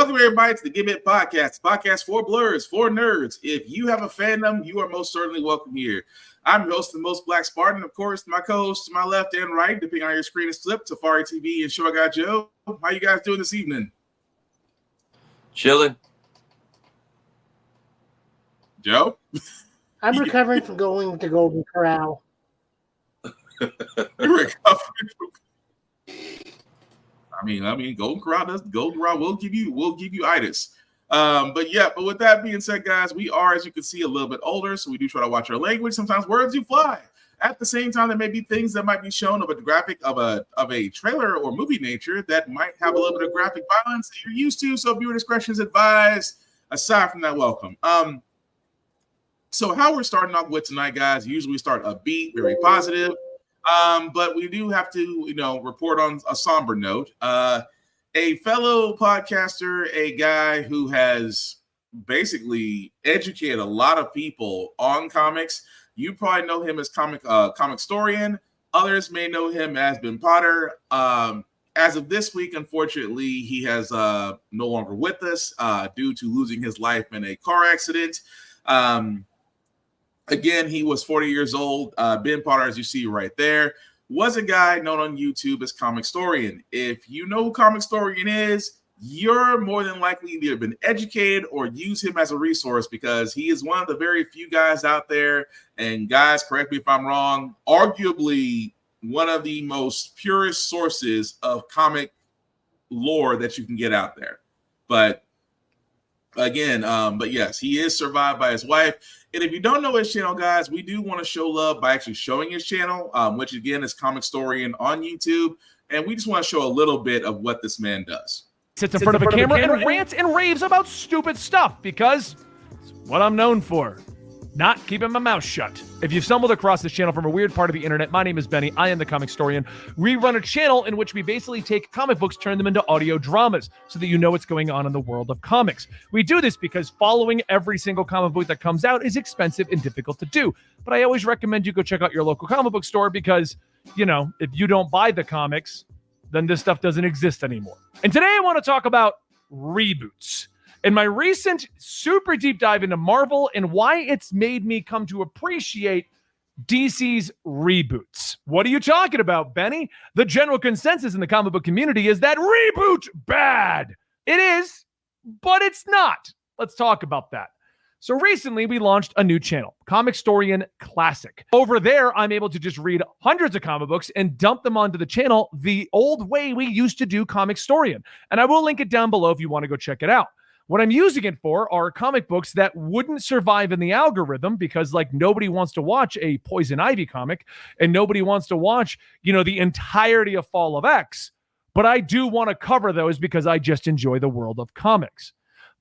Welcome everybody to the Give It Podcast for blurs, for nerds. If you have a fandom, you are most certainly welcome here. I'm your host, the Most Black Spartan. Of course, my co-host to my left and right, depending on your screen is flipped, Safari TV and Show I Got Joe. How you guys doing this evening? Chilling. Joe? I'm recovering from going to Golden Corral. You're recovering from... I mean, Golden Corral will give you itis. But with that being said, guys, we are, as you can see, a little bit older, so we do try to watch our language. Sometimes words do fly. At the same time, there may be things that might be shown of a graphic of a trailer or movie nature that might have a little bit of graphic violence that you're used to. So viewer discretion is advised. Aside from that, welcome. So how we're starting off with tonight, guys, usually we start upbeat, very positive. But we do have to, report on a somber note. A fellow podcaster, a guy who has basically educated a lot of people on comics. You probably know him as Comicstorian. Others may know him as Ben Potter. As of this week, unfortunately, he has no longer with us due to losing his life in a car accident. Again, he was 40 years old. Ben Potter, as you see right there, was a guy known on YouTube as Comicstorian. If you know who Comicstorian is, you're more than likely either been educated or use him as a resource because he is one of the very few guys out there. And guys, correct me if I'm wrong, arguably one of the most purest sources of comic lore that you can get out there. But yes, he is survived by his wife. And if you don't know his channel, guys, we do want to show love by actually showing his channel, which again is Comicstorian on YouTube. And we just want to show a little bit of what this man does. Sits in front of a camera and rants and raves about stupid stuff because it's what I'm known for. Not keeping my mouth shut. If you've stumbled across this channel from a weird part of the internet, my name is Benny. I am the Comicstorian. We run a channel in which we basically take comic books, turn them into audio dramas so that you know what's going on in the world of comics. We do this because following every single comic book that comes out is expensive and difficult to do. But I always recommend you go check out your local comic book store because, if you don't buy the comics, then this stuff doesn't exist anymore. And today I want to talk about reboots. In my recent super deep dive into Marvel and why it's made me come to appreciate DC's reboots. What are you talking about, Benny? The general consensus in the comic book community is that reboot bad. It is, but it's not. Let's talk about that. So recently we launched a new channel, Comicstorian Classic. Over there, I'm able to just read hundreds of comic books and dump them onto the channel the old way we used to do Comicstorian. And I will link it down below if you want to go check it out. What I'm using it for are comic books that wouldn't survive in the algorithm because nobody wants to watch a Poison Ivy comic and nobody wants to watch, the entirety of Fall of X. But I do want to cover those because I just enjoy the world of comics.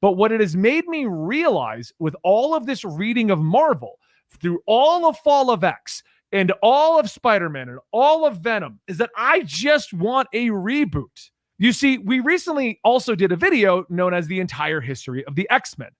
But what it has made me realize with all of this reading of Marvel through all of Fall of X and all of Spider-Man and all of Venom is that I just want a reboot. You see, we recently also did a video known as The Entire History of the X-Men,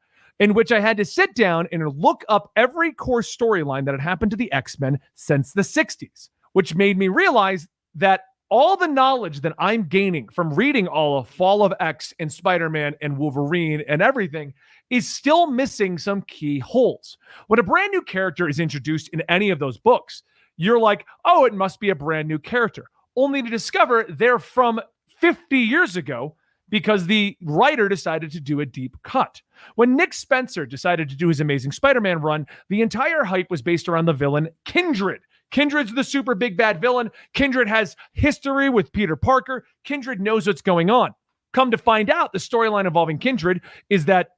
in which I had to sit down and look up every core storyline that had happened to the X-Men since the 60s, which made me realize that all the knowledge that I'm gaining from reading all of Fall of X and Spider-Man and Wolverine and everything is still missing some key holes. When a brand new character is introduced in any of those books, you're like, oh, it must be a brand new character, only to discover they're from 50 years ago because the writer decided to do a deep cut. When Nick Spencer decided to do his Amazing Spider-Man run, the entire hype was based around the villain Kindred. Kindred's the super big bad villain. Kindred has history with Peter Parker. Kindred knows what's going on. Come to find out, the storyline involving Kindred is that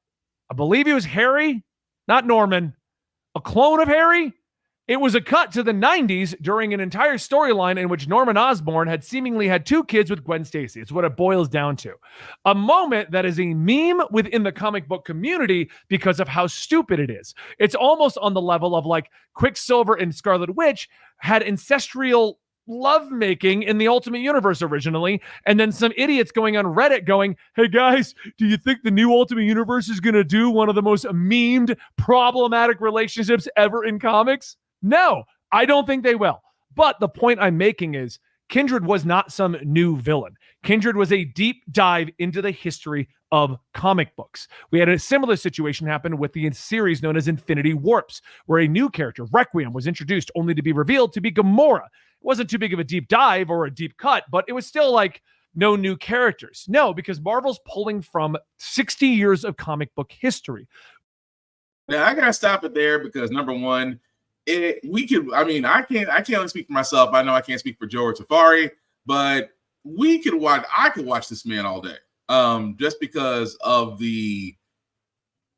I believe he was Harry, not Norman, a clone of Harry. It was a cut to the 90s during an entire storyline in which Norman Osborn had seemingly had two kids with Gwen Stacy. It's what it boils down to. A moment that is a meme within the comic book community because of how stupid it is. It's almost on the level of Quicksilver and Scarlet Witch had ancestral lovemaking in the Ultimate Universe originally, and then some idiots going on Reddit going, hey guys, do you think the new Ultimate Universe is going to do one of the most memed, problematic relationships ever in comics? No, I don't think they will. But the point I'm making is Kindred was not some new villain. Kindred was a deep dive into the history of comic books. We had a similar situation happen with the series known as Infinity Warps, where a new character, Requiem, was introduced only to be revealed to be Gamora. It wasn't too big of a deep dive or a deep cut, but it was still like no new characters. No, because Marvel's pulling from 60 years of comic book history. Now I gotta stop it there because number one, I can't only speak for myself. I know I can't speak for Joe or Tafari, but I could watch this man all day. Just because of the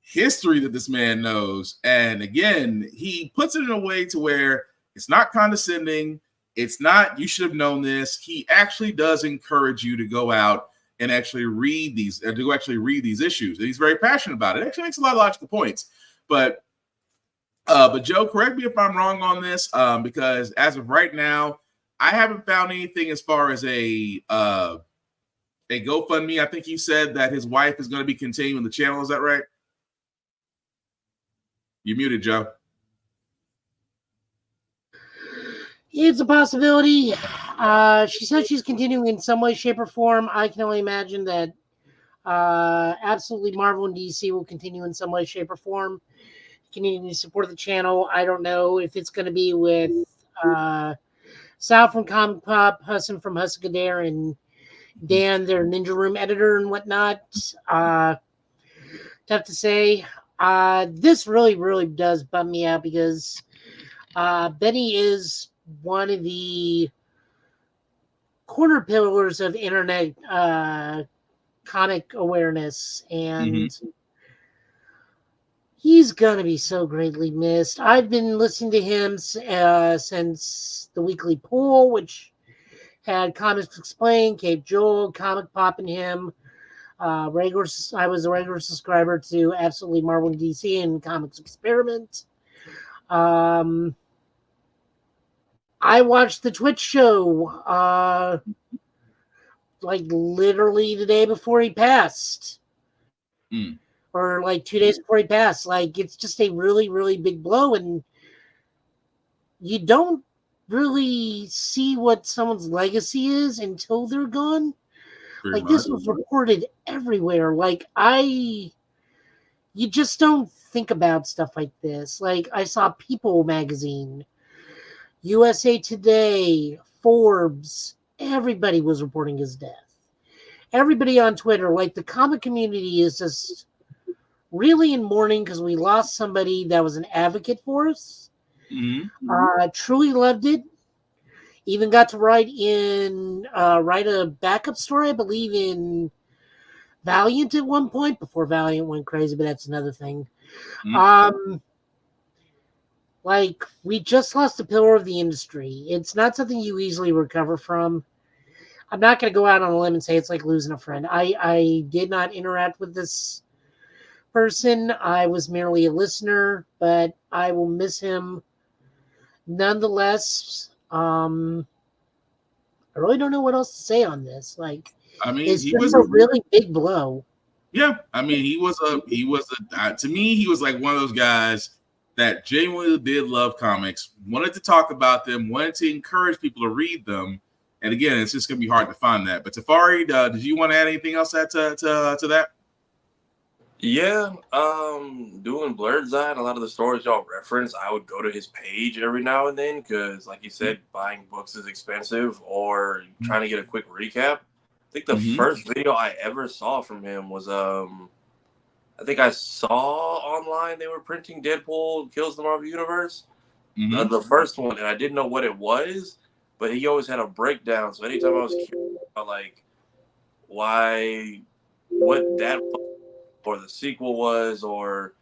history that this man knows. And again, he puts it in a way to where it's not condescending. It's not, you should have known this. He actually does encourage you to go out and actually read these issues. And he's very passionate about it. It actually makes a lot of logical points. But Joe, correct me if I'm wrong on this, because as of right now, I haven't found anything as far as a GoFundMe. I think you said that his wife is going to be continuing the channel. Is that right? You muted, Joe. It's a possibility. She said she's continuing in some way, shape, or form. I can only imagine that absolutely Marvel and DC will continue in some way, shape, or form. Continue to support the channel. I don't know if it's going to be with Sal from Comic Pop, Hassan from Hussadare, and Dan, their Ninja Room editor and whatnot. Tough to say. This really, really does bum me out because Benny is one of the corner pillars of internet comic awareness, and he's gonna be so greatly missed. I've been listening to him since the weekly pool, which had Comics Explained, Cape Joel, Comic Pop, and him. I was a regular subscriber to Absolutely Marvel and DC and Comics Experiment. I watched the Twitch show like literally the day before he passed. Or like 2 days before he passed. Like, it's just a really, really big blow, and you don't really see what someone's legacy is until they're gone. This was reported everywhere. You just don't think about stuff like this. Like, I saw People magazine, USA Today, Forbes, everybody was reporting his death. Everybody on Twitter, like, the comic community is just really in mourning because we lost somebody that was an advocate for us. Truly loved it. Even got to write a backup story, I believe, in Valiant at one point before Valiant went crazy, but that's another thing. We just lost a pillar of the industry. It's not something you easily recover from. I'm not going to go out on a limb and say it's like losing a friend. I did not interact with this person. I was merely a listener, but I will miss him nonetheless. I really don't know what else to say on this. It's just a really big blow. Yeah, I mean, he was to me, he was like one of those guys that genuinely did love comics, wanted to talk about them, wanted to encourage people to read them. And again, it's just going to be hard to find that. But Tafari, did you want to add anything else to that? Yeah, doing Blurred's Eye and a lot of the stories y'all reference, I would go to his page every now and then because, like you said, buying books is expensive or trying to get a quick recap. I think the first video I ever saw from him was, I think I saw online they were printing Deadpool Kills the Marvel Universe, the first one, and I didn't know what it was, but he always had a breakdown. So anytime I was curious about, like, what that or the sequel was, or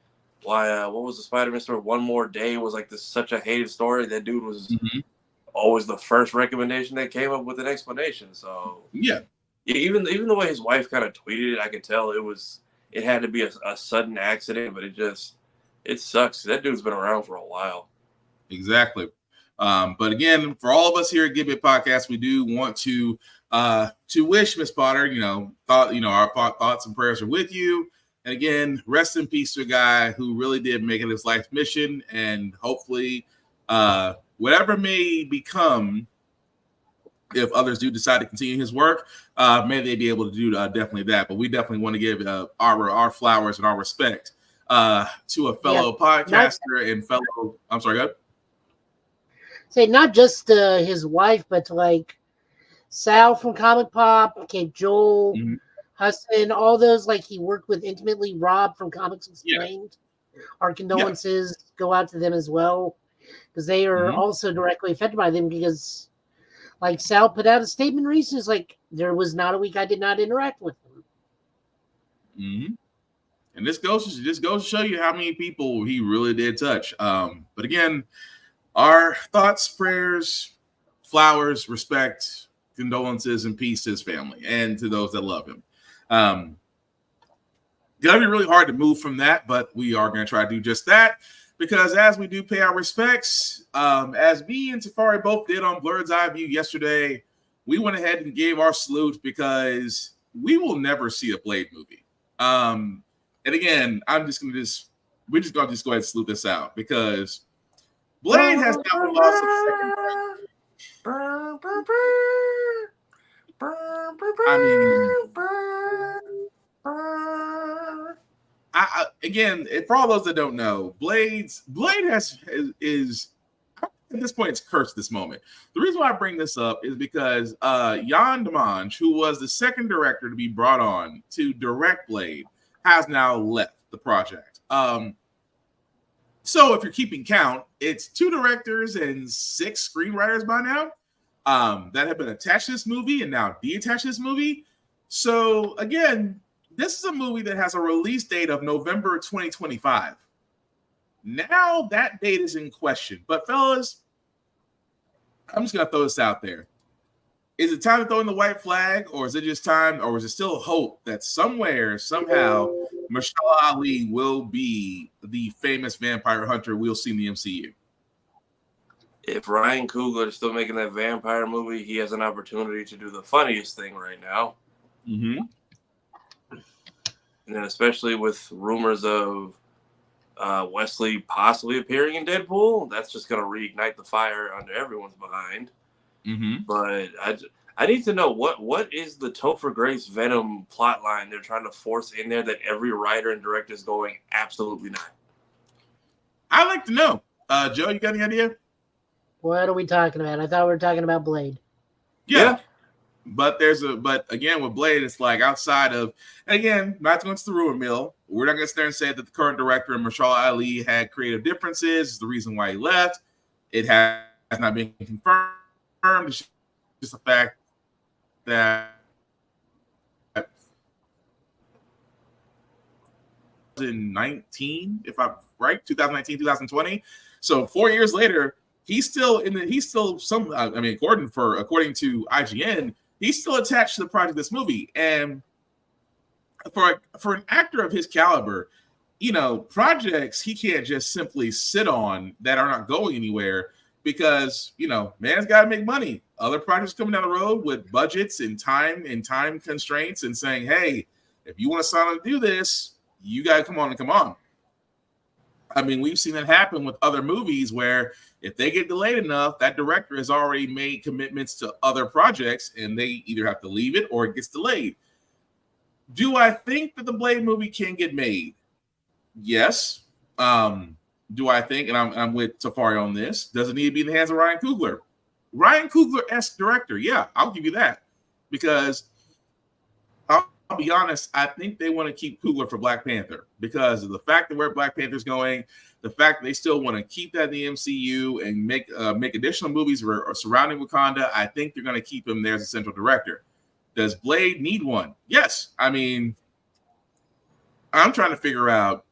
why what was the Spider-Man story? One More Day was like such a hated story. That dude was always the first recommendation that came up with an explanation. So yeah, even the way his wife kind of tweeted it, I could tell it had to be a sudden accident, but it sucks. That dude's been around for a while. Exactly. But again, for all of us here at Give It Podcast, we do want to wish Miss Potter, our thoughts and prayers are with you. And again, rest in peace to a guy who really did make it his life mission. And hopefully, whatever may become if others do decide to continue his work, may they be able to do definitely that. But we definitely want to give our flowers and our respect to a fellow podcaster and fellow. I'm sorry, go ahead. Say not just his wife, but to like Sal from Comic Pop, Kate Joel, Huston, all those like he worked with intimately. Rob from Comics Explained. Our condolences go out to them as well, because they are also directly affected by them. Because like Sal put out a statement recently, it's like there was not a week I did not interact with him. And this goes to show you how many people he really did touch. But again, our thoughts, prayers, flowers, respect, condolences, and peace to his family and to those that love him. Gonna be really hard to move from that, but we are going to try to do just that, because as we do pay our respects, as me and Safari both did on Blurred's Eye View yesterday, we went ahead and gave our salute, because we will never see a Blade movie. And again, we're just going to go ahead and salute this out, because Blade has now lost a second. I mean, again, for all those that don't know, Blade is at this point, it's cursed this moment. The reason why I bring this up is because Jan Demange, who was the second director to be brought on to direct Blade, has now left the project. So if you're keeping count, it's 2 directors and 6 screenwriters by now that have been attached to this movie and now detached this movie. So again, this is a movie that has a release date of November 2025. Now that date is in question. But fellas, I'm just going to throw this out there. Is it time to throw in the white flag, or is it just time, or is it still hope that somewhere, somehow, Mahershala Ali will be the famous vampire hunter we'll see in the MCU? If Ryan Coogler is still making that vampire movie, he has an opportunity to do the funniest thing right now. And then especially with rumors of Wesley possibly appearing in Deadpool, that's just going to reignite the fire under everyone's behind. But I need to know what is the Topher Grace Venom plot line they're trying to force in there that every writer and director is going absolutely not. I'd like to know. Joe, you got any idea? What are we talking about? I thought we were talking about Blade. Yeah. But again, with Blade, it's like outside of, again, not going to the rumor mill. We're not going to stand and say that the current director and Mahershala Ali had creative differences. It's the reason why he left. It has not been confirmed. It's just the fact that 2019, if I'm right, 2019, 2020. So 4 years later, according to IGN, he's still attached to the project of this movie. And for an actor of his caliber, projects he can't just simply sit on that are not going anywhere, because man's got to make money. Other projects coming down the road with budgets and time constraints, and saying, hey, if you want to sign on to do this, you got to come on. I mean, we've seen that happen with other movies where if they get delayed enough, that director has already made commitments to other projects and they either have to leave it or it gets delayed. Do I think that the Blade movie can get made? Yes. Do I think, and I'm with Safari on this, does it need to be in the hands of Ryan Coogler? Ryan Coogler-esque director, yeah, I'll give you that. Because I'll be honest, I think they want to keep Coogler for Black Panther because of the fact that where Black Panther's going, the fact that they still want to keep that in the MCU and make additional movies surrounding Wakanda. I think they're going to keep him there as a central director. Does Blade need one? Yes. I mean, I'm trying to figure out,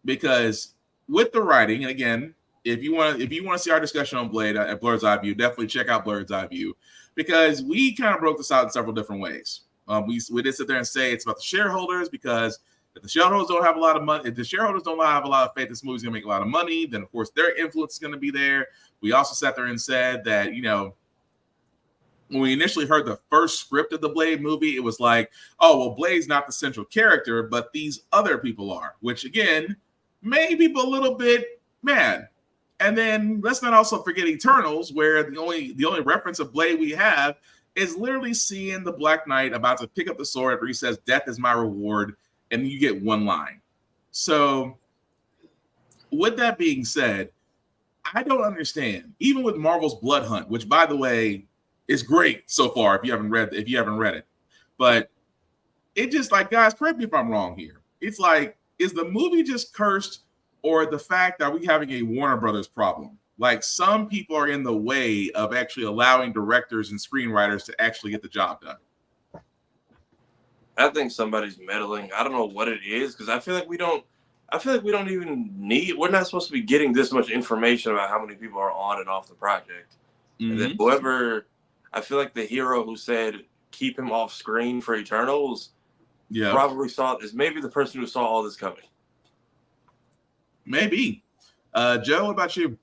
because with the writing, and again, if you want to see our discussion on Blade at Blurred's Eye View, definitely check out Blurred's Eye View, because we kind of broke this out in several different ways. We did sit there and say it's about the shareholders, because if the shareholders don't have a lot of money, if the shareholders don't have a lot of faith this movie's going to make a lot of money, then of course their influence is going to be there. We also sat there and said that, when we initially heard the first script of the Blade movie, it was like, oh, well, Blade's not the central character, but these other people are, which again, made people a little bit mad. And then let's not also forget Eternals, where the only reference of Blade we have is literally seeing the Black Knight about to pick up the sword after he says, "Death is my reward," and you get one line. So, with that being said, I don't understand. Even with Marvel's Blood Hunt, which, by the way, is great so far. If you haven't read it, but it just like, guys, correct me if I'm wrong here. It's like, is the movie just cursed, or the fact that we having a Warner Brothers problem? Like, some people are in the way of actually allowing directors and screenwriters to actually get the job done. I think somebody's meddling. I don't know what it is, because I feel like we don't even need. We're not supposed to be getting this much information about how many people are on and off the project. Mm-hmm. And then whoever, I feel like the hero who said keep him off screen for Eternals, probably is maybe the person who saw all this coming. Maybe. Joe, what about you?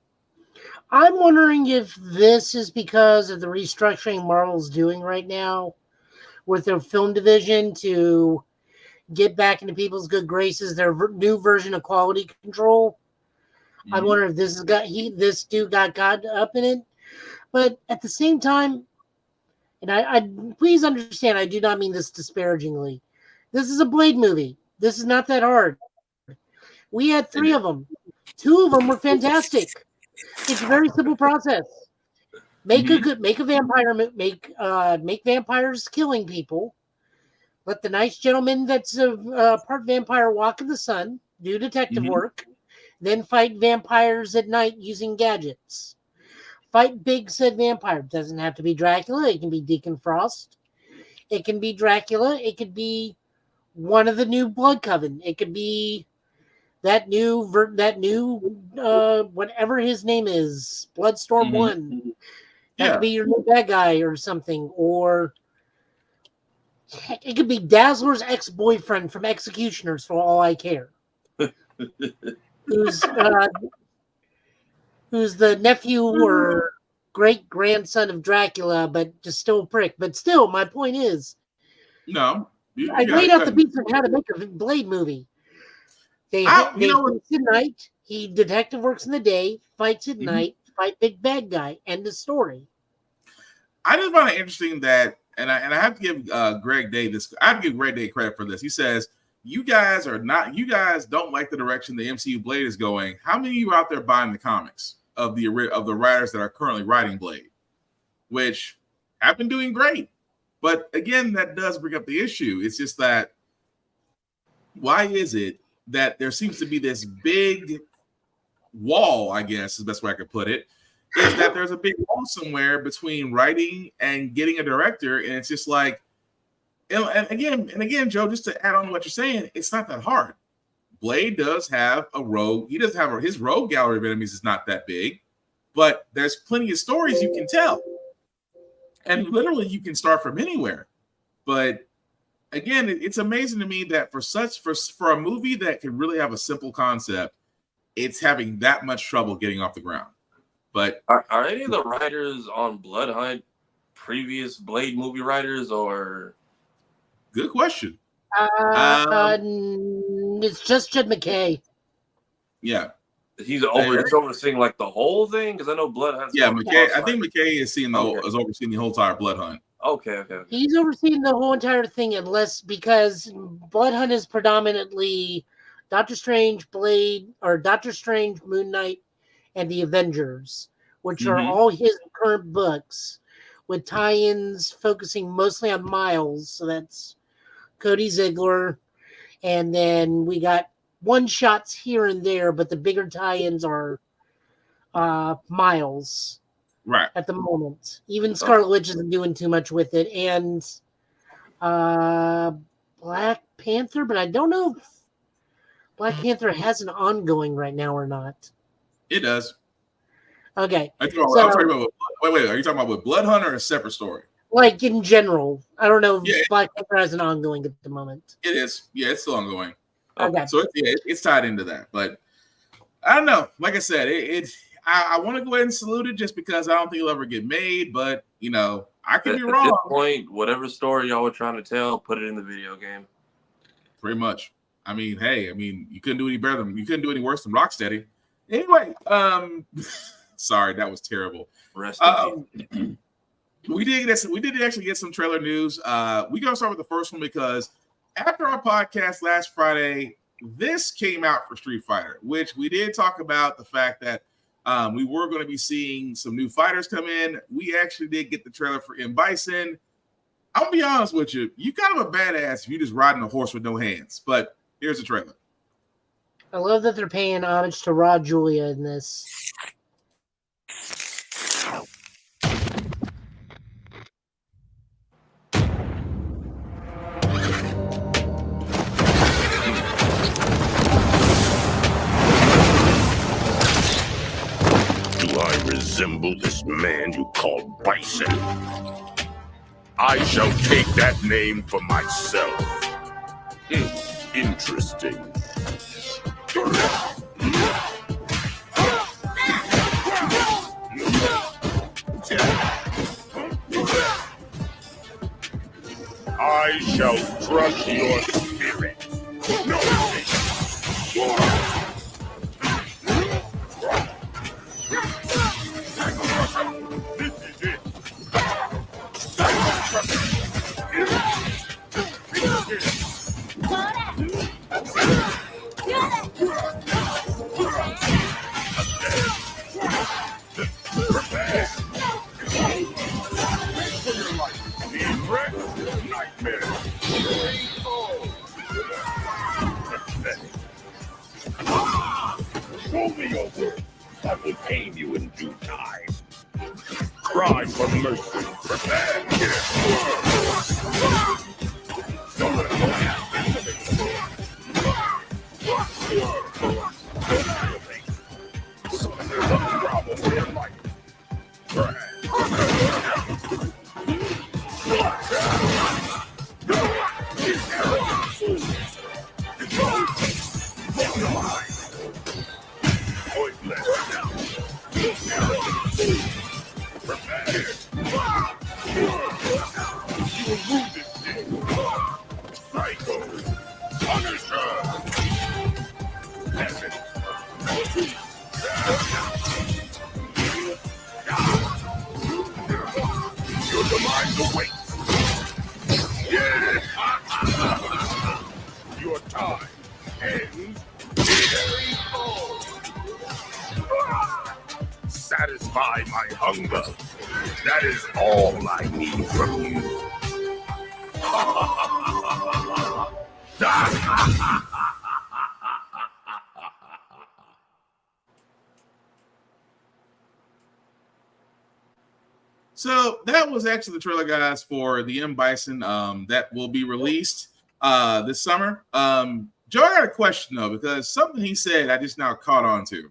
I'm wondering if this is because of the restructuring Marvel's doing right now with their film division to get back into people's good graces, their new version of quality control. Mm-hmm. I wonder if this dude got caught up in it. But at the same time, and I please understand, I do not mean this disparagingly. This is a Blade movie. This is not that hard. We had 3 of them. 2 of them were fantastic. It's a very simple process. Make vampires killing people. Let the nice gentleman that's a part vampire walk in the sun, do detective work, then fight vampires at night using gadgets. Fight big said vampire. Doesn't have to be Dracula. It can be Deacon Frost. It can be Dracula. It could be one of the new Blood Coven. It could be that new whatever his name is, Bloodstorm 1. That could be your new bad guy or something. Or heck, it could be Dazzler's ex-boyfriend from Executioners for all I care. Who's the nephew or great-grandson of Dracula, but just still a prick. But still, my point is, I laid out the beats on how to make a Blade movie. They fights at night. He detective works in the day, fights at night, fight big bad guy, end of story. I just find it interesting that, and I have to give Greg Day this. I have to give Greg Day credit for this. He says, you guys don't like the direction the MCU Blade is going. How many of you are out there buying the comics of the writers that are currently writing Blade, which have been doing great? But again, that does bring up the issue. It's just that, why is it that there seems to be this big wall, I guess is the best way I could put it, is that there's a big wall somewhere between writing and getting a director, and it's just like, and again, Joe, just to add on to what you're saying, it's not that hard. Blade does have a rogue. He does have his rogue gallery of enemies is not that big, but there's plenty of stories you can tell, and literally you can start from anywhere. But again, it's amazing to me that for a movie that can really have a simple concept, it's having that much trouble getting off the ground. But are any of the writers on Blood Hunt previous Blade movie writers, or? Good question. It's just Jed McKay. Yeah, he's overseeing like the whole thing, because I know Blood Hunt. Yeah, McKay. I think McKay is overseeing the whole entire Blood Hunt. Okay. He's overseeing the whole entire thing, because Blood Hunt is predominantly Doctor Strange, Blade, or Doctor Strange, Moon Knight, and the Avengers, which are all his current books, with tie-ins focusing mostly on Miles. So that's Cody Ziegler, and then we got one-shots here and there, but the bigger tie-ins are Miles. Right. At the moment. Even Scarlet Witch isn't doing too much with it. And Black Panther, but I don't know if Black Panther has an ongoing right now or not. It does. Okay. Wait, are you talking about with Blood Hunt or a separate story? Like in general. I don't know if Black Panther has an ongoing at the moment. It is. Yeah, it's still ongoing. Okay. So it's tied into that. But I don't know. Like I said, I want to go ahead and salute it just because I don't think it'll ever get made, but I could be wrong. At this point, whatever story y'all were trying to tell, put it in the video game. Pretty much. You couldn't do any worse than Rocksteady. Anyway, sorry, that was terrible. Rest in peace. We did actually get some trailer news. We're gonna start with the first one because after our podcast last Friday, this came out for Street Fighter, which we did talk about the fact that we were going to be seeing some new fighters come in. We actually did get the trailer for M. Bison. I'll be honest with you, you kind of a badass if you just riding a horse with no hands. But here's the trailer. I love that they're paying homage to Raw Julia in this. Do I resemble this man you call Bison? I shall take that name for myself. Interesting. I shall crush your spirit. This is it. Show me your work. I will tame you in due time. Cry for mercy. Prepare. Your time ends here. Satisfy my hunger. That is all I need from you. So that was actually the trailer, guys, for the M. Bison that will be released this summer. Joe, I got a question though, because something he said I just now caught on to.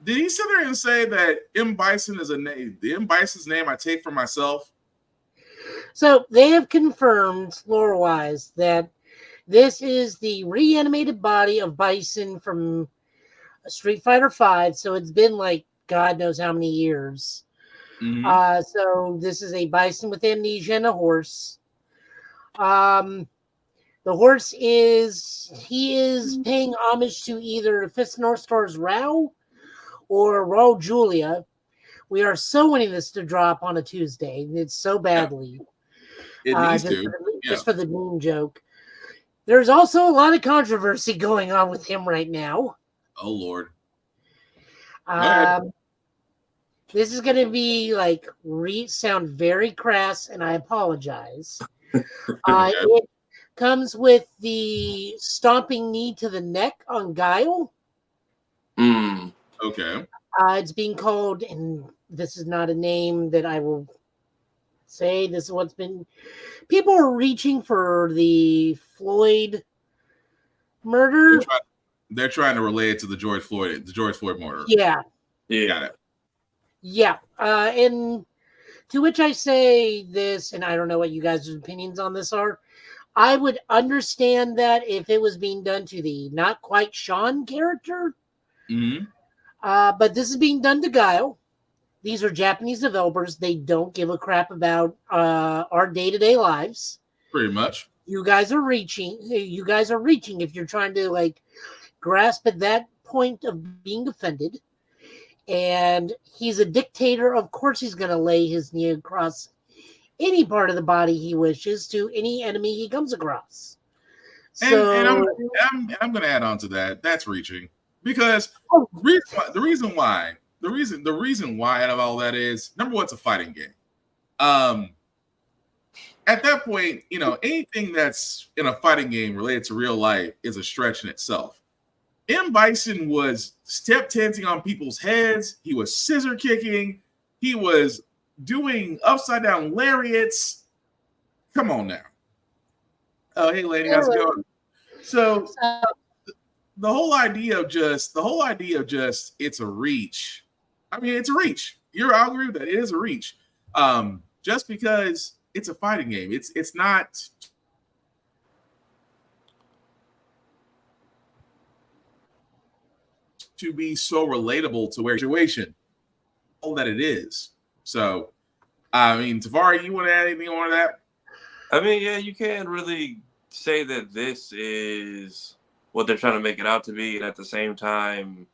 Did he sit there and say that M. Bison is a name? The M. Bison's name I take for myself. So they have confirmed, lore-wise, that this is the reanimated body of Bison from Street Fighter V. So it's been like God knows how many years. Mm-hmm. So this is a Bison with amnesia and a horse. The horse is paying homage to either Fist North Star's Rao or Raw Julia. We are so wanting this to drop on a Tuesday. It's so badly. It needs to. Just for the meme joke. There's also a lot of controversy going on with him right now. Oh, Lord. This is going to be like sound very crass, and I apologize. It comes with the stomping knee to the neck on Guile. Okay. It's being called, and this is not a name that I will say. This is what's been. People are reaching for the Floyd murder. They're trying to relate it to the George Floyd murder. Yeah. Got it. Yeah. And to which I say this, and I don't know what you guys' opinions on this are. I would understand that if it was being done to the not quite Sean character. Mm-hmm. But this is being done to Guile. These are Japanese developers. They don't give a crap about our day-to-day lives. Pretty much. You guys are reaching if you're trying to like grasp at that point of being offended. And he's a dictator. Of course, he's going to lay his knee across any part of the body he wishes to any enemy he comes across. And I'm going to add on to that. That's reaching, because the reason why out of all that is, number one, it's a fighting game. At that point, anything that's in a fighting game related to real life is a stretch in itself. M. Bison was step tenting on people's heads. He was scissor kicking. He was doing upside down lariats. Come on now. Oh, hey, lady, how's it going? So the whole idea of just it's a reach. I mean, it's a reach. I'll agree with that. It is a reach. Just because it's a fighting game, it's not. To be so relatable to where situation, all that it is. So, I mean, Tafari, you want to add anything on to that? I mean, yeah, you can't really say that this is what they're trying to make it out to be, and at the same time,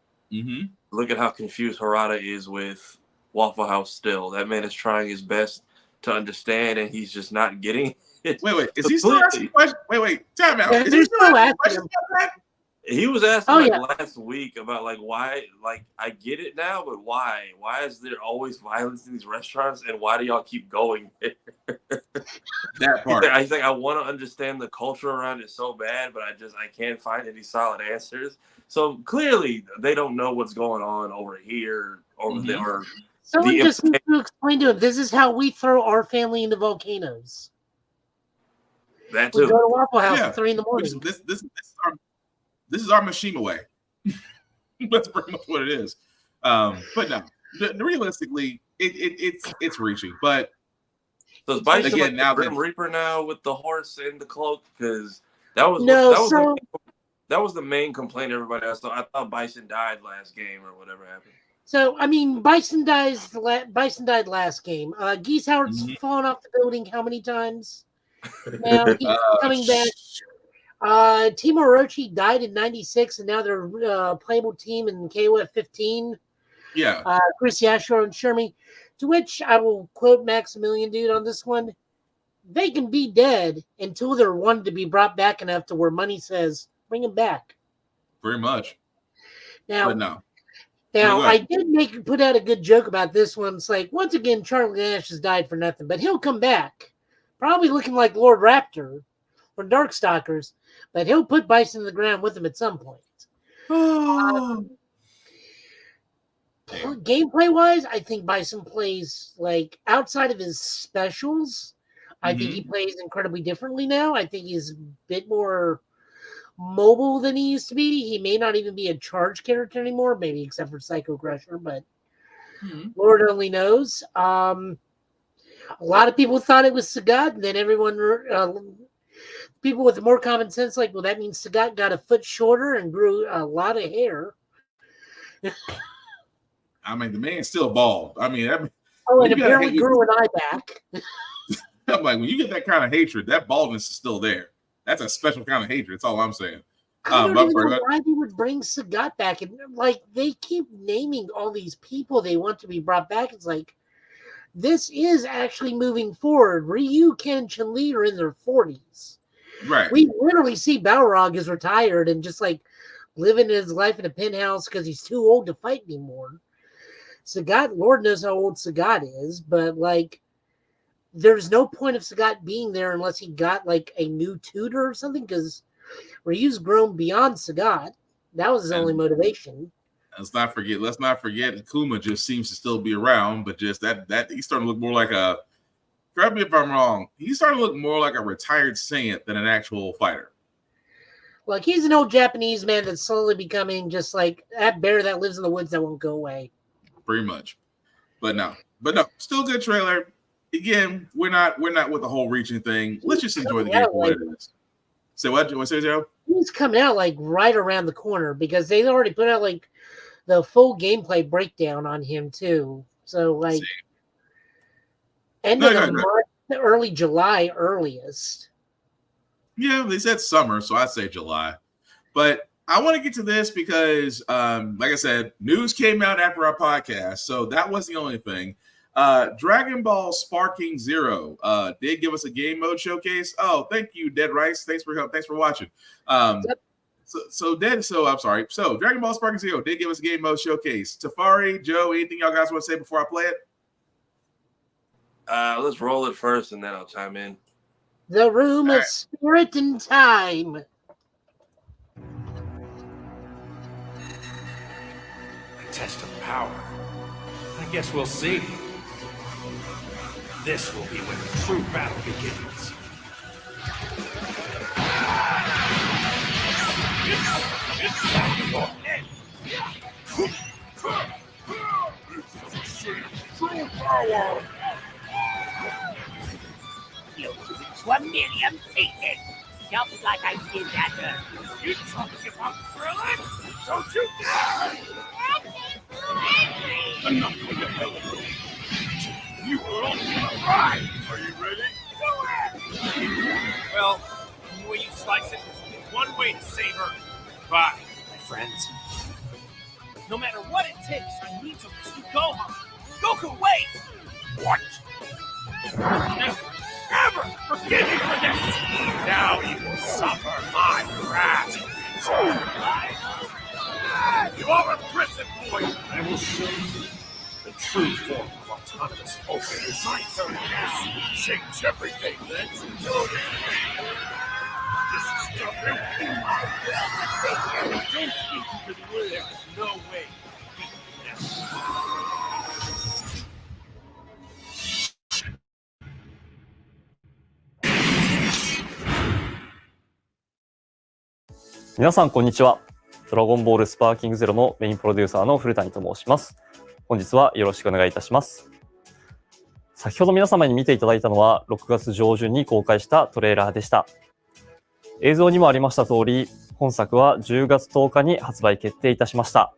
look at how confused Harada is with Waffle House still. That man is trying his best to understand, and he's just not getting it. Wait, is he still asking questions? Wait, time out. Is he still asking questions about that? He was asking last week about why, I get it now, but why? Why is there always violence in these restaurants, and why do y'all keep going there? That part. He's like, I want to understand the culture around it so bad, but I can't find any solid answers. So clearly, they don't know what's going on over here, over there. Someone just needs to explain to him, this is how we throw our family into volcanoes. That too. We go to Waffle House at 3 a.m. This is our Mishima way. That's pretty much what it is. But no, realistically, it's reaching. But so is Bison again now Grim Reaper now with the horse and the cloak, because that was the main complaint everybody has. So I thought Bison died last game or whatever happened. So I mean, Bison died last game. Geese Howard's fallen off the building how many times? Now he's coming back. Team Orochi died in 96, and now they're playable team in KOF 15. Yeah. Chris Yashiro and Shermy. To which I will quote Maximilian Dude on this one. They can be dead until they're wanted to be brought back enough to where money says, bring them back. Very much. Now, I did put out a good joke about this one. It's like, once again, Charlie Nash has died for nothing, but he'll come back. Probably looking like Lord Raptor from Darkstalkers, but he'll put Bison in the ground with him at some point. Gameplay-wise, I think Bison plays, outside of his specials, I think he plays incredibly differently now. I think he's a bit more mobile than he used to be. He may not even be a charge character anymore, maybe except for Psycho Crusher, but Lord only knows. A lot of people thought it was Sagat, and then people with more common sense, well, that means Sagat got a foot shorter and grew a lot of hair. I mean, the man's still bald. I mean, and apparently grew an eye back. I'm like, when you get that kind of hatred, that baldness is still there. That's a special kind of hatred. That's all I'm saying. I don't even know why they would bring Sagat back. And they keep naming all these people they want to be brought back. It's like, this is actually moving forward. Ryu, Ken, Chun-Li are in their 40s. Right. We literally see Balrog is retired and just living his life in a penthouse because he's too old to fight anymore. Sagat, Lord knows how old Sagat is, but there's no point of Sagat being there unless he got a new tutor or something, because Ryu's grown beyond Sagat. That was his only motivation. Let's not forget Akuma just seems to still be around, but just that he's starting to look more like a, correct me if I'm wrong, he's starting to look more like a retired saint than an actual fighter. He's an old Japanese man that's slowly becoming just that bear that lives in the woods that won't go away. Pretty much. But no, still good trailer. Again, we're not with the whole reaching thing. Let's just enjoy the game for what it is. So what say, Joe? He's coming out right around the corner, because they already put out the full gameplay breakdown on him too. So end of the month, early July earliest. Yeah, they said summer, so I say July. But I want to get to this because, like I said, news came out after our podcast, so that wasn't the only thing. Dragon Ball Sparking Zero did give us a game mode showcase. Oh, thank you, Dead Rice. Thanks for watching. I'm sorry. So Dragon Ball Sparking Zero did give us a game mode showcase. Tafari, Joe, anything y'all guys want to say before I play it? Let's roll it first, and then I'll chime in. The room of spirit and time. A test of power. I guess we'll see. This will be when the true battle begins. True power! You'll be into a million pieces, just like I did that earlier. You talking about Krillin? Don't you dare! Enough with the hell. You were only gonna ride. Are you ready? Do it! Well, the way you slice it, there's only one way to save Earth. Bye, my friends. No matter what it takes, I need to rescue Gohan. Goku, wait! What? Never, ever forgive you for this! Now you will suffer my wrath. You are a prison boy! I will show you the true form of autonomous open is my turn. Change everything. Let's do it. This is stuff don't think you can live. There's no way.皆さんこんにちは。ドラゴンボールスパーキングゼロのメインプロデューサーの古谷と申します。本日はよろしくお願いいたします。先ほど皆様に見ていただいたのは6月上旬に公開したトレーラーでした。映像にもありました通り、本作は10月10日に発売決定いたしました。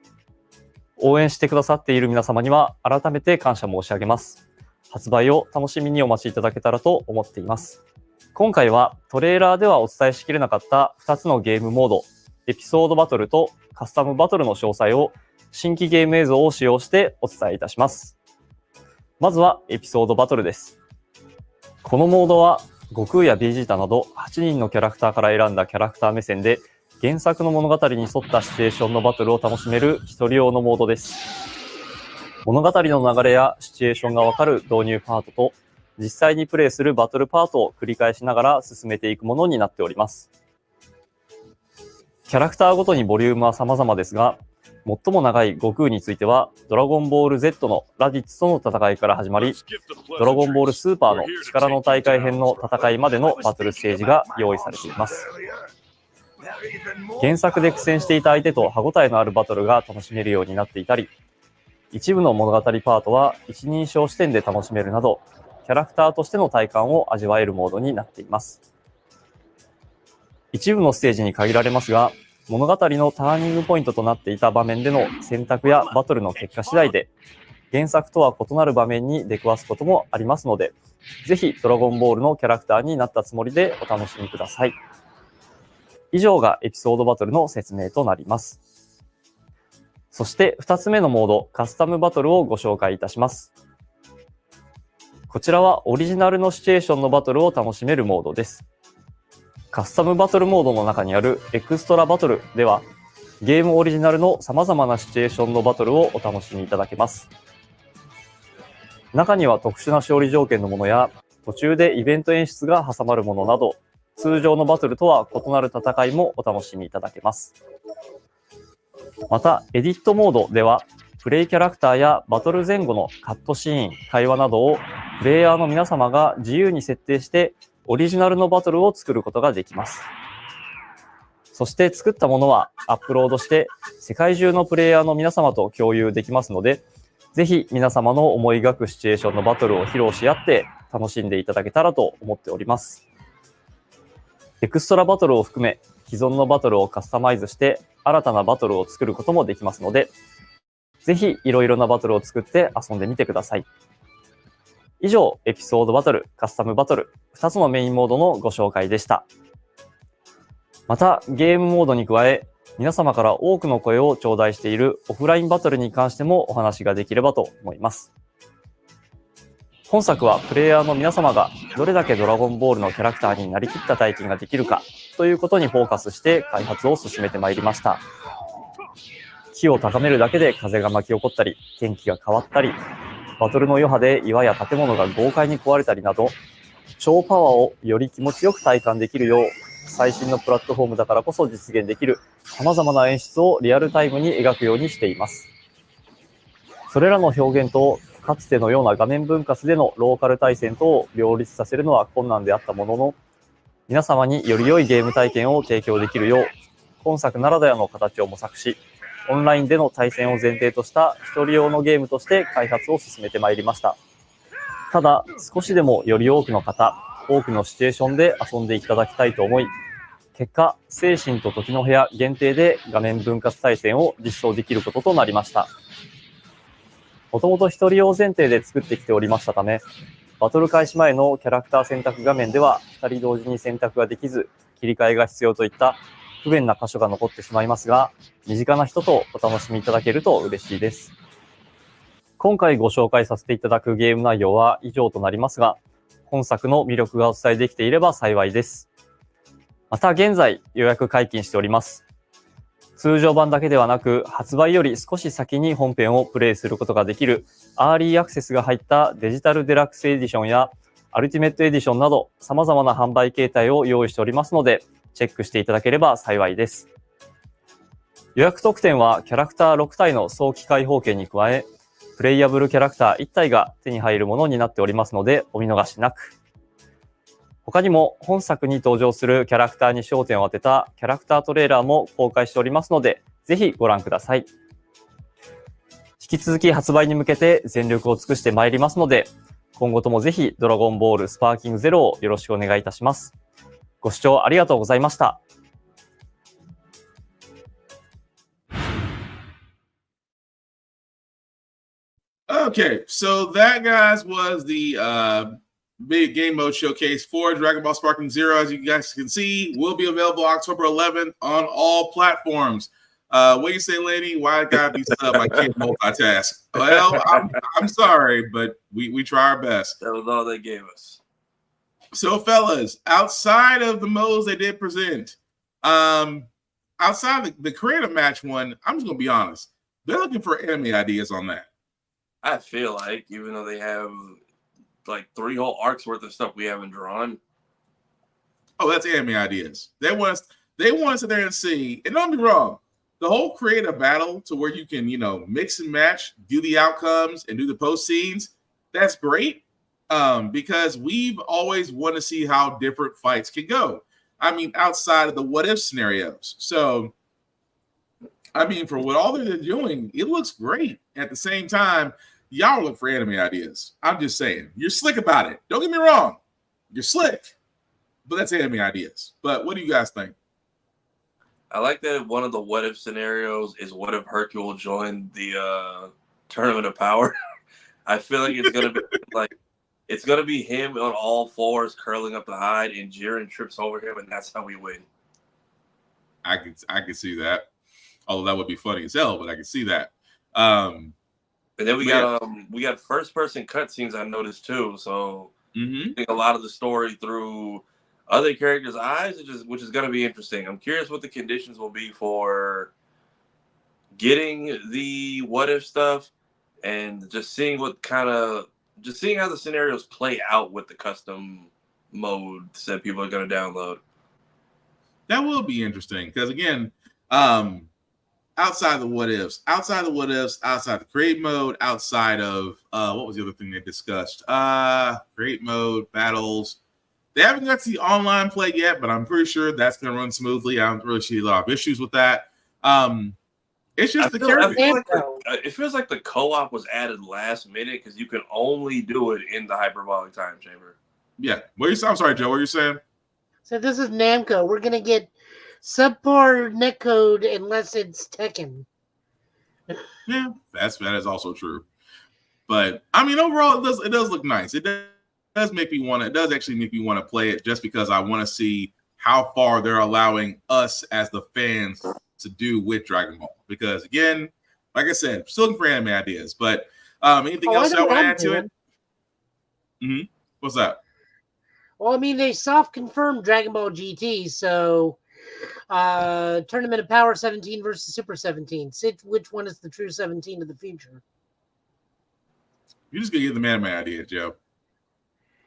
応援してくださっている皆様には改めて感謝申し上げます。発売を楽しみにお待ちいただけたらと思っています。今回はトレーラーではお伝えしきれなかった2つのゲームモード、エピソードバトルとカスタムバトルの詳細を新規ゲーム映像を使用してお伝えいたします。まずはエピソードバトルです。このモードは悟空やベジータなど8人のキャラクターから選んだキャラクター目線で原作の物語に沿ったシチュエーションのバトルを楽しめる一人用のモードです。物語の流れやシチュエーションがわかる導入パートと実際にプレイするバトルパートを繰り返しながら進めていくものになっております。キャラクターごとにボリュームは様々ですが、最も長い悟空については、ドラゴンボール Z のラディッツとの戦いから始まり、ドラゴンボールスーパーの力の大会編の戦いまでのバトルステージが用意されています。原作で苦戦していた相手と歯応えのあるバトルが楽しめるようになっていたり、一部の物語パートは一人称視点で楽しめるなど、キャラクターとしての体感を味わえるモードになっています。一部のステージに限られますが、物語のターニングポイントとなっていた場面での選択やバトルの結果次第で、原作とは異なる場面に出くわすこともありますので、ぜひドラゴンボールのキャラクターになったつもりでお楽しみください。以上がエピソードバトルの説明となります。そして2つ目のモード、カスタムバトルをご紹介いたします。こちらはオリジナルのシチュエーションのバトルを楽しめるモードです。カスタムバトルモードの中にあるエクストラバトルでは、ゲームオリジナルの様々なシチュエーションのバトルをお楽しみいただけます。中には特殊な勝利条件のものや、途中でイベント演出が挟まるものなど、通常のバトルとは異なる戦いもお楽しみいただけます。また、エディットモードでは、プレイキャラクターやバトル前後のカットシーン、会話などをプレイヤーの皆様が自由に設定してオリジナルのバトルを作ることができます。そして作ったものはアップロードして世界中のプレイヤーの皆様と共有できますので、ぜひ皆様の思い描くシチュエーションのバトルを披露し合って楽しんでいただけたらと思っております。エクストラバトルを含め既存のバトルをカスタマイズして新たなバトルを作ることもできますので、ぜひいろいろなバトルを作って遊んでみてください。以上、エピソードバトル、カスタムバトル、2つのメインモードのご紹介でした。また、ゲームモードに加え、皆様から多くの声を頂戴しているオフラインバトルに関してもお話ができればと思います。本作はプレイヤーの皆様がどれだけドラゴンボールのキャラクターになりきった体験ができるかということにフォーカスして開発を進めてまいりました。気を高めるだけで風が巻き起こったり、天気が変わったり、バトルの余波で岩や建物が豪快に壊れたりなど、超パワーをより気持ちよく体感できるよう、最新のプラットフォームだからこそ実現できる様々な演出をリアルタイムに描くようにしています。それらの表現とかつてのような画面分割でのローカル対戦とを両立させるのは困難であったものの、皆様により良いゲーム体験を提供できるよう、今作ならではの形を模索し、オンラインでの対戦を前提とした一人用のゲームとして開発を進めてまいりました。ただ、少しでもより多くの方、多くのシチュエーションで遊んでいただきたいと思い、結果、精神と時の部屋限定で画面分割対戦を実装できることとなりました。もともと一人用前提で作ってきておりましたため、バトル開始前のキャラクター選択画面では2人同時に選択ができず、切り替えが必要といった不便な箇所が残ってしまいますが、身近な人とお楽しみいただけると嬉しいです。今回ご紹介させていただくゲーム内容は以上となりますが、本作の魅力がお伝えできていれば幸いです。また現在予約解禁しております。通常版だけではなく、発売より少し先に本編をプレイすることができるアーリーアクセスが入ったデジタルデラックスエディションやアルティメットエディションなど様々な販売形態を用意しておりますので、チェックしていただければ幸いです。予約特典はキャラクター6体の早期開放券に加え、プレイヤブルキャラクター1体が手に入るものになっておりますので、お見逃しなく。他にも本作に登場するキャラクターに焦点を当てたキャラクタートレーラーも公開しておりますので、ぜひご覧ください。引き続き発売に向けて全力を尽くしてまいりますので、今後ともぜひドラゴンボールスパーキングゼロをよろしくお願いいたします。ご視聴ありがとうございました。Okay, so that, guys, was the big game mode showcase for Dragon Ball Sparking Zero. As you guys can see, will be available October 11th on all platforms. What do you say, lady? Why I gotta be sub? I can't multitask. Well, I'm sorry, but we try our best. That was all they gave us. So, fellas, outside of the modes they did present, outside the creative match one, I'm just gonna be honest. They're looking for anime ideas on that. I feel like, even though they have like 3 whole arcs worth of stuff we haven't drawn. Oh, that's anime ideas. They want us to sit there and see. And don't be wrong, the whole creative battle to where you can, mix and match, do the outcomes, and do the post scenes. That's great. Because we've always wanted to see how different fights can go. I mean, outside of the what if scenarios. So, I mean, for what all they're doing, it looks great. At the same time, y'all look for anime ideas. I'm just saying, you're slick about it. Don't get me wrong, you're slick, but that's anime ideas. But what do you guys think? I like that one of the what if scenarios is what if Hercule joined the Tournament of Power. I feel like it's gonna be it's gonna be him on all fours curling up the hide, and Jiren trips over him, and that's how we win. I can see that. Although that would be funny as hell, but I can see that. And then we got first person cutscenes I noticed too. So I think a lot of the story through other characters' eyes, which is going to be interesting. I'm curious what the conditions will be for getting the what if stuff, and just seeing how the scenarios play out with the custom modes that people are going to download. That will be interesting because again, outside the what ifs, outside the create mode, outside of what was the other thing they discussed? Create mode, battles. They haven't got to the online play yet, but I'm pretty sure that's going to run smoothly. I don't really see a lot of issues with that. It's just it feels like the co-op was added last minute because you can only do it in the hyperbolic time chamber. Yeah. I'm sorry, Joe. What are you saying? So this is Namco. We're going to get subpar netcode unless it's Tekken. Yeah, that is also true. But I mean, overall, it does look nice. It does make me want to. It does actually make me want to play it just because I want to see how far they're allowing us as the fans to do with Dragon Ball. Because again, like I said, still looking for anime ideas. But anything else y'all want to add to it? Mm-hmm. What's that? Well, I mean, they soft confirmed Dragon Ball GT, so Tournament of Power 17 versus Super 17. Which one is the true 17 of the future? You're just gonna give the anime ideas, Joe.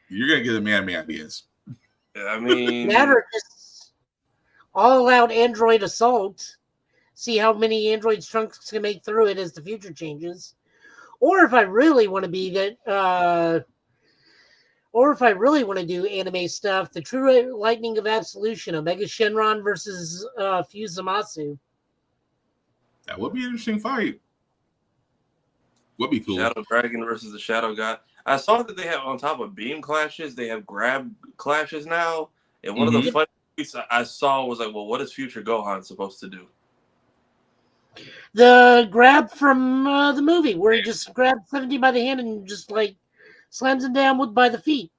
You're gonna give the anime ideas. I mean, Matter just all-out Android assault. See how many androids Trunks can make through it as the future changes. Or if I really want to be that, or if I really want to do anime stuff, the True Lightning of Absolution, Omega Shenron versus Fusamasu. That would be an interesting fight. Would be cool. Shadow Dragon versus the Shadow God. I saw that they have on top of beam clashes, they have grab clashes now. And one of the funny tweets I saw was like, well, what is Future Gohan supposed to do? The grab from the movie where he just grabs 17 by the hand and just like slams him down by the feet.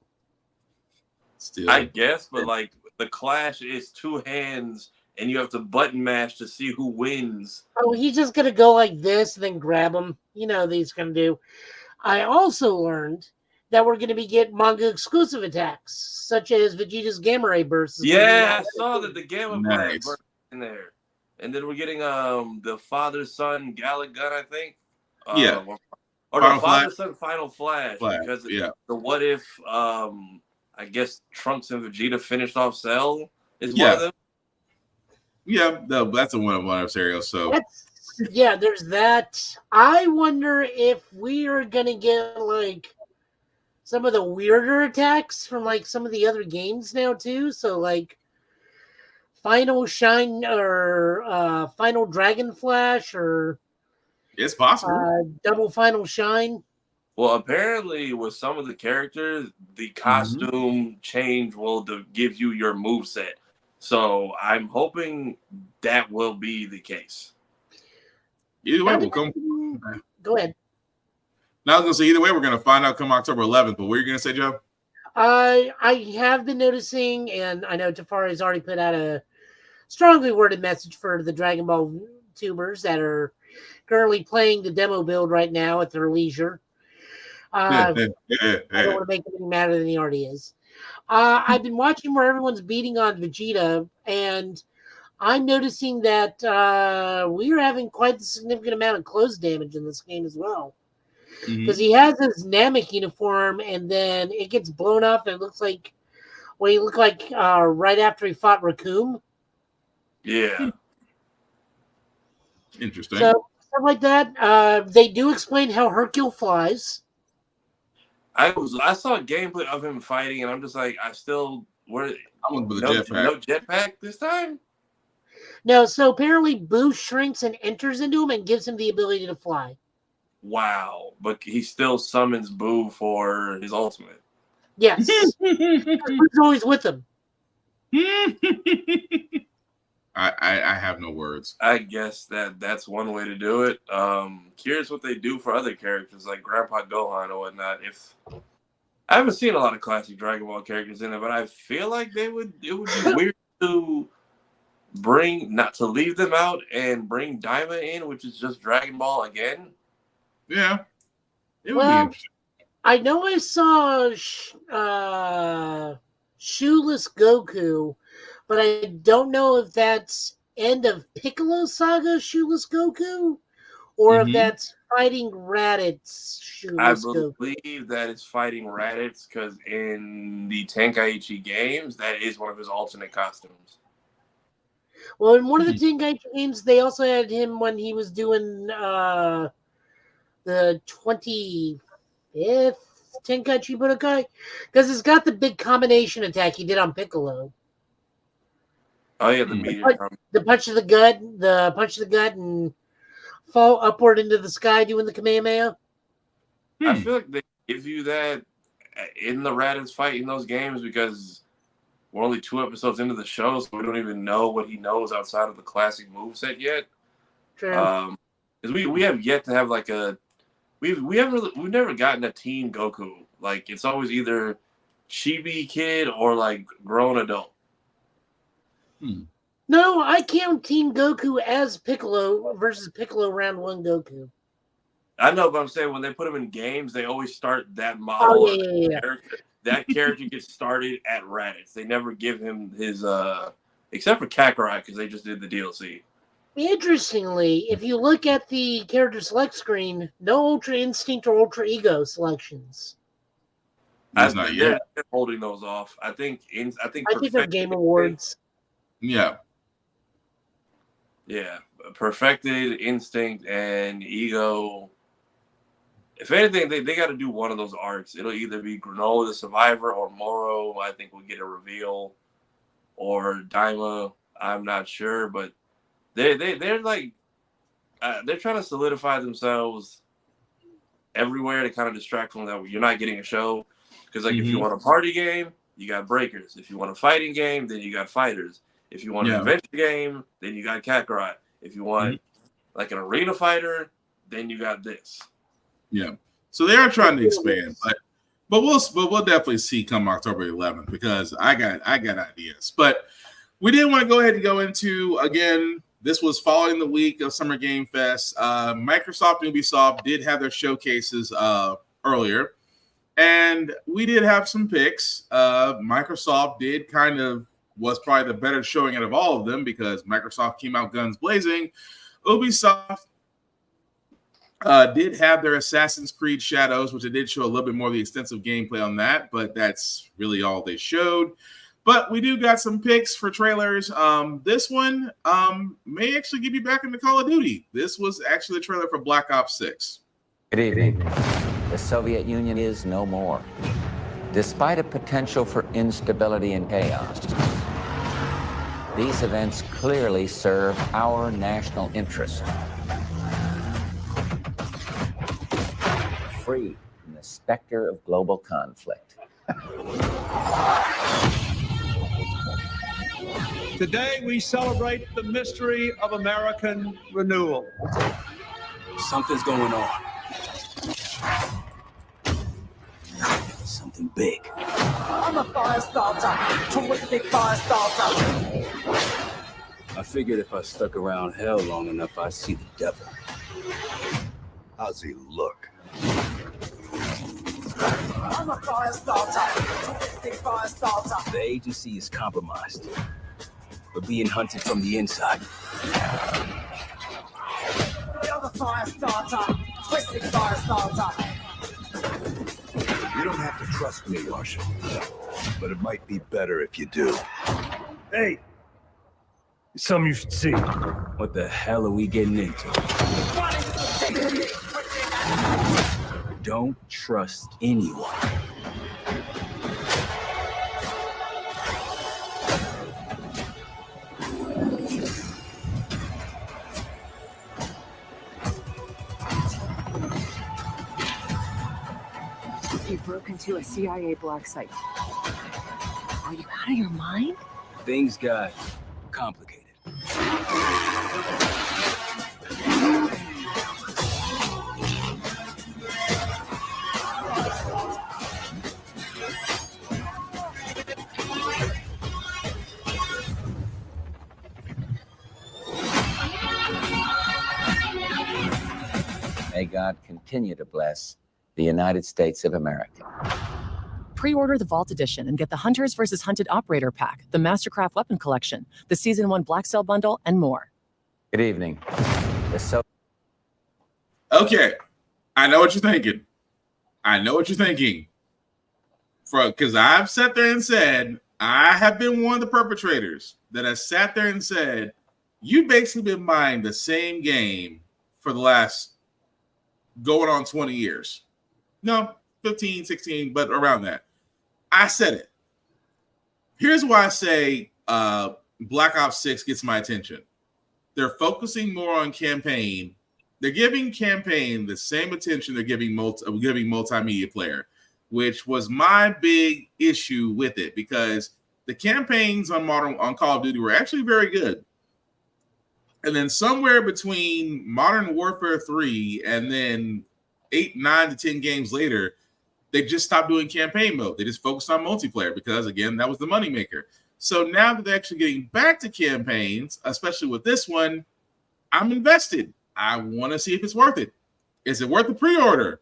Still, I guess, but like the clash is two hands and you have to button mash to see who wins. Oh, he's just gonna go like this and then grab him. You know what he's gonna do. I also learned that we're gonna be getting manga exclusive attacks, such as Vegeta's Gamma Ray burst. Yeah, I saw that the Gamma Ray burst in there. And then we're getting the father son Gallic gun, I think. Or the father son Final Flash. Because the what if I guess Trunks and Vegeta finished off Cell is one of them. Yeah, that's a one-of scenarios. So there's that. I wonder if we are gonna get like some of the weirder attacks from like some of the other games now too. So like Final Shine or Final Dragon Flash or it's possible. Double Final Shine. Well, apparently with some of the characters, the costume change will give you your moveset. So I'm hoping that will be the case. Either way, we'll come. Go ahead. Now I was gonna say either way, we're gonna find out come October 11th. But what are you gonna say, Joe? I have been noticing, and I know Tafari has already put out a strongly worded message for the Dragon Ball tubers that are currently playing the demo build right now at their leisure. I don't want to make him any madder than he already is. I've been watching where everyone's beating on Vegeta, and I'm noticing that we are having quite a significant amount of close damage in this game as well. Because he has his Namek uniform, and then it gets blown up, and it looks like what he looked like right after he fought Raccoon. Yeah. Interesting. So, stuff like that. They do explain how Hercule flies. I saw a gameplay of him fighting, and I'm just like, no jetpack this time? No, so apparently Boo shrinks and enters into him and gives him the ability to fly. Wow. But he still summons Boo for his ultimate. Yes. Boo's always with him. I have no words. I guess that's one way to do it. Curious what they do for other characters like Grandpa Gohan or whatnot. I haven't seen a lot of classic Dragon Ball characters in it, but I feel like it would be weird to not to leave them out and bring Daima in, which is just Dragon Ball again. Yeah, it would be interesting. I know I saw Shoeless Goku, but I don't know if that's end of Piccolo Saga Shoeless Goku, or if that's fighting Raditz Shoeless Goku. I believe that it's fighting Raditz because in the Tenkaichi games, that is one of his alternate costumes. Well, in one of the Tenkaichi games, they also had him when he was doing the 25th Tenkaichi Budokai, because it's got the big combination attack he did on Piccolo. Oh yeah, the punch of the gut, and fall upward into the sky doing the Kamehameha. I feel like they give you that in the Raditz fight in those games because we're only 2 episodes into the show, so we don't even know what he knows outside of the classic moveset yet. True. Because we have yet to have like we've never gotten a teen Goku. Like it's always either chibi kid or like grown adult. No, I count Team Goku as Piccolo versus Piccolo Round 1 Goku. I know, but I'm saying when they put him in games, they always start that model. Oh, yeah. Character. That character gets started at Raditz. They never give him his, except for Kakarot, because they just did the DLC. Interestingly, if you look at the character select screen, no Ultra Instinct or Ultra Ego selections. That's not yet. They're holding those off. I think they're Game Awards. Yeah. Yeah, Perfected, Instinct, and Ego. If anything, they got to do one of those arcs. It'll either be Granola the Survivor or Moro. I think we'll get a reveal, or Daima. I'm not sure, but they're like they're trying to solidify themselves everywhere to kind of distract from that. You're not getting a show because like if you want a party game, you got Breakers. If you want a fighting game, then you got Fighters. If you want an adventure game, then you got Kakarot. If you want like an arena fighter, then you got this. Yeah. So they are trying to expand, but we'll definitely see come October 11th because I got ideas. But we did want to go ahead and go into, again, this was following the week of Summer Game Fest. Microsoft and Ubisoft did have their showcases earlier, and we did have some picks. Microsoft did was probably the better showing out of all of them because Microsoft came out guns blazing. Ubisoft did have their Assassin's Creed Shadows, which they did show a little bit more of the extensive gameplay on that, but that's really all they showed. But we do got some picks for trailers. This one may actually get you back into Call of Duty. This was actually the trailer for Black Ops 6. Good evening. The Soviet Union is no more. Despite a potential for instability and chaos, these events clearly serve our national interest. Free from the specter of global conflict. Today we celebrate the mystery of American renewal. Something's going on. Something big. I'm a fire starter. Terrific fire starter. I figured if I stuck around hell long enough, I'd see the devil. How's he look? I'm a fire starter. Terrific fire starter. The agency is compromised. We're being hunted from the inside. You're the fire starter. Twisted fire starter. You don't have to trust me, Marshal. But it might be better if you do. Hey, it's something you should see. What the hell are we getting into? Don't trust anyone. You broke into a CIA black site. Are you out of your mind? Things got complicated. May God continue to bless the United States of America. Pre-order the Vault Edition and get the Hunters vs. Hunted Operator Pack, the Mastercraft Weapon Collection, the Season 1 Black Cell Bundle, and more. Good evening. Okay, I know what you're thinking. Because I've sat there and said, I have been one of the perpetrators that has sat there and said, you've basically been buying the same game for the last going on 20 years. No, 15, 16, but around that. I said it. Here's why I say Black Ops 6 gets my attention. They're focusing more on campaign. They're giving campaign the same attention they're giving multimedia player, which was my big issue with it because the campaigns on Call of Duty were actually very good. And then somewhere between Modern Warfare 3 and then 8, 9 to 10 games later, they just stopped doing campaign mode. They just focused on multiplayer because, again, that was the moneymaker. So now that they're actually getting back to campaigns, especially with this one, I'm invested. I want to see if it's worth it. Is it worth the pre-order?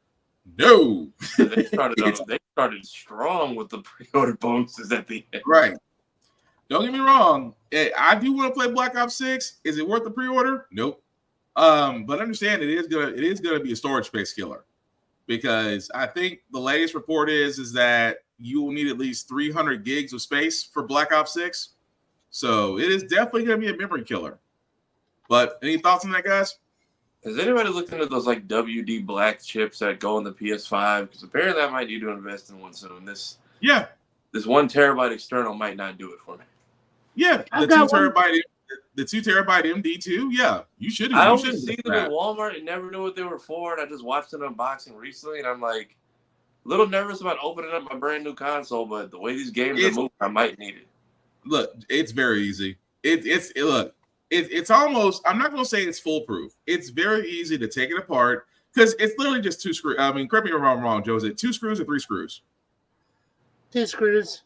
No. They started strong with the pre-order bonuses at the end. Right. Don't get me wrong. I do want to play Black Ops 6. Is it worth the pre-order? Nope. But understand it is gonna be a storage space killer, because I think the latest report is that you will need at least 300 gigs of space for Black Ops 6. So it is definitely gonna be a memory killer. But any thoughts on that, guys? Has anybody looked into those like WD Black chips that go in the PS5? Because apparently I might need to invest in one soon. This 1 terabyte external might not do it for me. Yeah, the 2 terabyte MD2. Yeah, you should. I only see them at Walmart and never knew what they were for. And I just watched an unboxing recently, and I'm like a little nervous about opening up my brand new console. But the way these games are moving, I might need it. Look, it's very easy. It's almost, I'm not going to say it's foolproof. It's very easy to take it apart because it's literally just 2 screws. I mean, correct me if I'm wrong, Joe. Is it 2 screws or 3 screws? 2 screws.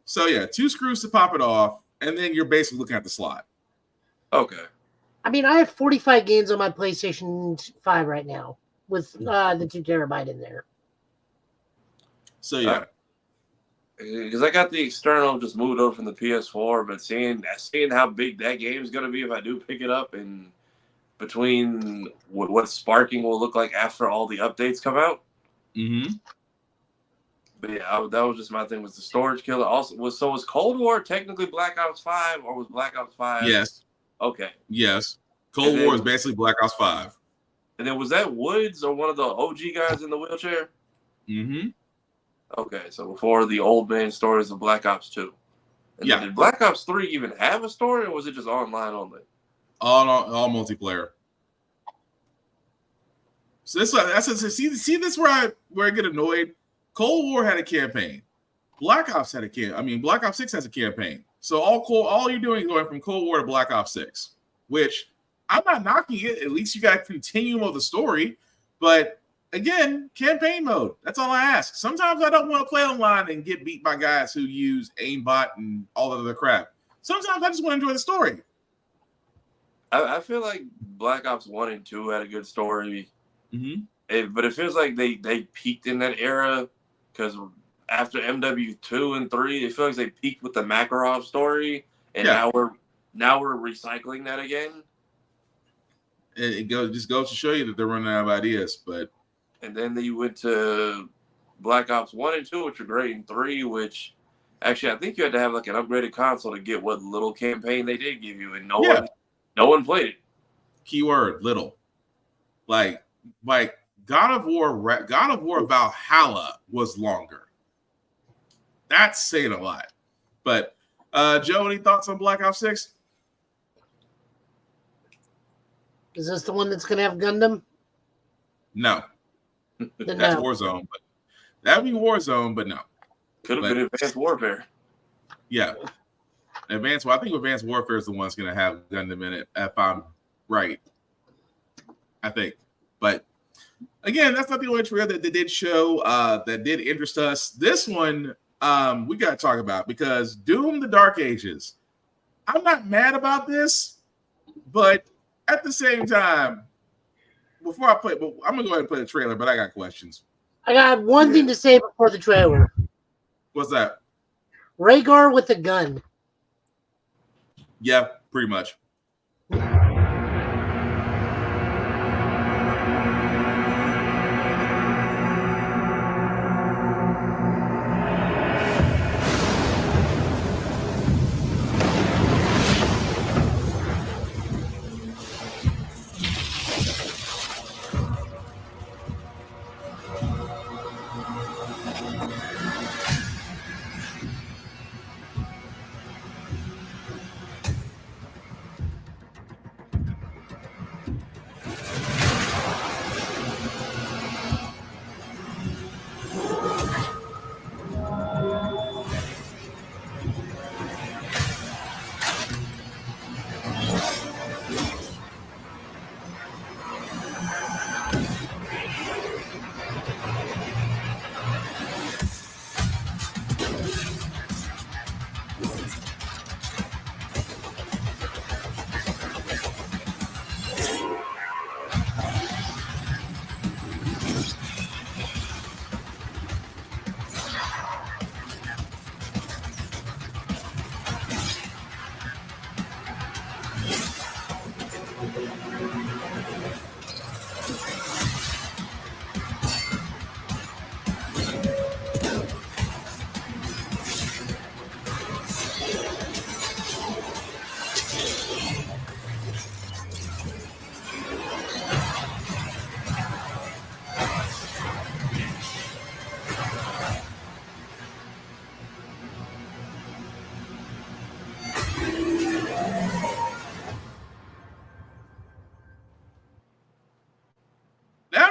So, yeah, 2 screws to pop it off, and then you're basically looking at the slot. Okay. I mean, I have 45 games on my PlayStation 5 right now with the 2 terabyte in there. So, yeah. Because I got the external just moved over from the PS4, but seeing how big that game is going to be if I do pick it up, and between what Sparking will look like after all the updates come out. Mm-hmm. But yeah, that was just my thing, was the storage killer. Also, was Cold War technically Black Ops 5, or was Black Ops 5? Yes. Okay. Yes. Cold War is basically Black Ops 5. And then was that Woods or one of the OG guys in the wheelchair? Mm-hmm. Okay, so before the old man stories of Black Ops 2. And then did Black Ops 3 even have a story, or was it just online only? All multiplayer. So this is where I get annoyed. Cold War had a campaign. Black Ops had a campaign. I mean, Black Ops 6 has a campaign. So all you're doing is going from Cold War to Black Ops 6, which I'm not knocking it. At least you got a continuum of the story. But again, campaign mode. That's all I ask. Sometimes I don't want to play online and get beat by guys who use aimbot and all of the crap. Sometimes I just want to enjoy the story. I feel like Black Ops 1 and 2 had a good story. Mm-hmm. But it feels like they peaked in that era, because after MW2 and 3, it feels like they peaked with the Makarov story, and now we're recycling that again. It just goes to show you that they're running out of ideas. And then you went to Black Ops 1 and 2, which are great, and 3, which actually I think you had to have like an upgraded console to get what little campaign they did give you, and no one played it. Keyword little. Like God of War Valhalla was longer. That's saying a lot. But Joe, any thoughts on Black Ops 6? Is this the one that's going to have Gundam? No. That's Warzone. But that would be Warzone, but no. Could have been Advanced Warfare. Yeah. I think Advanced Warfare is the one that's going to have Gundam in it, if I'm right. I think. But again, that's not the only trailer that they did show that did interest us. This one we got to talk about, because Doom: The Dark Ages. I'm not mad about this, but at the same time, before I play, I'm gonna go ahead and play the trailer. But I got questions. I got one thing to say before the trailer. What's that? Rhaegar with a gun. Yeah, pretty much.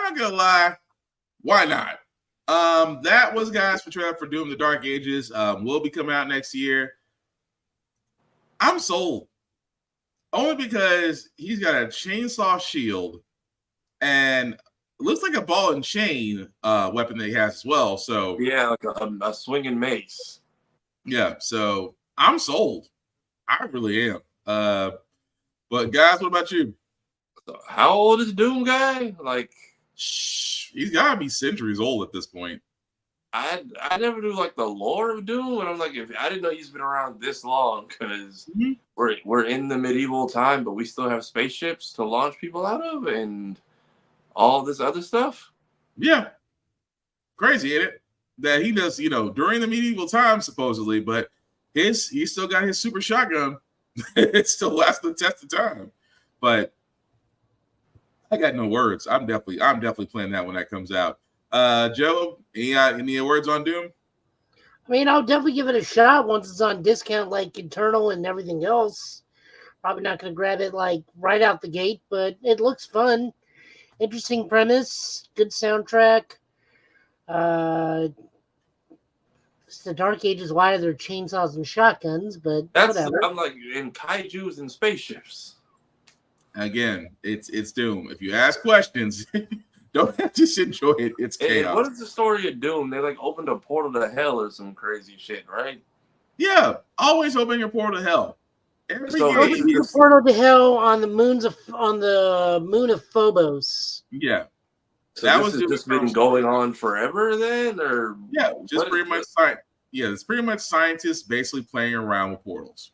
not gonna lie, why not? That was guys for trailer for Doom: The Dark Ages. Will be coming out next year. I'm sold. Only because he's got a chainsaw shield and looks like a ball and chain weapon that he has as well. So yeah, like a swinging mace. Yeah, so I'm sold. I really am. But guys, what about you? So how old is Doom guy? Like, he's got to be centuries old at this point. I never knew like the lore of Doom, and I'm like, if I didn't know he's been around this long, because we're in the medieval time, but we still have spaceships to launch people out of, and all this other stuff. Yeah, crazy, ain't it? That he does, during the medieval times supposedly, but he still got his super shotgun. It still lasts the test of time. But I got no words. I'm definitely playing that when that comes out. Joe, any words on Doom? I mean, I'll definitely give it a shot once it's on discount, like Eternal and everything else. Probably not going to grab it like right out the gate, but it looks fun. Interesting premise, good soundtrack. It's the Dark Ages. Why are there chainsaws and shotguns? But whatever. I'm like in kaijus and spaceships. Again, it's Doom. If you ask questions, don't just enjoy it. It's chaos. And what is the story of Doom? They like opened a portal to hell or some crazy shit, right? Yeah, always open your portal to hell. Every the portal to hell on the moon of Phobos. Yeah. So that was just been going on forever then, or yeah, just pretty much it's pretty much scientists basically playing around with portals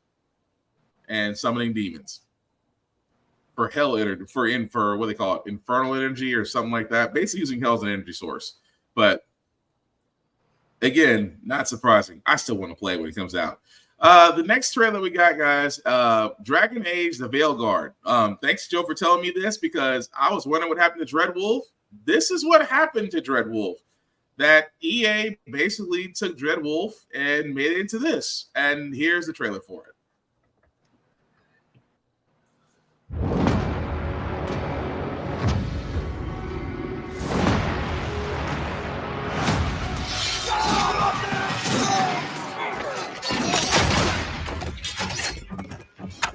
and summoning demons for hell energy, for what they call it, infernal energy or something like that. Basically using hell as an energy source. But again, not surprising. I still want to play it when it comes out. The next trailer we got, guys, Dragon Age: The Veilguard. Thanks, Joe, for telling me this, because I was wondering what happened to Dreadwolf. This is what happened to Dreadwolf. That EA basically took Dreadwolf and made it into this. And here's the trailer for it.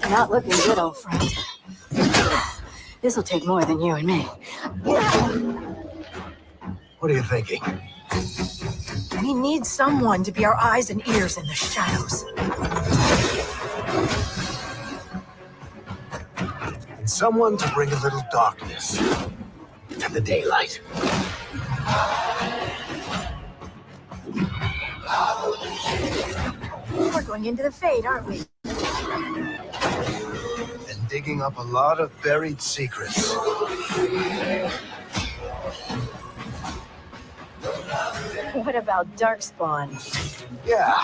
Not looking good, old friend. This'll take more than you and me. What are you thinking? We need someone to be our eyes and ears in the shadows. And someone to bring a little darkness to the daylight. We're going into the Fade, aren't we? And digging up a lot of buried secrets. What about Darkspawn? Yeah.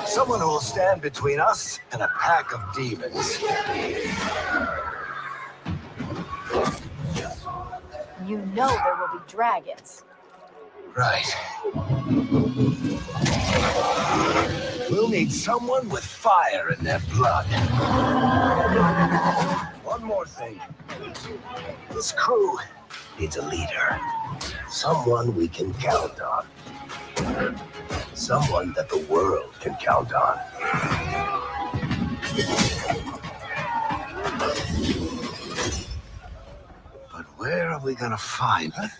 Someone who will stand between us and a pack of demons. You know there will be dragons. Right. We'll need someone with fire in their blood. One more thing. This crew needs a leader. Someone we can count on. Someone that the world can count on. But where are we gonna find it?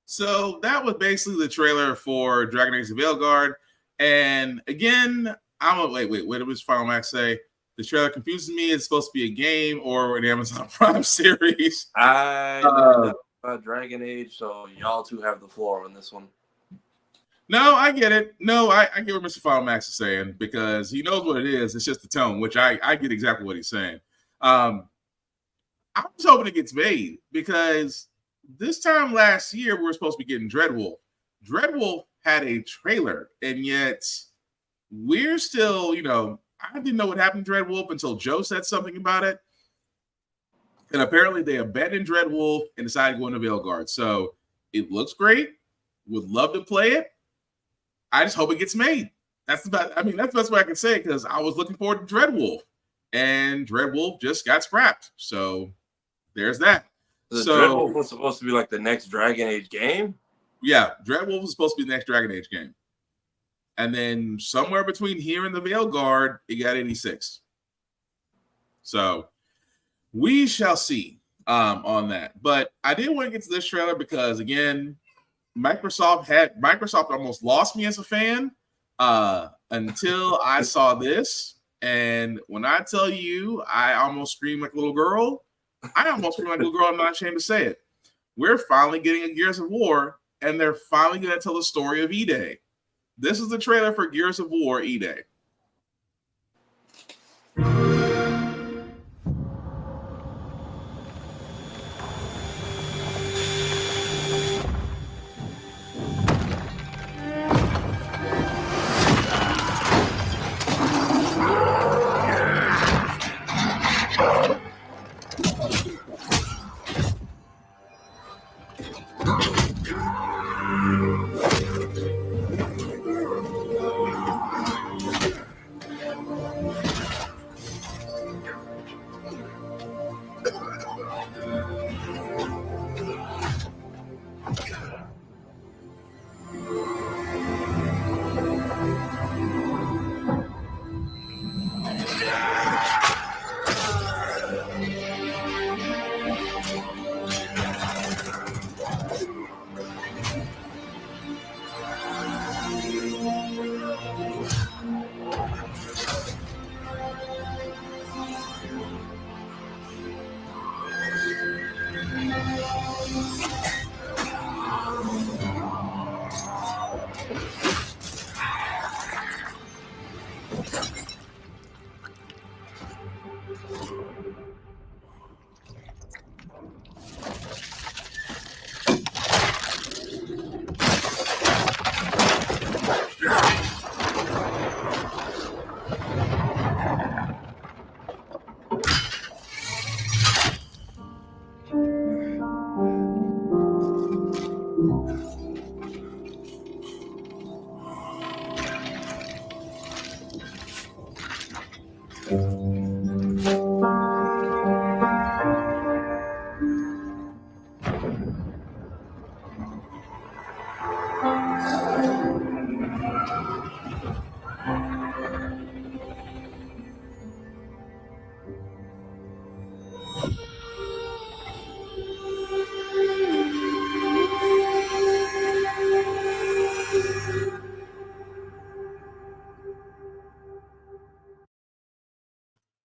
So that was basically the trailer for Dragon Age: The Veilguard. And again, wait, what did Final Max say? The trailer confuses me. It's supposed to be a game or an Amazon Prime series. I know about Dragon Age, so y'all two have the floor on this one. No, I get it. No, I get what Mr. Final Max is saying, because he knows what it is. It's just the tone, which I get exactly what he's saying. I'm just hoping it gets made, because this time last year, we were supposed to be getting Dreadwolf. Dreadwolf had a trailer, and yet we're still, I didn't know what happened to Dreadwolf until Joe said something about it. And apparently they abandoned Dreadwolf and decided to go into Veilguard. So it looks great. Would love to play it. I just hope it gets made. That's the best way I can say it, because I was looking forward to Dreadwolf, and Dreadwolf just got scrapped. So there's that. Dreadwolf was supposed to be like the next Dragon Age game? Yeah, Dreadwolf was supposed to be the next Dragon Age game. And then somewhere between here and the Veilguard, it got 86. So we shall see on that. But I did want to get to this trailer because, again, Microsoft almost lost me as a fan until I saw this. And when I tell you I almost screamed like a little girl, I almost screamed like a little girl. I'm not ashamed to say it. We're finally getting a Gears of War, and they're finally going to tell the story of E-Day. This is the trailer for Gears of War E-Day.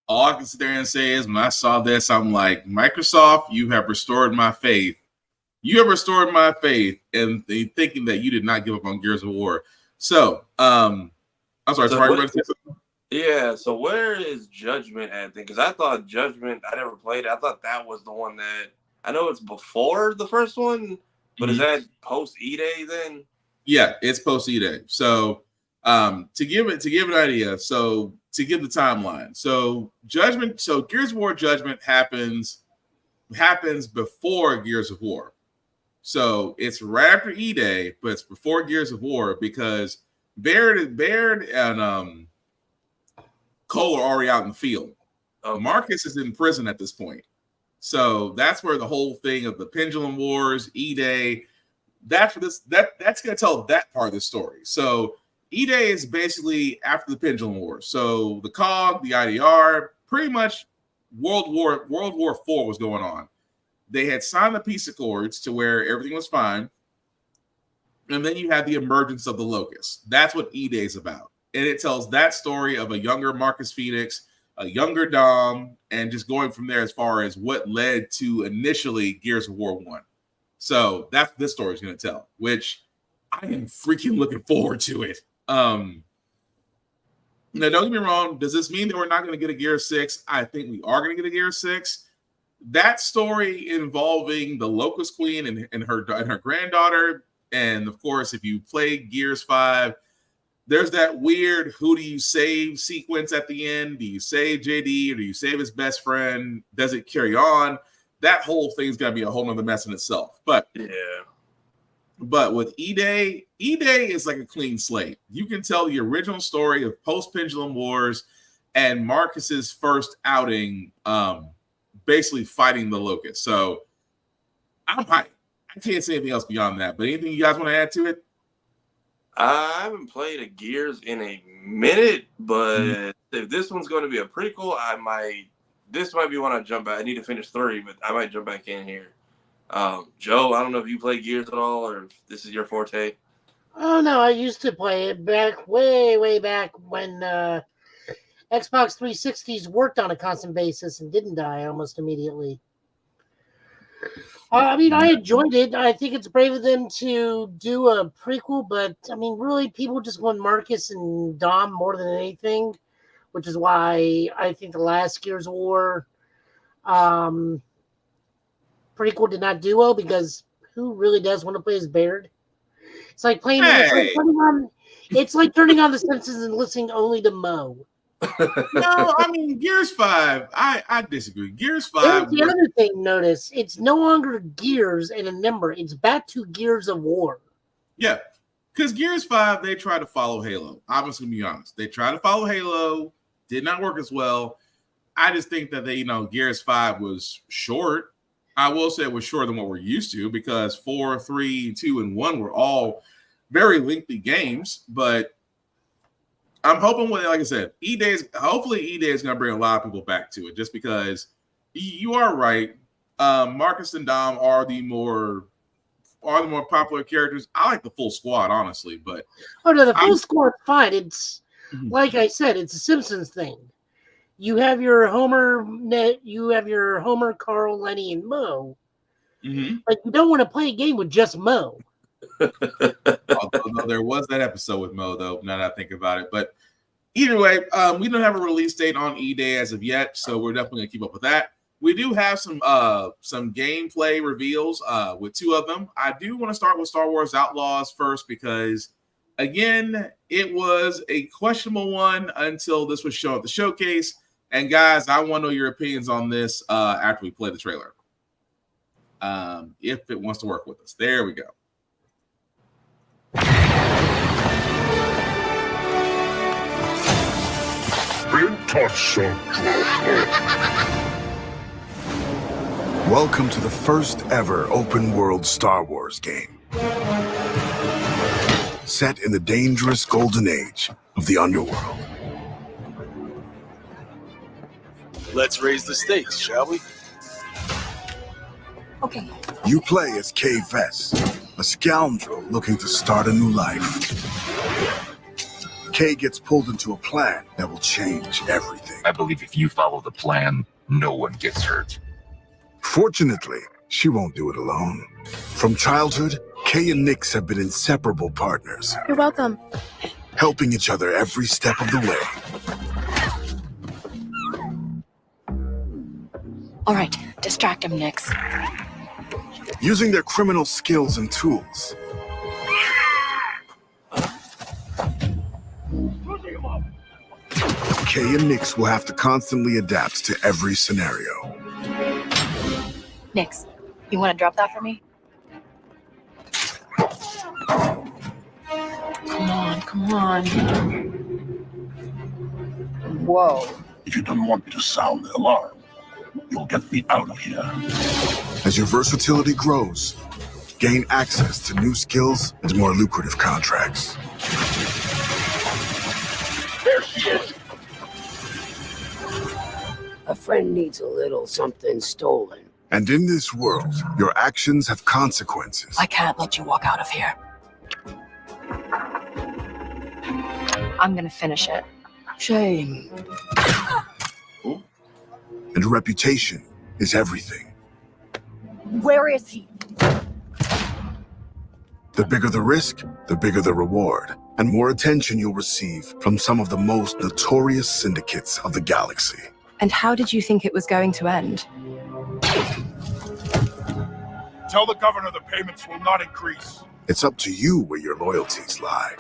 All I can sit there and say is when I saw this, I'm like, Microsoft, you have restored my faith. You have restored my faith in thinking that you did not give up on Gears of War. So, I'm sorry. Yeah, so where is Judgment at? Because I thought Judgment, I never played it. I thought that was the one that, I know it's before the first one, but is that post E-Day then? Yeah, it's post E-Day. So, to give an idea, so to give the timeline, so Gears of War Judgment happens before Gears of War. So it's right after E-Day, but it's before Gears of War because Baird and Cole are already out in the field. Marcus is in prison at this point. So that's where the whole thing of the Pendulum Wars, E-Day, that's going to tell that part of the story. So E-Day is basically after the Pendulum Wars. So the COG, the IDR, pretty much World War IV was going on. They had signed the peace accords to where everything was fine. And then you had the emergence of the Locusts. That's what E-Day is about. And it tells that story of a younger Marcus Phoenix, a younger Dom, and just going from there as far as what led to initially Gears of War 1. So that's what this story is going to tell, which I am freaking looking forward to it. Now, don't get me wrong. Does this mean that we're not going to get a Gears 6? I think we are going to get a Gears 6. that story involving the Locust Queen and her granddaughter, and of course, if you play Gears 5, there's that weird who do you save sequence at the end. Do you save JD or do you save his best friend? Does it carry on? That whole thing's gonna be a whole nother mess in itself. But with E-Day is like a clean slate. You can tell the original story of post-Pendulum Wars and Marcus's first outing, basically fighting the Locust. So I'm hyped. I can't say anything else beyond that. But anything you guys want to add to it? I haven't played a Gears in a minute, but if this one's going to be a prequel, this might be one I jump back. I need to finish 3, but I might jump back in here. Joe, I don't know if you play Gears at all or if this is your forte. Oh, no, I used to play it back, way back when Xbox 360s worked on a constant basis and didn't die almost immediately. I mean, I enjoyed it. I think it's brave of them to do a prequel, but, I mean, really, people just want Marcus and Dom more than anything, which is why I think the last Gears of War prequel did not do well, because who really does want to play as Baird? It's like playing. It's like turning on The Simpsons and listening only to Mo. No, I mean Gears 5. I disagree. Gears 5. Here's the other thing. Notice it's no longer Gears and a number. It's back to Gears of War. Yeah, because Gears 5 they tried to follow Halo. I'm just gonna be honest. They tried to follow Halo. Did not work as well. I just think that Gears 5 was short. I will say it was shorter than what we're used to, because 4, 3, 2, and 1 were all very lengthy games. But I'm hoping, like I said, hopefully E-Day is going to bring a lot of people back to it, just because you are right. Marcus and Dom are the more popular characters. I like the full squad, honestly, but the full squad's fine. It's like I said, it's a Simpsons thing. You have your Homer, Carl, Lenny, and Mo. But you don't want to play a game with just Mo. Although there was that episode with Mo, though, now that I think about it. But either way, we don't have a release date on E-Day as of yet, so we're definitely going to keep up with that. We do have some gameplay reveals with 2 of them. I do want to start with Star Wars Outlaws first, because, again, it was a questionable one until this was shown at the showcase. And guys, I want to know your opinions on this after we play the trailer. If it wants to work with us. There we go. Welcome to the first ever open world Star Wars game. Set in the dangerous golden age of the underworld. Let's raise the stakes, shall we? Okay. You play as Kay Vess, a scoundrel looking to start a new life. Kay gets pulled into a plan that will change everything. I believe if you follow the plan, no one gets hurt. Fortunately, she won't do it alone. From childhood, Kay and Nix have been inseparable partners. You're welcome. Helping each other every step of the way. All right, distract him, Nix. Using their criminal skills and tools. Kay and Nix will have to constantly adapt to every scenario. Nix, you want to drop that for me? Come on. Whoa. If you don't want me to sound the alarm, you'll get me out of here. As your versatility grows, gain access to new skills and more lucrative contracts. There she is. A friend needs a little something stolen. And in this world, your actions have consequences. I can't let you walk out of here. I'm gonna finish it. Shame. And reputation is everything. Where is he? The bigger the risk, the bigger the reward, and more attention you'll receive from some of the most notorious syndicates of the galaxy. And how did you think it was going to end? Tell the governor the payments will not increase. It's up to you where your loyalties lie.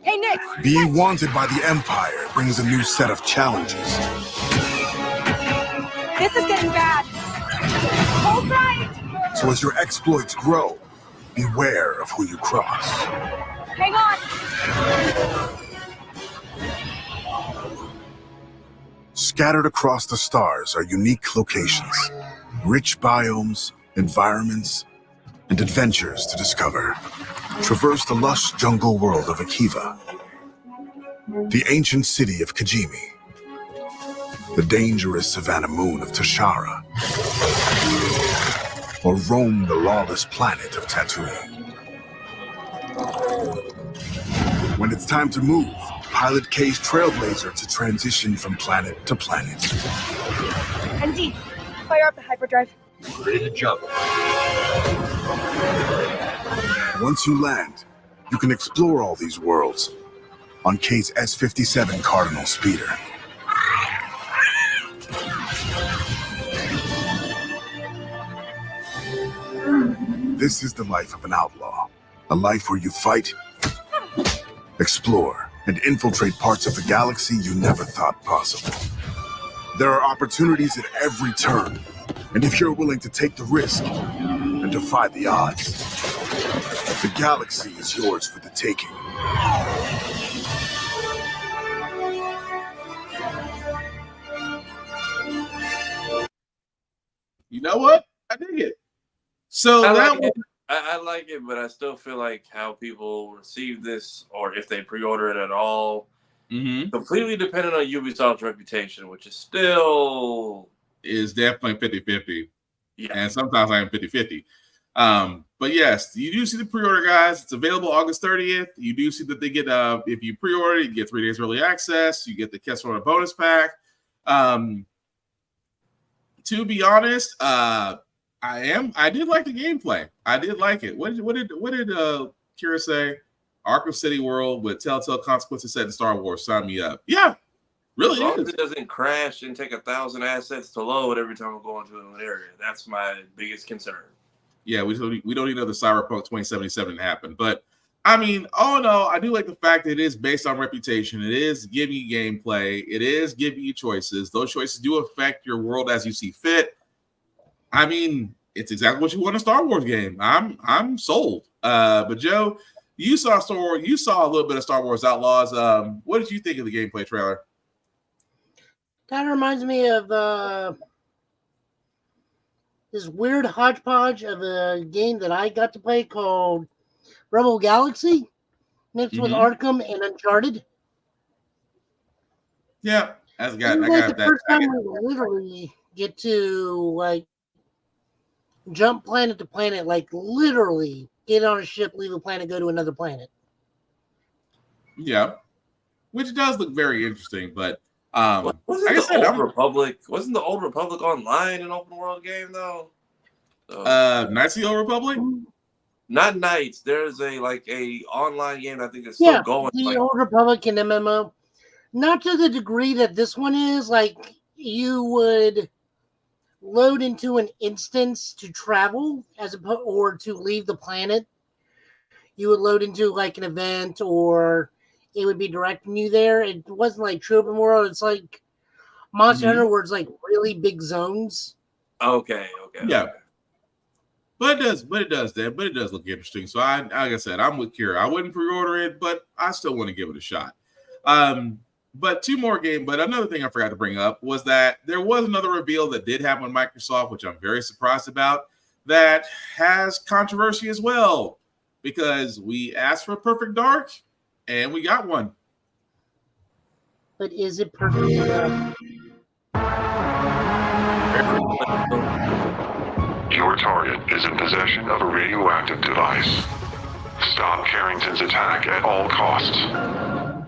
Hey, Nick! Being wanted by the Empire brings a new set of challenges. This is getting bad. Hold tight! So as your exploits grow, beware of who you cross. Hang on! Scattered across the stars are unique locations, rich biomes, environments, and adventures to discover. Traverse the lush jungle world of Akiva, the ancient city of Kajimi, the dangerous savannah moon of Tashara, or roam the lawless planet of Tatooine. When it's time to move, pilot K's Trailblazer to transition from planet to planet. ND, fire up the hyperdrive. Ready to jump. Once you land, you can explore all these worlds on K's S-57 Cardinal speeder. This is the life of an outlaw, a life where you fight, explore, and infiltrate parts of the galaxy you never thought possible. There are opportunities at every turn, and if you're willing to take the risk and defy the odds, the galaxy is yours for the taking. You know what? I dig it. So I like it, but I still feel like how people receive this, or if they pre-order it at all, completely dependent on Ubisoft's reputation, which is still definitely 50-50. Yeah. And sometimes I am 50-50. But yes, you do see the pre-order, guys. It's available August 30th. You do see that they get if you pre-order, you get 3 days early access. You get the Kessler bonus pack. To be honest, I did like the gameplay. I did like it. What did Kira say? Arkham City World with Telltale Consequences set in Star Wars. Sign me up. Yeah, really as long is. as it doesn't crash and take 1,000 assets to load every time I'm going to an area. That's my biggest concern. Yeah, we don't need another Cyberpunk 2077 to happen. But I mean, all in all, I do like the fact that it is based on reputation. It is giving you gameplay. It is giving you choices. Those choices do affect your world as you see fit. I mean, it's exactly what you want in a Star Wars game. I'm sold. But Joe, you saw a little bit of Star Wars Outlaws. What did you think of the gameplay trailer? Kind of reminds me of this weird hodgepodge of a game that I got to play called Rebel Galaxy, mixed with Arkham and Uncharted. Yeah, I got the that. First time we literally get to jump planet to planet, literally get on a ship, leave a planet, go to another planet. Yeah, which does look very interesting. But wasn't the Old Republic online an open world game though? Knights of the Old Republic. Not Knights. There's a online game I think that's still going. The Old Republic and MMO. Not to the degree that this one is. You would load into an instance to travel or to leave the planet. You would load into an event, or it would be directing you there. It wasn't like true open world. It's like Monster Hunter, where it's really big zones. Okay. Yeah. But it does look interesting. So like I said, I'm with Kira. I wouldn't pre-order it, but I still want to give it a shot. But another thing I forgot to bring up was that there was another reveal that did happen on Microsoft, which I'm very surprised about, that has controversy as well, because we asked for Perfect Dark and we got one. But is it perfect enough? Your target is in possession of a radioactive device. Stop Carrington's attack at all costs.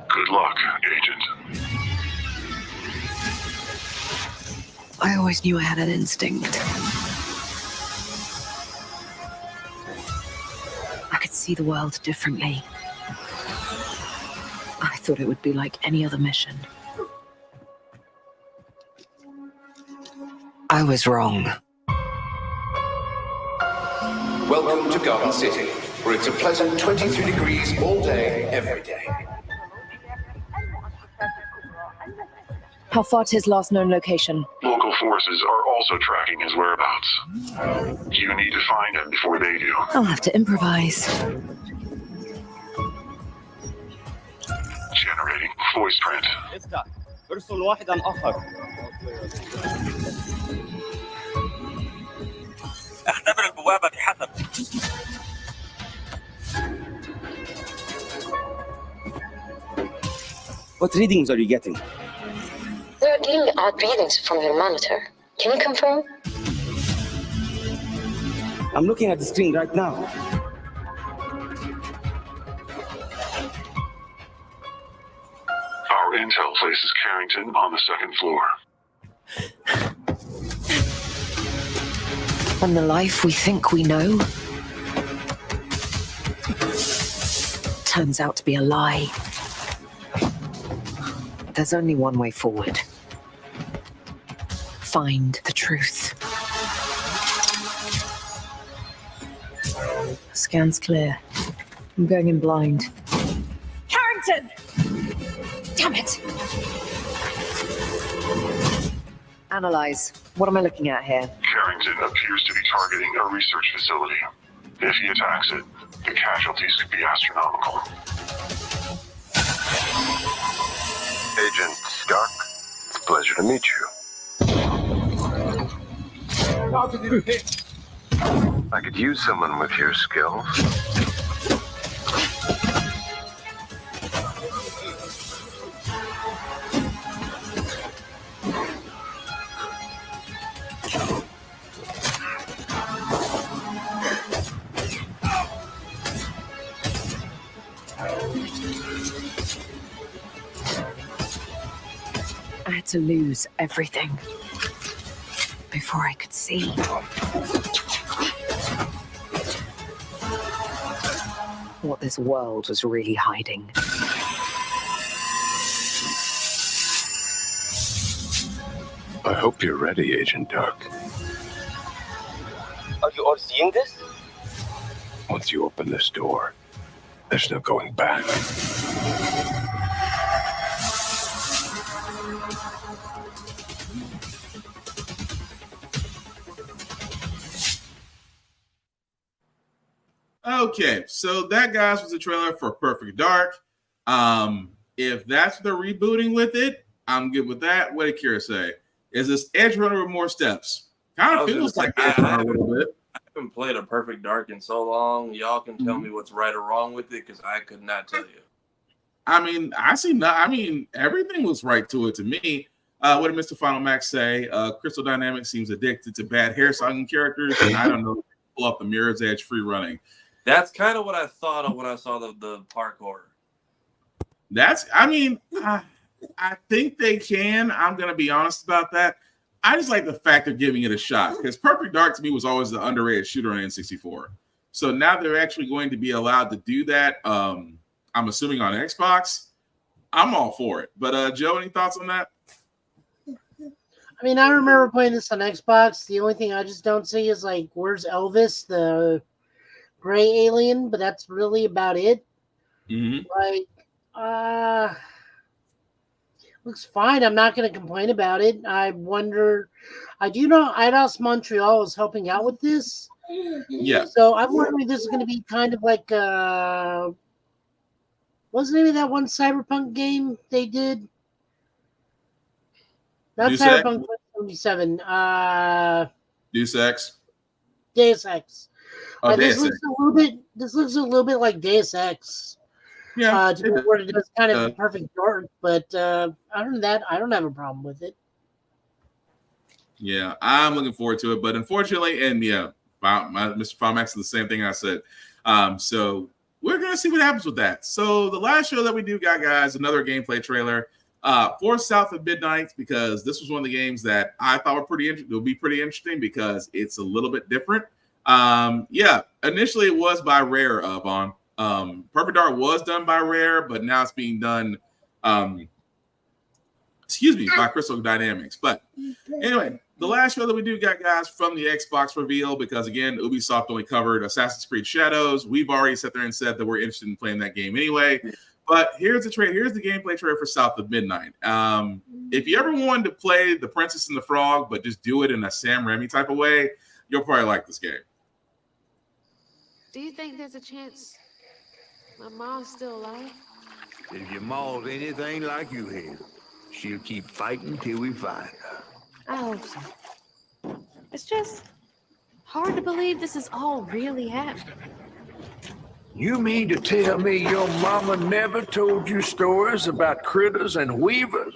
Good luck, Agent. I always knew I had an instinct. I could see the world differently. I thought it would be like any other mission. I was wrong. Welcome to Garden City, where it's a pleasant 23 degrees all day, every day. How far to his last known location? Local forces are also tracking his whereabouts. You need to find him before they do. I'll have to improvise. Generating voice print. ارسل واحدا آخر. اختبر البوابة بحذر. What readings are you getting? We are getting odd readings from your monitor. Can you confirm? I'm looking at the screen right now. Our intel places Carrington on the second floor. And the life we think we know turns out to be a lie. There's only one way forward. Find the truth. Scan's clear. I'm going in blind. Carrington! Damn it! Analyze. What am I looking at here? Carrington appears to be targeting a research facility. If he attacks it, the casualties could be astronomical. Agent Stark, it's a pleasure to meet you. I could use someone with your skills. I had to lose everything before I could see. What this world was really hiding. I hope you're ready, Agent Dark. Are you all seeing this? Once you open this door, there's no going back. Okay, so that, guys, was the trailer for Perfect Dark. If that's what they're rebooting with it, I'm good with that. What did Kira say? Is this Edge Runner with more steps? Kind of feels like Edge Runner a little bit. I haven't played a Perfect Dark in so long. Y'all can tell me what's right or wrong with it, because I could not tell you. I mean, everything was right to it to me. What did Mr. Final Max say? Crystal Dynamics seems addicted to bad hair songing characters, and I don't know, pull off the Mirror's Edge free running. That's kind of what I thought of when I saw the parkour. I think they can. I'm going to be honest about that. I just like the fact of giving it a shot, because Perfect Dark to me was always the underrated shooter on N64. So now they're actually going to be allowed to do that. I'm assuming on Xbox. I'm all for it. But Joe, any thoughts on that? I mean, I remember playing this on Xbox. The only thing I just don't see is, like, where's Elvis, the gray alien? But that's really about it. Mm-hmm. Like, looks fine. I'm not going to complain about it. I wonder, I do know IDOS Montreal is helping out with this. Yeah. So I'm wondering if this is going to be kind of like, what's the name of that one Cyberpunk game they did? Not Deus Cyberpunk Ex? 2077. Deus Ex. Deus Ex. Oh, This Deus looks a little bit. This looks a little bit like Deus Ex. Yeah. To be where it does kind of Perfect Dark, but other than that, I don't have a problem with it. Yeah, I'm looking forward to it, but unfortunately, and yeah, Mr. Fomax is the same thing I said. So we're gonna see what happens with that. So the last show that we do got, guys, another gameplay trailer for South of Midnight, because this was one of the games that I thought were pretty interesting. It'll be pretty interesting because it's a little bit different. Yeah, initially it was by Rare. Vaughn. Perfect Dark was done by Rare, but now it's being done by Crystal Dynamics. But anyway, the last show that we do got, guys, from the Xbox reveal, because again, Ubisoft only covered Assassin's Creed Shadows. We've already sat there and said that we're interested in playing that game anyway. But here's the gameplay trailer for South of Midnight. If you ever wanted to play The Princess and the Frog, but just do it in a Sam Raimi type of way, you'll probably like this game. Do you think there's a chance my mom's still alive? If your mom's anything like you have, she'll keep fighting till we find her. I hope so. It's just hard to believe this is all really happening. You mean to tell me your mama never told you stories about critters and weavers?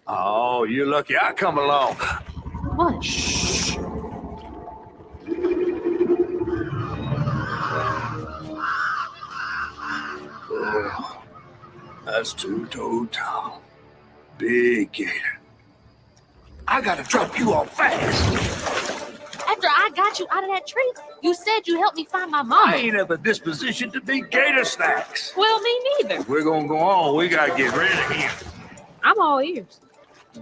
Oh, you're lucky I come along. What? Shh. Oh, that's two-toed Tom. Big gator. I gotta drop you off fast. After I got you out of that tree, you said you helped me find my mom. I ain't of a disposition to be gator snacks. Well, me neither. If we're gonna go on, we gotta get rid of him. I'm all ears.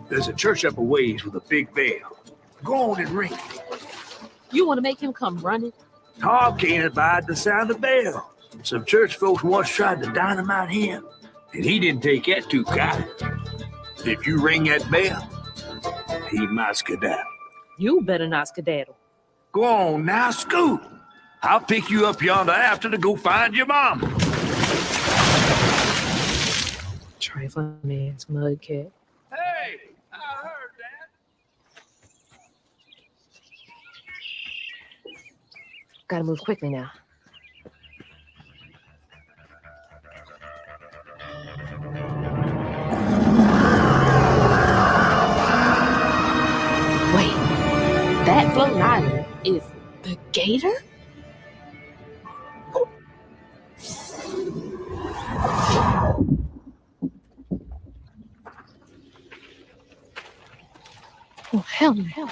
There's a church up a ways with a big bell. Go on and ring it. You want to make him come running? Tom can't abide the sound of bell. Some church folks once tried to dynamite him, and he didn't take that too kind. If you ring that bell, he might skedaddle. You better not skedaddle. Go on now, scoot. I'll pick you up yonder after to go find your mom. Trifling man's mudcat. Hey, I heard that. Gotta move quickly now. Wait, that floating island is the gator? Oh, hell no.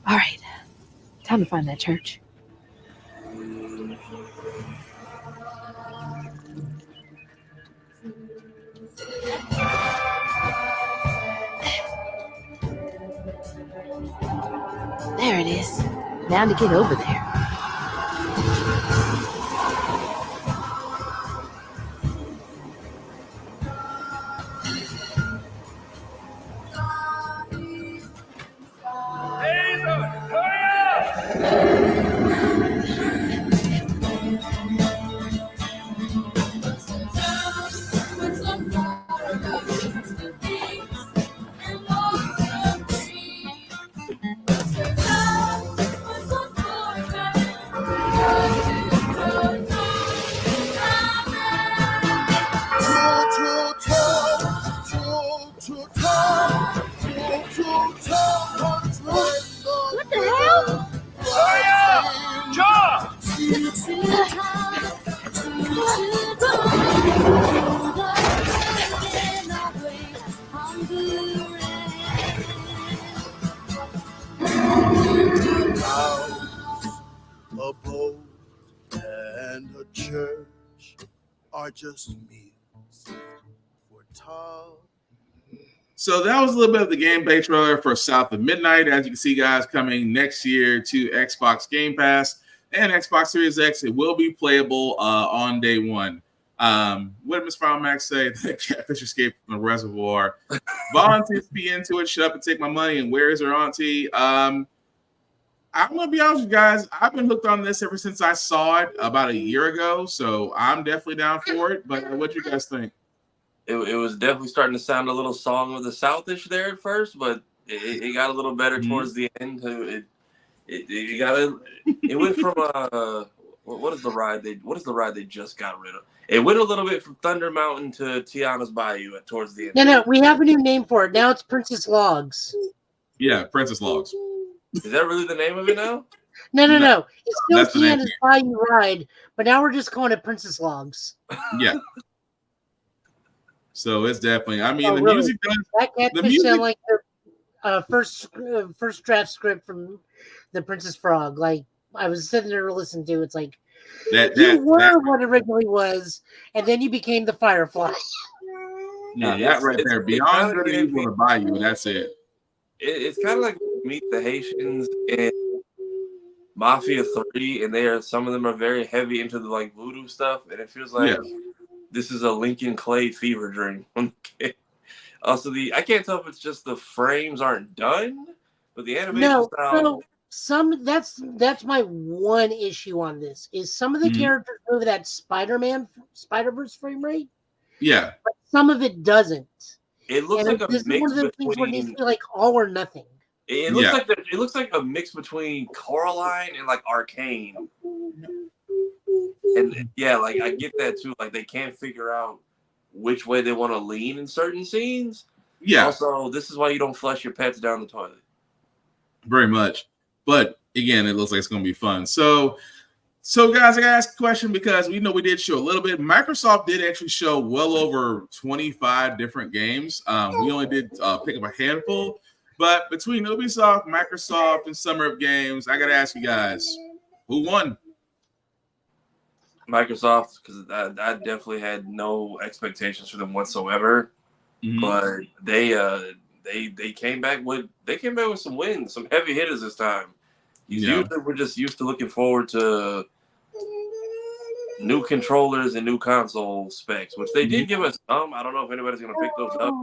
All right, time to find that church. There it is. Now to get over there. What the hell? Hurry up! John! A boat and a church are just meals for Tom. So that was a little bit of the gameplay trailer for South of Midnight. As you can see, guys, coming next year to Xbox Game Pass and Xbox Series X. It will be playable on day one. What did Ms. Max say? The catfish escaped from the reservoir. Volunteers be into it. Shut up and take my money. And where is her auntie? I'm going to be honest with you guys. I've been hooked on this ever since I saw it about a year ago. So I'm definitely down for it. But what do you guys think? It was definitely starting to sound a little Song of the Southish there at first, but it got a little better towards the end. It went from What is the ride they just got rid of? It went a little bit from Thunder Mountain to Tiana's Bayou towards the end. No, we have a new name for it. Now it's Princess Logs. Yeah, Princess Logs. Is that really the name of it now? No. It's still That's the name. Tiana's Bayou Ride, but now we're just calling it Princess Logs. Yeah. So it's definitely. I mean, Oh, the really? music does. That catfish sound like the first draft script from the Princess Frog. Like I was sitting there listening to. It's like you were what originally was, and then you became the Firefly. No, that right there. Beyond good and evil to buy you, and that's it. It's kind of like Meet the Haitians in Mafia 3, and some of them are very heavy into the like voodoo stuff, and it feels like this is a Lincoln Clay fever dream. Also, I can't tell if it's just the frames aren't done, but the animation style. So that's my one issue on this is some of the characters move that Spider-Verse frame rate. Yeah, but some of it doesn't. It looks like a mix between. One of the things where it needs to be like all or nothing. It looks like a mix between Coraline and like Arcane. And yeah, like I get that too. Like they can't figure out which way they want to lean in certain scenes. Yeah. Also, this is why you don't flush your pets down the toilet. Very much. But again, it looks like it's going to be fun. So guys, I got to ask a question because we know we did show a little bit. Microsoft did actually show well over 25 different games. We only did pick up a handful. But between Ubisoft, Microsoft, and Summer of Games, I got to ask you guys, who won? Microsoft, because I definitely had no expectations for them whatsoever. But they came back with some wins, some heavy hitters this time. Usually we're just used to looking forward to new controllers and new console specs, which they did give us some. I don't know if anybody's going to pick those up.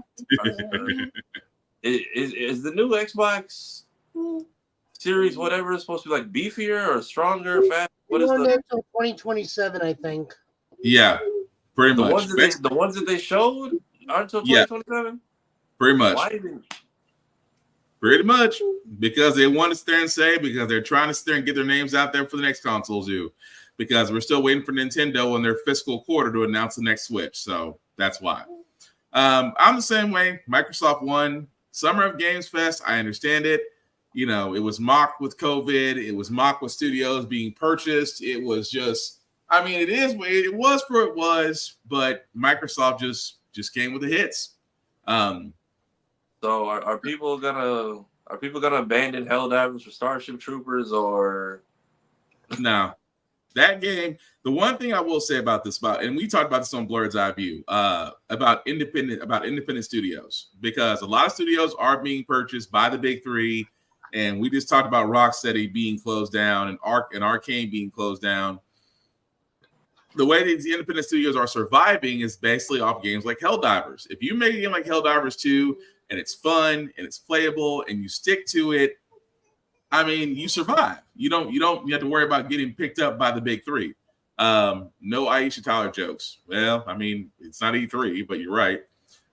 Is the new Xbox Series whatever is supposed to be like beefier or stronger, fast? What is until 2027, I think. Yeah, pretty much. The ones that they showed aren't until 2027? Pretty much. Why even? Pretty much. Because they want to sit there and say, because they're trying to sit there and get their names out there for the next consoles due. Because we're still waiting for Nintendo in their fiscal quarter to announce the next Switch. So that's why. I'm the same way. Microsoft won. Summer of Games Fest, I understand it. You know, it was mocked with COVID. It was mocked with studios being purchased. It was just, I mean, it was for it was, but Microsoft just came with the hits. So are people gonna abandon Helldivers for Starship Troopers or no? That game, the one thing I will say about this, and we talked about this on Blurred's Eye View, about independent studios, because a lot of studios are being purchased by the big three, and we just talked about Rocksteady being closed down and Arcane being closed down. The way these independent studios are surviving is basically off games like Helldivers. If you make a game like Helldivers 2 and it's fun and it's playable and you stick to it, I mean, you survive. You have to worry about getting picked up by the big three. No Aisha Tyler jokes. Well, I mean, it's not E3, but you're right.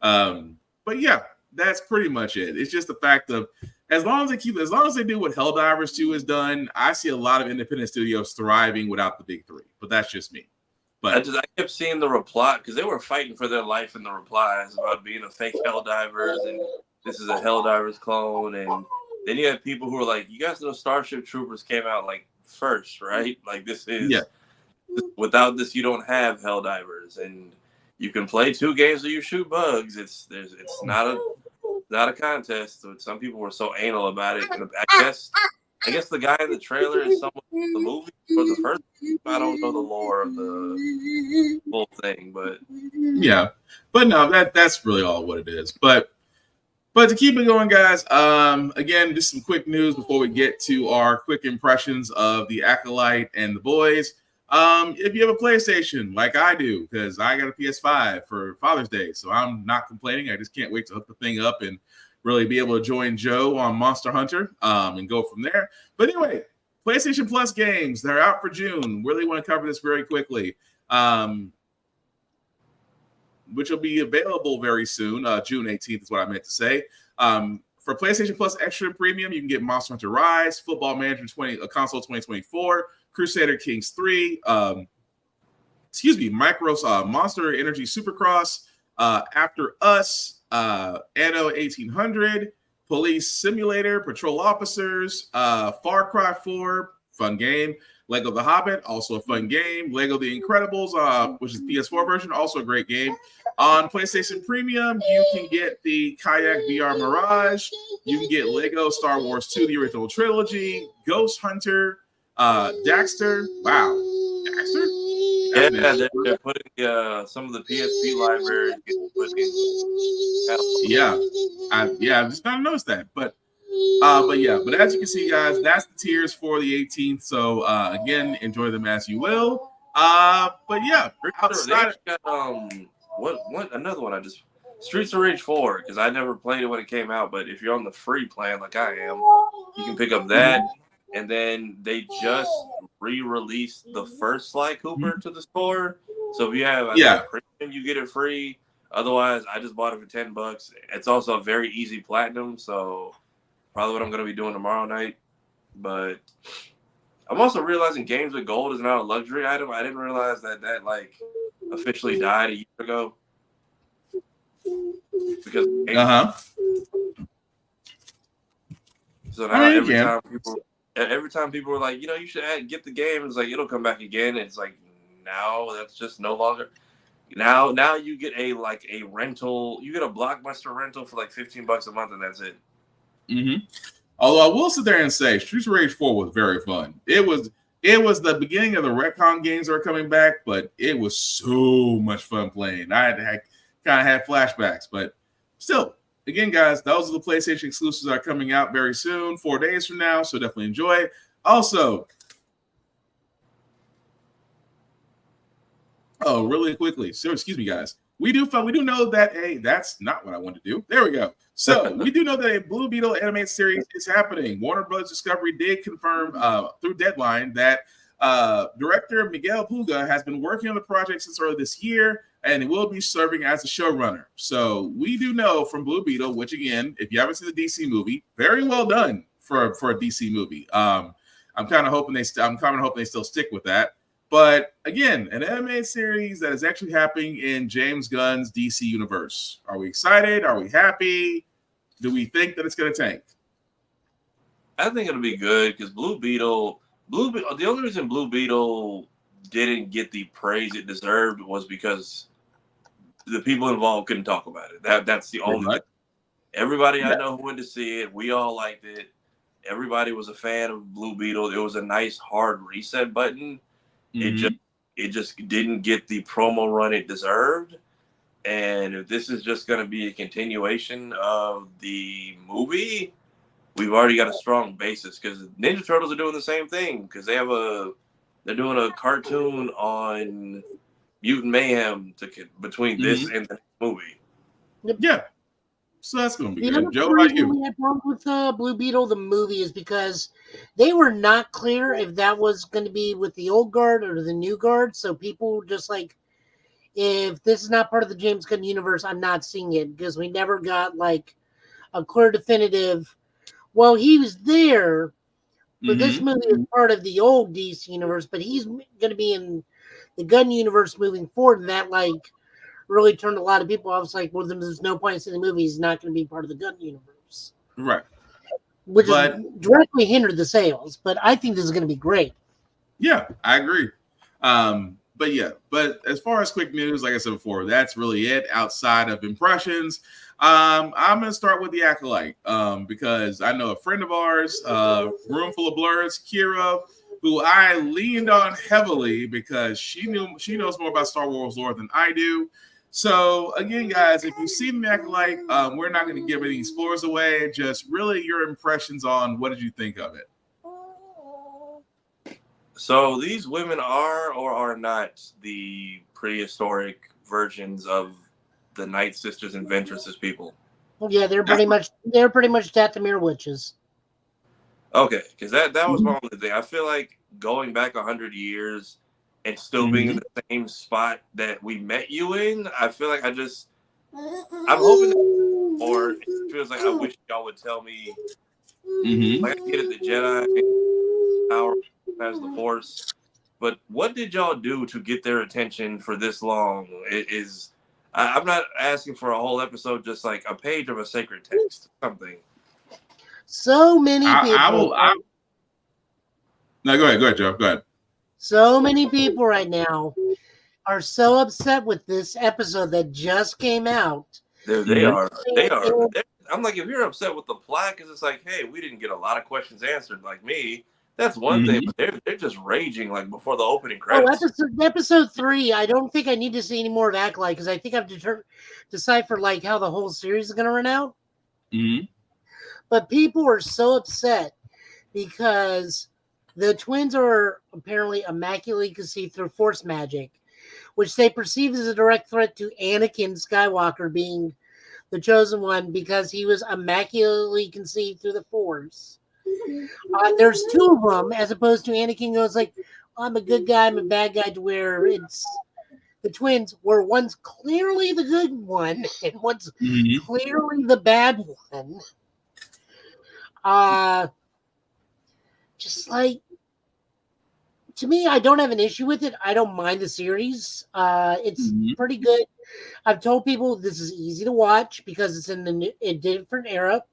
But yeah, that's pretty much it. It's just the fact of as long as they do what Helldivers 2 has done, I see a lot of independent studios thriving without the big three. But that's just me. But I kept seeing the reply because they were fighting for their life in the replies about being a fake Helldivers and this is a Helldivers clone. And then you have people who are like, you guys know Starship Troopers came out like first, right? Like this is without this, you don't have Helldivers, and you can play 2 games where you shoot bugs. It's not a contest. So some people were so anal about it. And I guess the guy in the trailer is someone from the movie or the first. I don't know the lore of the whole thing, but yeah, but no, that's really all what it is. But to keep it going, guys, again, just some quick news before we get to our quick impressions of the Acolyte and the boys. If you have a PlayStation like I do, because I got a PS5 for Father's Day, so I'm not complaining. I just can't wait to hook the thing up and really be able to join Joe on Monster Hunter and go from there. But anyway, PlayStation Plus games, they're out for June. Really want to cover this very quickly, which will be available very soon. June 18th is what I meant to say. For PlayStation Plus Extra and Premium, you can get Monster Hunter Rise, Football Manager Console 2024, Crusader Kings 3, Micros Monster Energy Supercross, After Us, Anno 1800, Police Simulator, Patrol Officers, Far Cry 4, fun game. Lego The Hobbit, also a fun game. Lego The Incredibles, which is PS4 version, also a great game. On PlayStation Premium, you can get the Kayak VR Mirage. You can get Lego Star Wars 2, the original trilogy, Ghost Hunter, Daxter. Wow. Daxter? Yeah, they're putting some of the PSP libraries. I just not noticed that, but as you can see, guys, that's the tiers for the 18th. So again, enjoy them as you will. But yeah, outside got, what another one I just Streets of Rage 4, because I never played it when it came out, but if you're on the free plan like I am, you can pick up that. And then they just re-released the first Sly Cooper to the store. So if you have premium, you get it free. Otherwise, I just bought it for $10. It's also a very easy platinum, so probably what I'm going to be doing tomorrow night. But I'm also realizing games with gold is now a luxury item. I didn't realize that like officially died a year ago. Because so now every time people were like, you should get the game, it's like it'll come back again. It's like now that's just no longer. Now you get a rental. You get a Blockbuster rental for like $15 a month, and that's it. Mm-hmm. Although I will sit there and say, Streets of Rage 4 was very fun. It was the beginning of the retcon games that are coming back, but it was so much fun playing. I kind of had flashbacks, but still. Again, guys, those are the PlayStation exclusives that are coming out very soon, 4 days from now, so definitely enjoy. Also, really quickly, so excuse me, guys. We do know that that's not what I want to do. There we go. So we do know that a Blue Beetle animated series is happening. Warner Bros. Discovery did confirm through Deadline that director Miguel Puga has been working on the project since early this year, and he will be serving as the showrunner. So we do know from Blue Beetle, which again, if you haven't seen the DC movie, very well done for a DC movie. I'm kind of hoping they still stick with that. But again, an animated series that is actually happening in James Gunn's DC universe. Are we excited? Are we happy? Do we think that it's going to tank? I think it'll be good because Blue Beetle. The only reason Blue Beetle didn't get the praise it deserved was because the people involved couldn't talk about it. That's the only thing. Everybody I know who went to see it, we all liked it. Everybody was a fan of Blue Beetle. It was a nice hard reset button. Mm-hmm. It just didn't get the promo run it deserved. And if this is just going to be a continuation of the movie, we've already got a strong basis because Ninja Turtles are doing the same thing because they're doing a cartoon on Mutant Mayhem between this and the movie. Yeah. So that's going to be good. Joe, how about you? The problem with Blue Beetle, the movie, is because they were not clear if that was going to be with the old guard or the new guard. So people just like, if this is not part of the James Gunn universe, I'm not seeing it because we never got like a clear definitive. Well, he was there, but this movie is part of the old DC universe, but he's going to be in the Gunn universe moving forward, and that like really turned a lot of people off. It's like, well, then there's no point in seeing the movie. He's not going to be part of the Gunn universe, right? Which is directly hindered the sales. But I think this is going to be great. Yeah, I agree. But as far as quick news, like I said before, that's really it. Outside of impressions, I'm going to start with the Acolyte because I know a friend of ours, Room Full of Blurs, Kira, who I leaned on heavily because she knows more about Star Wars lore than I do. So again, guys, if you've seen the Acolyte, we're not going to give any spoilers away. Just really your impressions on what did you think of it? So these women are or are not the prehistoric versions of the Night Sisters and Ventresses people? Yeah, they're pretty much Dathomir witches. Okay, because that was my only thing. I feel like going back 100 years and still being in the same spot that we met you in, I feel like I'm hoping or it feels like I wish y'all would tell me. Mm-hmm. Like I get it, the Jedi power has the Force, but what did y'all do to get their attention for this long? I'm not asking for a whole episode, just like a page of a sacred text, something. So many people. No, go ahead, Joe. Go ahead. So many people right now are so upset with this episode that just came out. They are. I'm like, if you're upset with the plot, because it's like, hey, we didn't get a lot of questions answered, like me. That's one thing, but they're just raging like before the opening credits. Episode 3. I don't think I need to see any more of Acolyte because I think I've deciphered like how the whole series is going to run out. Mm-hmm. But people are so upset because the twins are apparently immaculately conceived through Force magic, which they perceive as a direct threat to Anakin Skywalker being the chosen one because he was immaculately conceived through the Force. There's 2 of them, as opposed to Anakin goes like, I'm a good guy, I'm a bad guy, to where it's the twins, where one's clearly the good one and one's clearly the bad one. Just like, to me, I don't have an issue with it. I don't mind the series. It's pretty good. I've told people this is easy to watch because it's in a different era.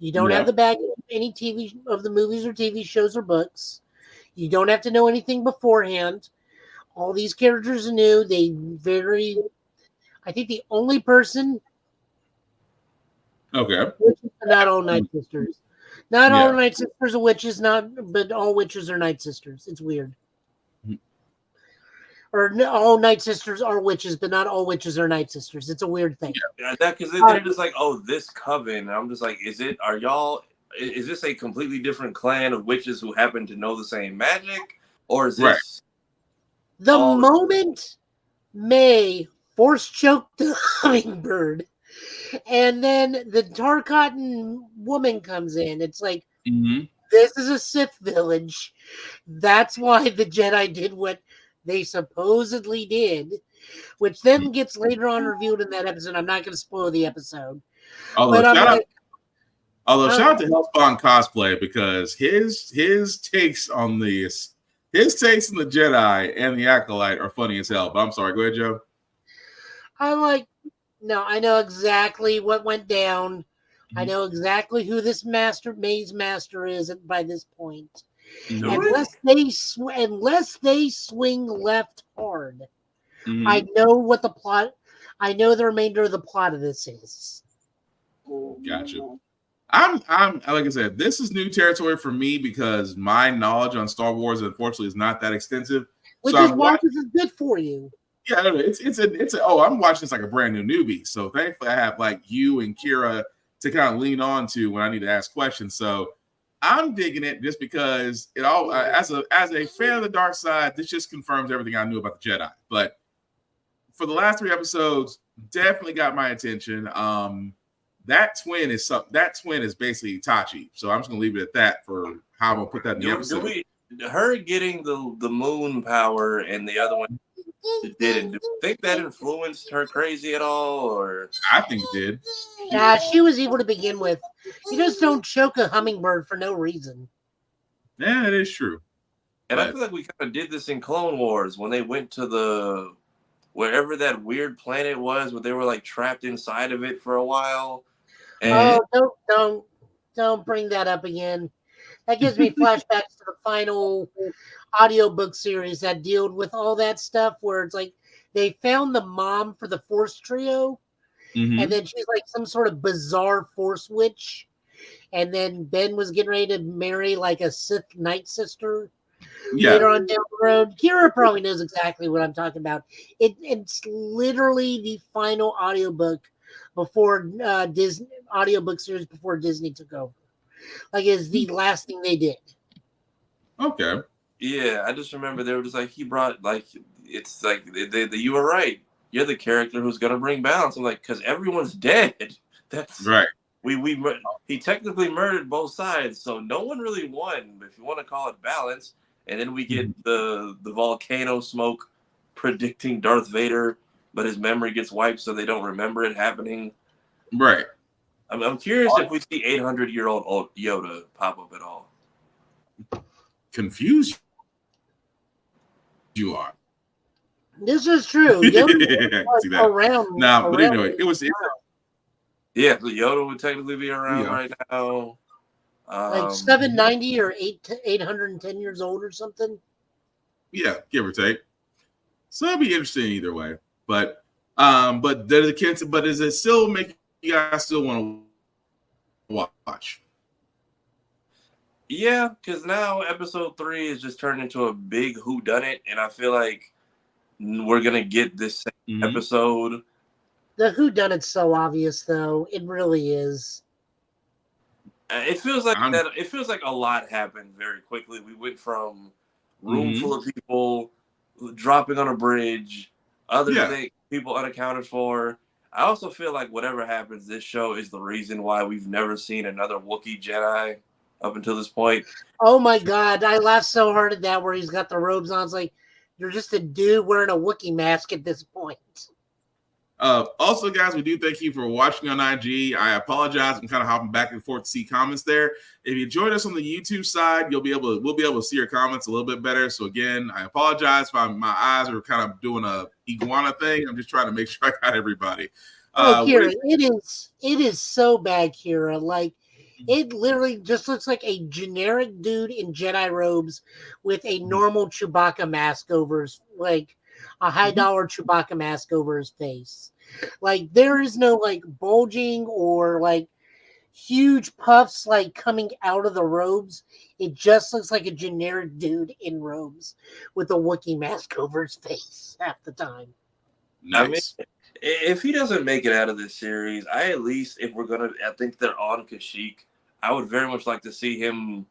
You don't have the baggage of any TV of the movies or TV shows or books. You don't have to know anything beforehand. All these characters are new. I think the only person. Okay. Not all Night Sisters. Not all Night Sisters are witches, but all witches are Night Sisters. It's weird. Or all Night Sisters are witches, but not all witches are Night Sisters. It's a weird thing. Yeah, because they're just like, oh, this coven. And I'm just like, is this a completely different clan of witches who happen to know the same magic? Or is this the moment May force choked the hummingbird and then the Tarkatan woman comes in, it's like, this is a Sith village. That's why the Jedi did what they supposedly did, which then gets later on revealed in that episode. I'm not going to spoil the episode. Although shout out to Hellspawn Cosplay, because his takes on the Jedi and the Acolyte are funny as hell. But I'm sorry, go ahead, Joe. I know exactly what went down. I know exactly who this maze master is by this point. Unless they swing left hard, I know what the plot. I know the remainder of the plot of this is. Gotcha. I'm like I said, this is new territory for me because my knowledge on Star Wars, unfortunately, is not that extensive. Which is why this is good for you. Yeah, I'm watching this like a brand new newbie. So thankfully, I have like you and Kira to kind of lean on to when I need to ask questions. So I'm digging it just because it all, as a fan of the dark side, this just confirms everything I knew about the Jedi. But for the last 3 episodes, definitely got my attention. That twin is basically Itachi. So I'm just gonna leave it at that for how I'm gonna put that in the episode. Her getting the moon power and the other one didn't. Do you think that influenced her crazy at all? Or I think it did. Yeah, she was evil to begin with. You just don't choke a hummingbird for no reason. Yeah, that is true. And I feel like we kind of did this in Clone Wars when they went to wherever that weird planet was, where they were like trapped inside of it for a while. And Don't bring that up again. That gives me flashbacks to the final audiobook series that dealt with all that stuff, where it's like they found the mom for the Force trio, and then she's like some sort of bizarre Force witch, and then Ben was getting ready to marry like a Sith Night Sister later on down the road. Kira probably knows exactly what I'm talking about. It's literally the final audiobook before Disney audiobook series before Disney took over. Like, it's the last thing they did. Okay. Yeah, I just remember they were just like, he brought, like, it's like, you were right. You're the character who's going to bring balance. I'm like, because everyone's dead. That's right. He technically murdered both sides, so no one really won, if you want to call it balance. And then we get the volcano smoke predicting Darth Vader, but his memory gets wiped, so they don't remember it happening. Right. I'm curious if we see 800-year-old Yoda pop up at all. Confused you are. This is true. Yoda See that? around. But anyway, it was. Yeah, so Yoda would technically be around right now. Like 790 or 810 years old or something. Yeah, give or take. So it'll be interesting either way. But does it still make you guys still want to watch? Yeah, because now episode 3 is just turned into a big whodunit, and I feel like we're gonna get this same episode. The whodunit's so obvious, though. It really is. It feels like that. It feels like a lot happened very quickly. We went from room full of people dropping on a bridge, other things, people unaccounted for. I also feel like whatever happens, this show is the reason why we've never seen another Wookiee Jedi up until this point. Oh my God, I laughed so hard at that where he's got the robes on. It's like, you're just a dude wearing a Wookiee mask at this point. Also, guys, we do thank you for watching on IG. I apologize. I'm kind of hopping back and forth to see comments there. If you joined us on the YouTube side, we'll be able to see your comments a little bit better. So again, I apologize if my eyes are kind of doing a iguana thing. I'm just trying to make sure I got everybody. Kira, it is so bad, Kira. Like, it literally just looks like a generic dude in Jedi robes with a normal Chewbacca mask over his, like a $high Chewbacca mask over his face. Like, there is no like bulging or like huge puffs like coming out of the robes. It just looks like a generic dude in robes with a Wookiee mask over his face half the time. Nice. I mean, if he doesn't make it out of this series, I think they're on Kashyyyk. I would very much like to see him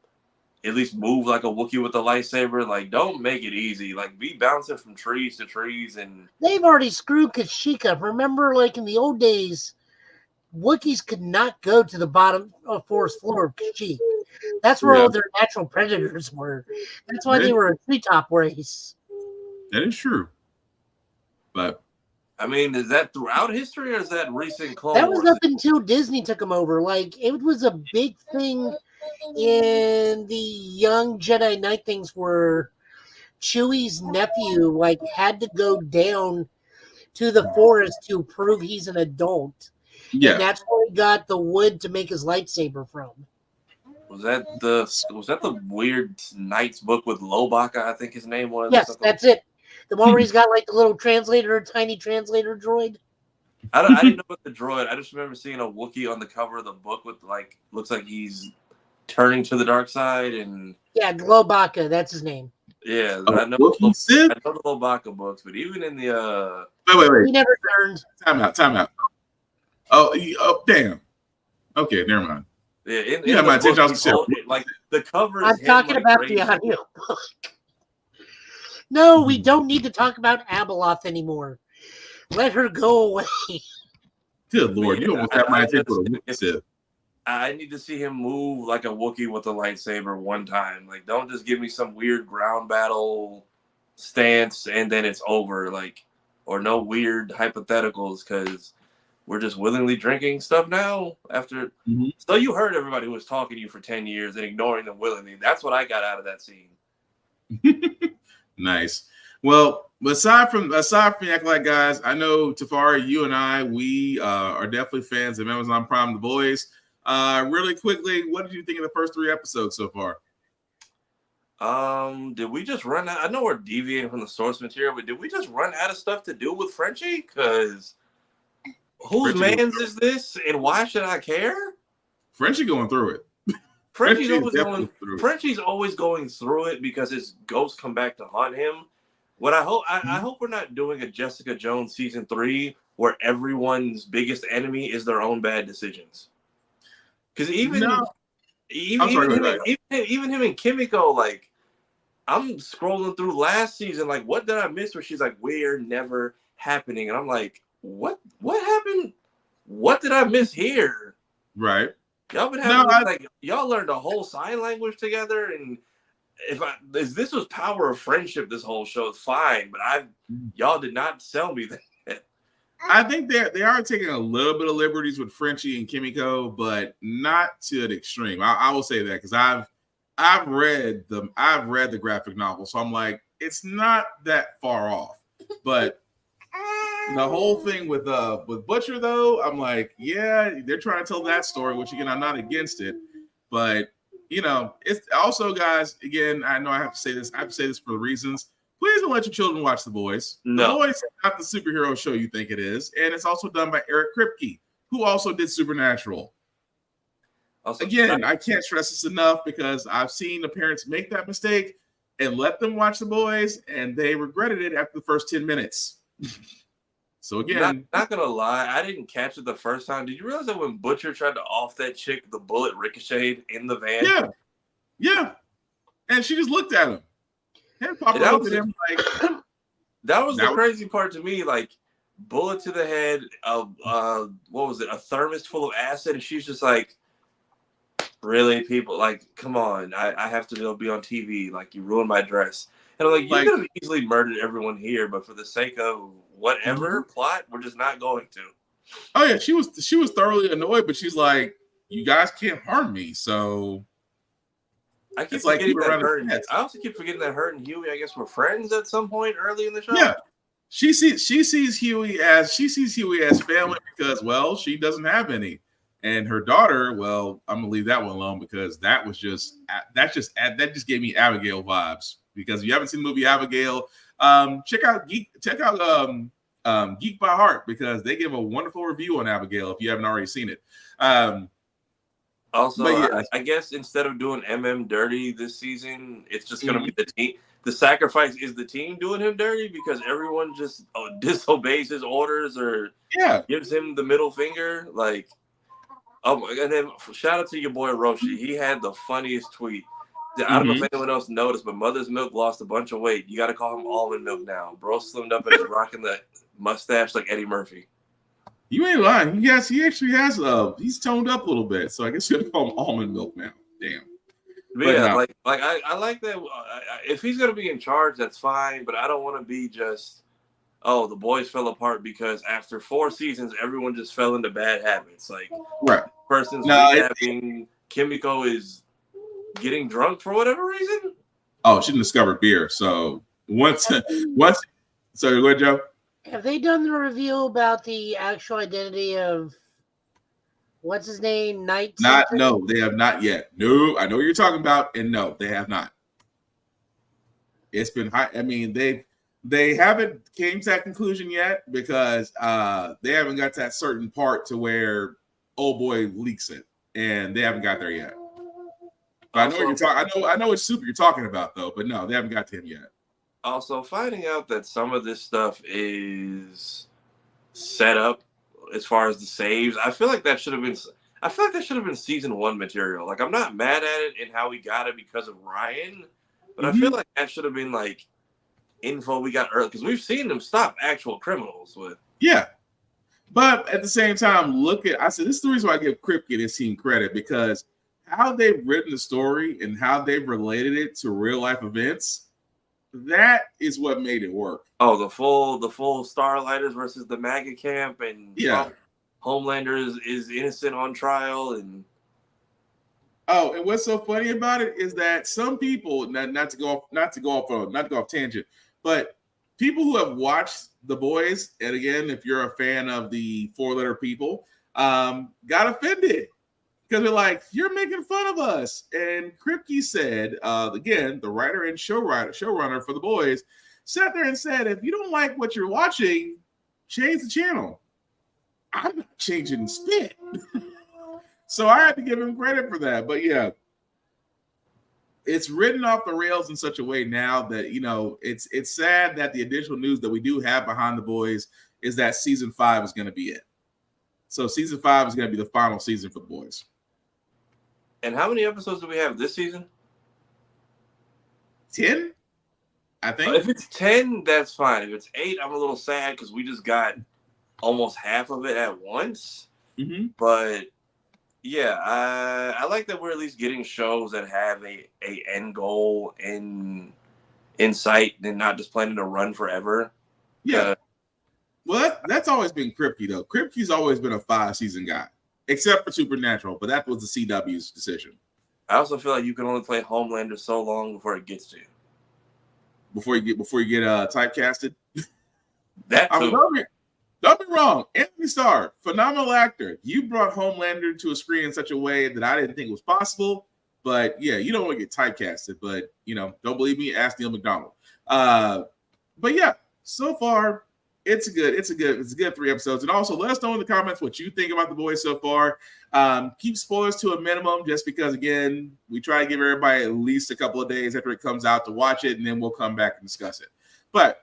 at least move like a Wookiee with a lightsaber. Like, don't make it easy. Like, be bouncing from trees to trees. And they've already screwed Kashyyyk up. Remember, like in the old days, Wookiees could not go to the bottom of forest floor of Kashyyyk. That's where all their natural predators were. That's why they were a treetop race. That is true. But I mean, is that throughout history or is that recent Clone That was Wars? up until Disney took them over. Like, it was a big thing in the Young Jedi Knight things where Chewie's nephew like had to go down to the forest to prove he's an adult. Yeah. And that's where he got the wood to make his lightsaber from. Was that the weird Knight's book with Lobaka, I think his name was? Yes, that's it. The one where he's got like the little translator, tiny translator droid. I didn't know about the droid. I just remember seeing a Wookiee on the cover of the book with like looks like he's turning to the dark side and Globaka, that's his name. Yeah, I know the Lobaka books, but even in the wait. He never turned. Time out. Oh, damn. Okay, never mind. Yeah, my attention. I was like the cover. I'm talking about the audio book. No, we don't need to talk about Abeloth anymore. Let her go away. Good Lord, you almost have my attention. I need to see him move like a Wookiee with a lightsaber one time. Like, don't just give me some weird ground battle stance and then it's over. Like, or no weird hypotheticals because we're just willingly drinking stuff now after. So you heard everybody who was talking to you for 10 years and ignoring them willingly. That's what I got out of that scene. Nice. Well, aside from the Acolyte guys, I know Tafari, you and I, we are definitely fans of Amazon Prime, The Boys. Really quickly, what did you think of the first 3 episodes so far? Did we just run out? I know we're deviating from the source material, but did we just run out of stuff to do with Frenchie? Because whose man's is this, and why should I care? Frenchie going through it. Frenchie's always going through it because his ghosts come back to haunt him. What I hope we're not doing a Jessica Jones season 3 where everyone's biggest enemy is their own bad decisions. Because even him and Kimiko, like, I'm scrolling through last season, like, what did I miss? Where she's like, "We're never happening," and I'm like, what happened? What did I miss here? Right. Y'all been having y'all learned a whole sign language together, and if this was power of friendship, this whole show is fine. But y'all did not sell me that. I think they are taking a little bit of liberties with Frenchie and Kimiko, but not to the extreme. I will say that because I've read the graphic novel, so I'm like, it's not that far off. But the whole thing with Butcher, though, I'm like, yeah, they're trying to tell that story, which again, I'm not against it, but it's also, guys. Again, I know I have to say this. I have to say this for reasons. Please don't let your children watch The Boys. No. The Boys is not the superhero show you think it is, and it's also done by Eric Kripke, who also did Supernatural. Also, again, I can't stress this enough because I've seen the parents make that mistake and let them watch The Boys, and they regretted it after the first 10 minutes. So again, not gonna lie, I didn't catch it the first time. Did you realize that when Butcher tried to off that chick, the bullet ricocheted in the van? Yeah, and she just looked at him. And Papa looked at him like that was the crazy part to me. Like, bullet to the head, what was it? A thermos full of acid, and she's just like, really, people, like, come on, I have to be on TV. Like, you ruined my dress. And I'm like, you could have easily murdered everyone here, but for the sake of whatever plot, we're just not going to. Oh yeah, she was thoroughly annoyed, but she's like, you guys can't harm me. So I keep forgetting that I also keep forgetting that her and Huey, I guess, were friends at some point early in the show. Yeah. She sees Huey as family because, well, she doesn't have any. And her daughter, well, I'm gonna leave that one alone because that just gave me Abigail vibes. Because if you haven't seen the movie Abigail, check out Geek by Heart because they give a wonderful review on Abigail if you haven't already seen it. Also, I guess instead of doing MM dirty this season, it's just gonna be the team. The sacrifice is the team doing him dirty because everyone just disobeys his orders or gives him the middle finger. Like, and then shout out to your boy Roshi. He had the funniest tweet. I don't know if anyone else noticed, but Mother's Milk lost a bunch of weight. You got to call him Almond Milk now. Bro slimmed up and is rocking the mustache like Eddie Murphy. You ain't lying. He actually has he's toned up a little bit. So I guess you got to call him Almond Milk now. Damn. But yeah, no. I like that. If he's gonna be in charge, that's fine. But I don't want to be just, the boys fell apart because after 4 seasons, everyone just fell into bad habits. Like, person's rehabbing. Kimiko is getting drunk for whatever reason. Oh, she discovered beer. So once, so go ahead, Joe. Have they done the reveal about the actual identity of what's his name? No, they have not yet. No, I know what you're talking about, and no, they have not. It's been high. I mean, they haven't came to that conclusion yet because they haven't got to that certain part to where old boy leaks it, and they haven't got there yet. But I know what you're talking. I know which super you're talking about, though. But no, they haven't got to him yet. Also, finding out that some of this stuff is set up as far as the saves, I feel like that should have been. I feel like that should have been season 1 material. Like, I'm not mad at it and how we got it because of Ryan, but I feel like that should have been like info we got early because we've seen them stop actual criminals with. Yeah. But at the same time, I said this is the reason why I give Kripke his team credit because how they've written the story and how they've related it to real life events, that is what made it work. Oh, the full Starlighters versus the MAGA camp, and Homelander is innocent on trial, and and what's so funny about it is that some people, not to go off tangent, but people who have watched The Boys, and again, if you're a fan of the 4-letter people, got offended. Because they're like, you're making fun of us. And Kripke said, again, the writer and showrunner for The Boys, sat there and said, if you don't like what you're watching, change the channel. I'm not changing spit. So I had to give him credit for that. But yeah, it's written off the rails in such a way now that, it's sad that the additional news that we do have behind The Boys is that season 5 is going to be it. So season 5 is going to be the final season for The Boys. And how many episodes do we have this season? 10, I think. If it's 10, that's fine. If it's 8, I'm a little sad because we just got almost half of it at once. But yeah, I like that we're at least getting shows that have a end goal in sight and not just planning to run forever. Yeah. Well, that's always been Kripke, though. Kripke's always been a 5-season guy, except for Supernatural, but that was the CW's decision. I also feel like you can only play Homelander so long before it gets to you. Before you get typecasted. That too. Don't be wrong. Anthony Starr, phenomenal actor. You brought Homelander to a screen in such a way that I didn't think was possible. But yeah, you don't want to get typecasted. But don't believe me? Ask Neil McDonald. But yeah, so far it's a good 3 episodes. And also let us know in the comments what you think about The Boys so far. Keep spoilers to a minimum, just because again, we try to give everybody at least a couple of days after it comes out to watch it, and then we'll come back and discuss it. But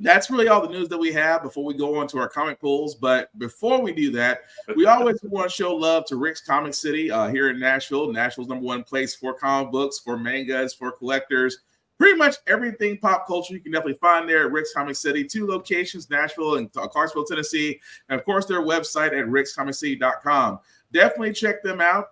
that's really all the news that we have before we go on to our comic pools. But before we do that, we always want to show love to Rick's Comic City here in Nashville. Nashville's #1 place for comic books, for mangas, for collectors. Pretty much everything pop culture you can definitely find there at Rick's Comic City. 2 locations, Nashville and Clarksville, Tennessee. And, of course, their website at rickscomiccity.com. Definitely check them out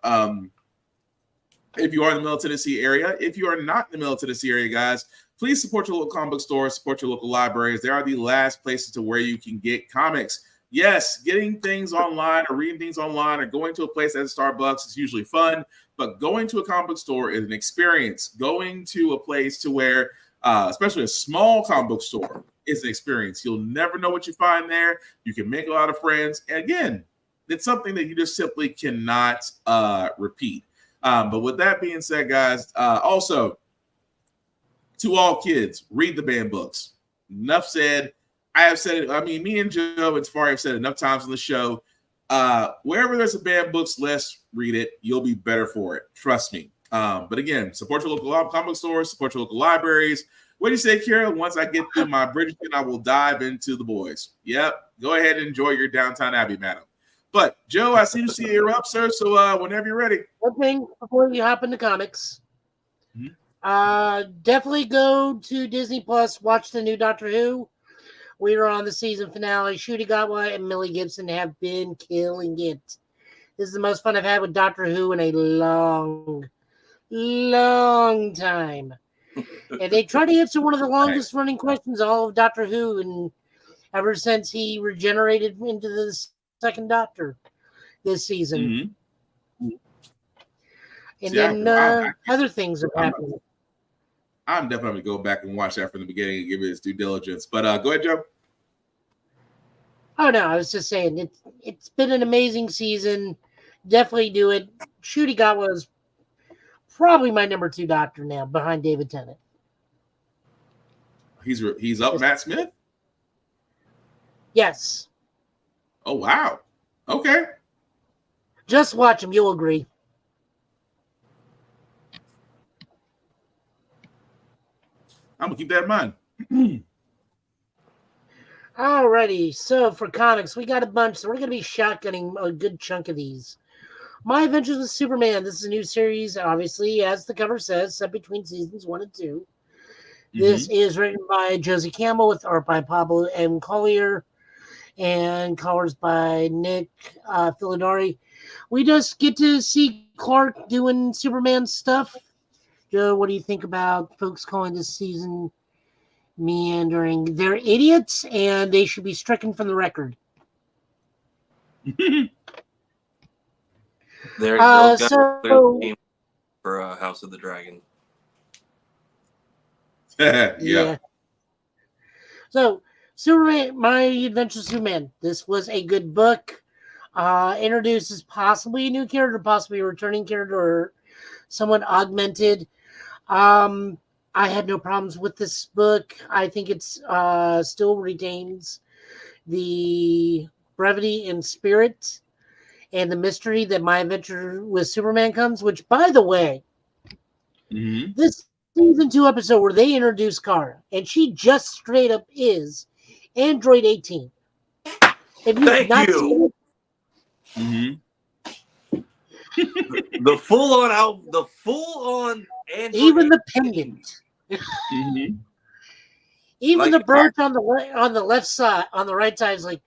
if you are in the Middle Tennessee area. If you are not in the Middle Tennessee area, guys, please support your local comic book stores, support your local libraries. They are the last places to where you can get comics. Yes, getting things online or reading things online or going to a place at Starbucks is usually fun, but going to a comic book store is an experience. Going to a place to where, especially a small comic book store, is an experience. You'll never know what you find there. You can make a lot of friends. And again, it's something that you just simply cannot repeat. But with that being said, guys, also, to all kids, read the banned books. Enough said. I have said it. I mean, me and Joe and Safari have said it enough times on the show. Wherever there's a banned books list, read it. You'll be better for it. Trust me. But again, support your local comic stores, support your local libraries. What do you say, Kira? Once I get through my Bridgerton, I will dive into The Boys. Yep. Go ahead and enjoy your Downtown Abbey, madam. But Joe, I see you're up, sir. So whenever you're ready. One thing before you hop into comics. Definitely go to Disney Plus, watch the new Doctor Who. We are on the season finale. Shooty Gatwa and Millie Gibson have been killing it. This is the most fun I've had with Doctor Who in a long time. And they try to answer one of the longest running questions all of Doctor Who, and ever since he regenerated into the second Doctor this season. And then other things have happened. I'm definitely going to go back and watch that from the beginning and give it its due diligence. But go ahead, Joe. Oh, no, I was just saying, it's been an amazing season. Definitely do it. Shooty Gatwa is probably my number 2 Doctor now, behind David Tennant. He's up Matt Smith? Yes. Oh, wow. Okay. Just watch him. You'll agree. I'm going to keep that in mind. Alrighty, so for comics, we got a bunch, so we're going to be shotgunning a good chunk of these. My Adventures with Superman. This is a new series, obviously, as the cover says, set between seasons 1 and 2. This is written by Josie Campbell with art by Pablo M. Collier and colors by Nick Filidari. We just get to see Clark doing Superman stuff. Joe, what do you think about folks calling this season meandering? They're idiots, and they should be stricken from the record. Those guys clearly for House of the Dragon. Yeah. So, Superman, My Adventures with Superman. This was a good book. Introduces possibly a new character, possibly a returning character, or someone augmented. I had no problems with this book. I think it's still retains the brevity and spirit and the mystery that My Adventure with Superman comes, which, by the way, this season 2 episode where they introduce Kara, and she just straight up is Android 18. If you have not seen it, the full on Android. Even the pendant. Even the brooch on the left side, on the right side, is like,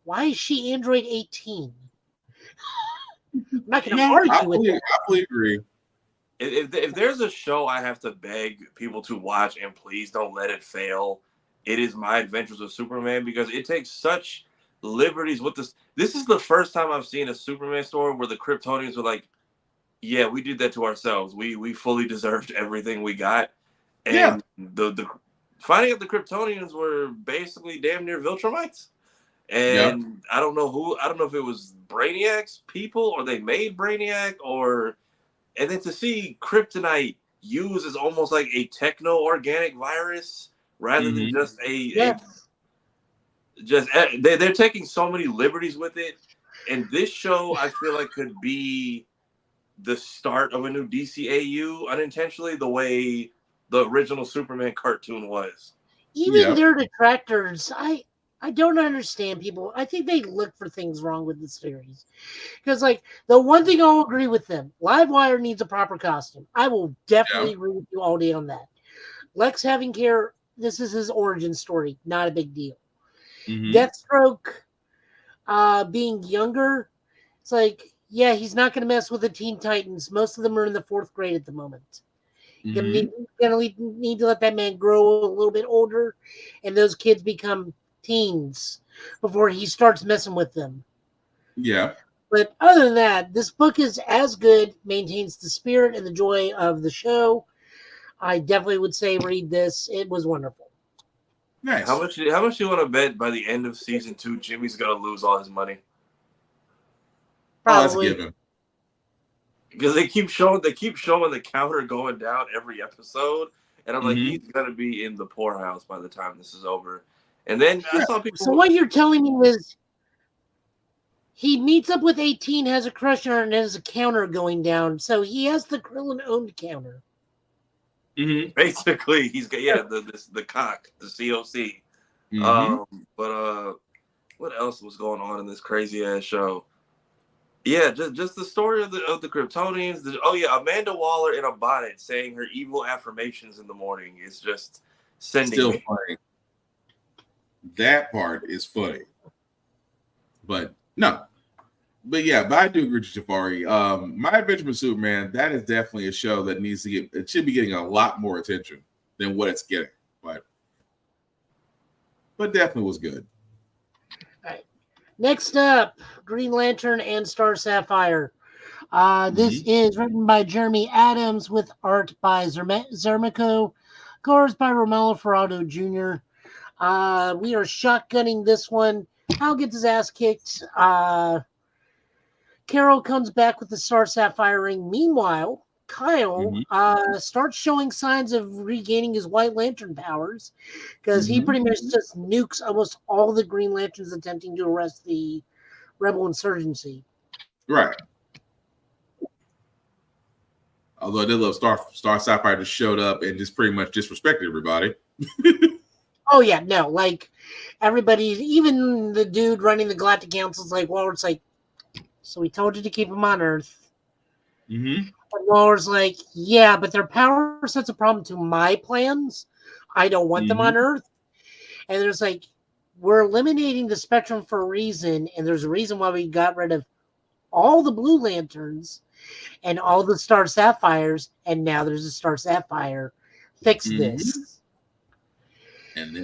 why is she Android 18? I'm not going to argue with that. I fully agree. If there's a show I have to beg people to watch, and please don't let it fail, it is My Adventures with Superman, because it takes such liberties with this. This is the first time I've seen a Superman story where the Kryptonians were like, yeah, we did that to ourselves. We fully deserved everything we got. And the finding out the Kryptonians were basically damn near Viltrumites. And I don't know if it was Brainiac's people or they made Brainiac, and then to see Kryptonite used as almost like a techno-organic virus rather than just they're taking so many liberties with it. And this show, I feel like, could be the start of a new DCAU unintentionally, the way the original Superman cartoon was. Even their detractors, I don't understand people. I think they look for things wrong with the series. Because, like, the one thing I'll agree with them, Livewire needs a proper costume. I will definitely agree with you all day on that. Lex having care, this is his origin story, not a big deal. Deathstroke being younger, it's like, yeah, he's not going to mess with the Teen Titans. Most of them are in the 4th grade at the moment. You're going to need to let that man grow a little bit older, and those kids become teens before he starts messing with them. Yeah. But other than that, this book is as good, maintains the spirit and the joy of the show. I definitely would say read this. It was wonderful. Nice. How much do you want to bet by the end of season 2 Jimmy's going to lose all his money? Probably. Oh, that's a given. Because they keep showing the counter going down every episode, and I'm like, he's gonna be in the poorhouse by the time this is over. And then I saw people. So what you're telling me is he meets up with 18, has a crush on her, and has a counter going down. So he has the Krillin owned counter. Basically, he's got the cock, the COC. But what else was going on in this crazy ass show? Yeah, just the story of the Kryptonians. Amanda Waller in a bonnet saying her evil affirmations in the morning is just sending me. Funny. That part is funny, but no. But I do agree with Jafari. My Adventure with Superman, that is definitely a show that needs to get. It should be getting a lot more attention than what it's getting, but definitely was good. Next up, Green Lantern and Star Sapphire. This is written by Jeremy Adams with art by Zermico, colors by Romello Ferrado Jr. We are shotgunning this one. Hal gets his ass kicked. Carol comes back with the Star Sapphire ring. Meanwhile, Kyle starts showing signs of regaining his White Lantern powers because he pretty much just nukes almost all the Green Lanterns attempting to arrest the rebel insurgency. Right. Although I did love Star Sapphire just showed up and just pretty much disrespected everybody. Oh yeah, no, like everybody, even the dude running the Galactic Council's like, well, it's like, so we told you to keep them on Earth. And Waller's like, yeah, but their power set's a problem to my plans. I don't want them on Earth. And there's like, we're eliminating the spectrum for a reason, and there's a reason why we got rid of all the Blue Lanterns and all the Star Sapphires, and now there's a Star Sapphire. Fix this.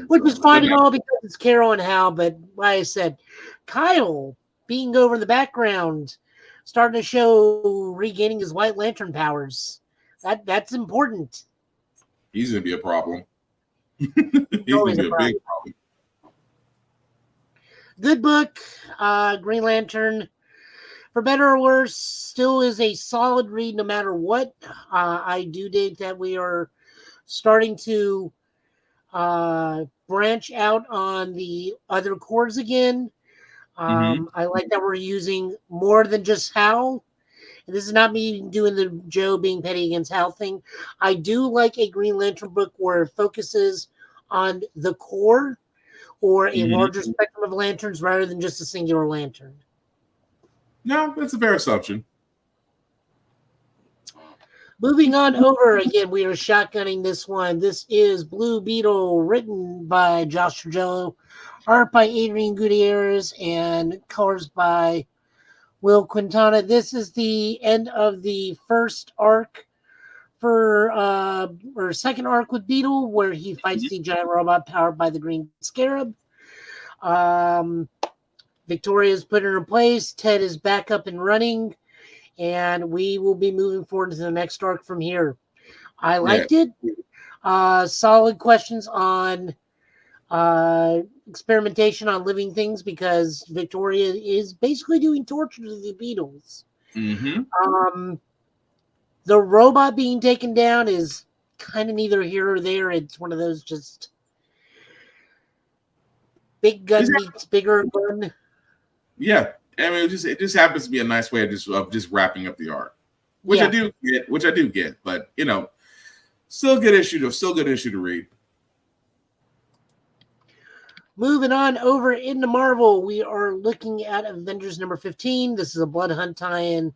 Which is fine and all because it's Carol and Hal, but like I said, Kyle being over in the background, starting to show regaining his White Lantern powers. That's important. He's going to be a problem. He's going to be a big problem. Good book. Green Lantern, for better or worse, still is a solid read no matter what. I do think that we are starting to branch out on the other cores again. I like that we're using more than just Hal. And this is not me doing the Joe being petty against Hal thing. I do like a Green Lantern book where it focuses on the core or a larger spectrum of lanterns rather than just a singular lantern. No, that's a fair assumption. Moving on over, again, we are shotgunning this one. This is Blue Beetle, written by Josh Trujillo, art by Adrian Gutierrez, and colors by Will Quintana. This is the end of the first arc for or second arc with Beetle, where he fights the giant robot powered by the Green Scarab. Victoria's put her in place. Ted is back up and running, and we will be moving forward to the next arc from here. I liked it. Solid questions on experimentation on living things, because Victoria is basically doing torture to the Beatles. The robot being taken down is kind of neither here or there. It's one of those just big gun meets bigger gun. Yeah, I mean, it just happens to be a nice way of just wrapping up the arc, which I do get. But you know, still good issue to read. Moving on over into Marvel, we are looking at Avengers number 15. This is a Blood Hunt tie-in.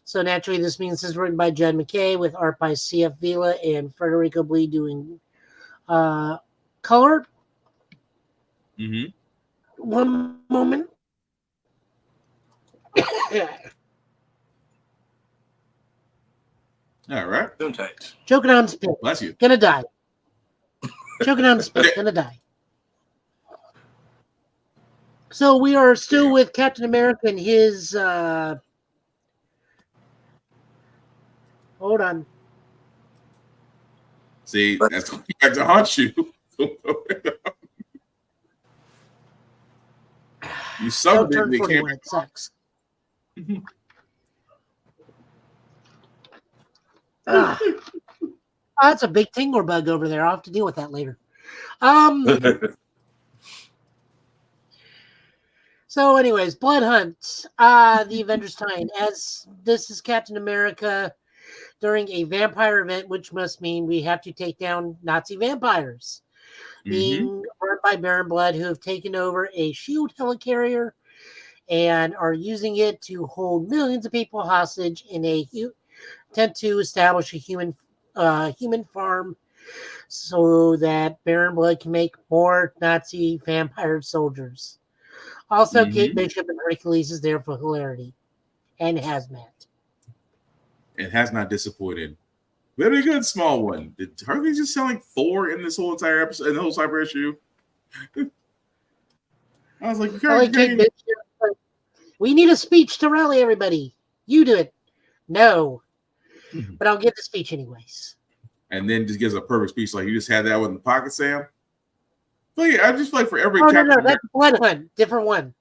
So naturally, this means this is written by Jed McKay with art by C.F. Vila and Federico Blee doing color. One moment. All right. Choking on spit. Bless you. Gonna die. Choking on spit. Gonna die. So we are still with Captain America and his hold on. See, that's going back to haunt you. You summoned it and it came. It sucks. That's a big tingle bug over there. I'll have to deal with that later. So, anyways, Blood Hunt, the Avengers tie-in. As this is Captain America during a vampire event, which must mean we have to take down Nazi vampires, being run by Baron Blood, who have taken over a SHIELD helicarrier and are using it to hold millions of people hostage in a attempt to establish a human farm so that Baron Blood can make more Nazi vampire soldiers. Also, Kate Bishop and Hercules is there for hilarity, and Hazmat. It has not disappointed. Very good, small one. Did Hercules just sound like Thor in this whole entire episode, in the whole cyber issue? I was like, Kate Bishop. We need a speech to rally everybody. You do it. No. But I'll give the speech anyways. And then just gives a perfect speech like you just had that one in the pocket, Sam. But yeah, I just feel like for every no, that's Blood Hunt, different one.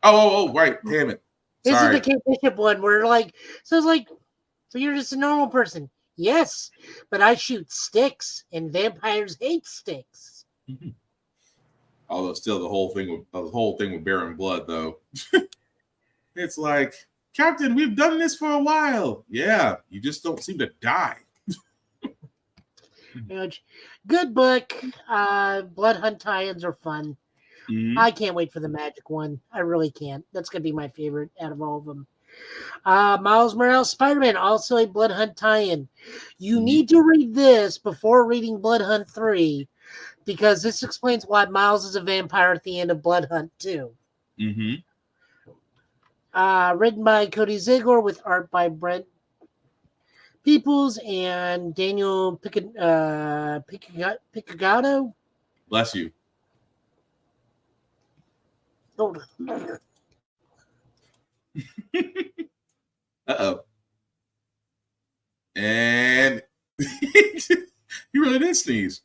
Oh, right. Damn it. This is the Kate Bishop one where so it's like, so you're just a normal person. Yes, but I shoot sticks and vampires hate sticks. Although still the whole thing with Baron Blood though. It's like, Captain, we've done this for a while. Yeah, you just don't seem to die. Good book. Blood Hunt tie-ins are fun. I can't wait for the Magic one. I really can't. That's going to be my favorite out of all of them. Miles Morales Spider-Man, also a Blood Hunt tie-in. You need to read this before reading Blood Hunt 3, because this explains why Miles is a vampire at the end of Blood Hunt 2. Written by Cody Ziegler with art by Brent Peoples and Daniel Piccigato. Bless you. Hold on. Uh-oh. And he really did sneeze.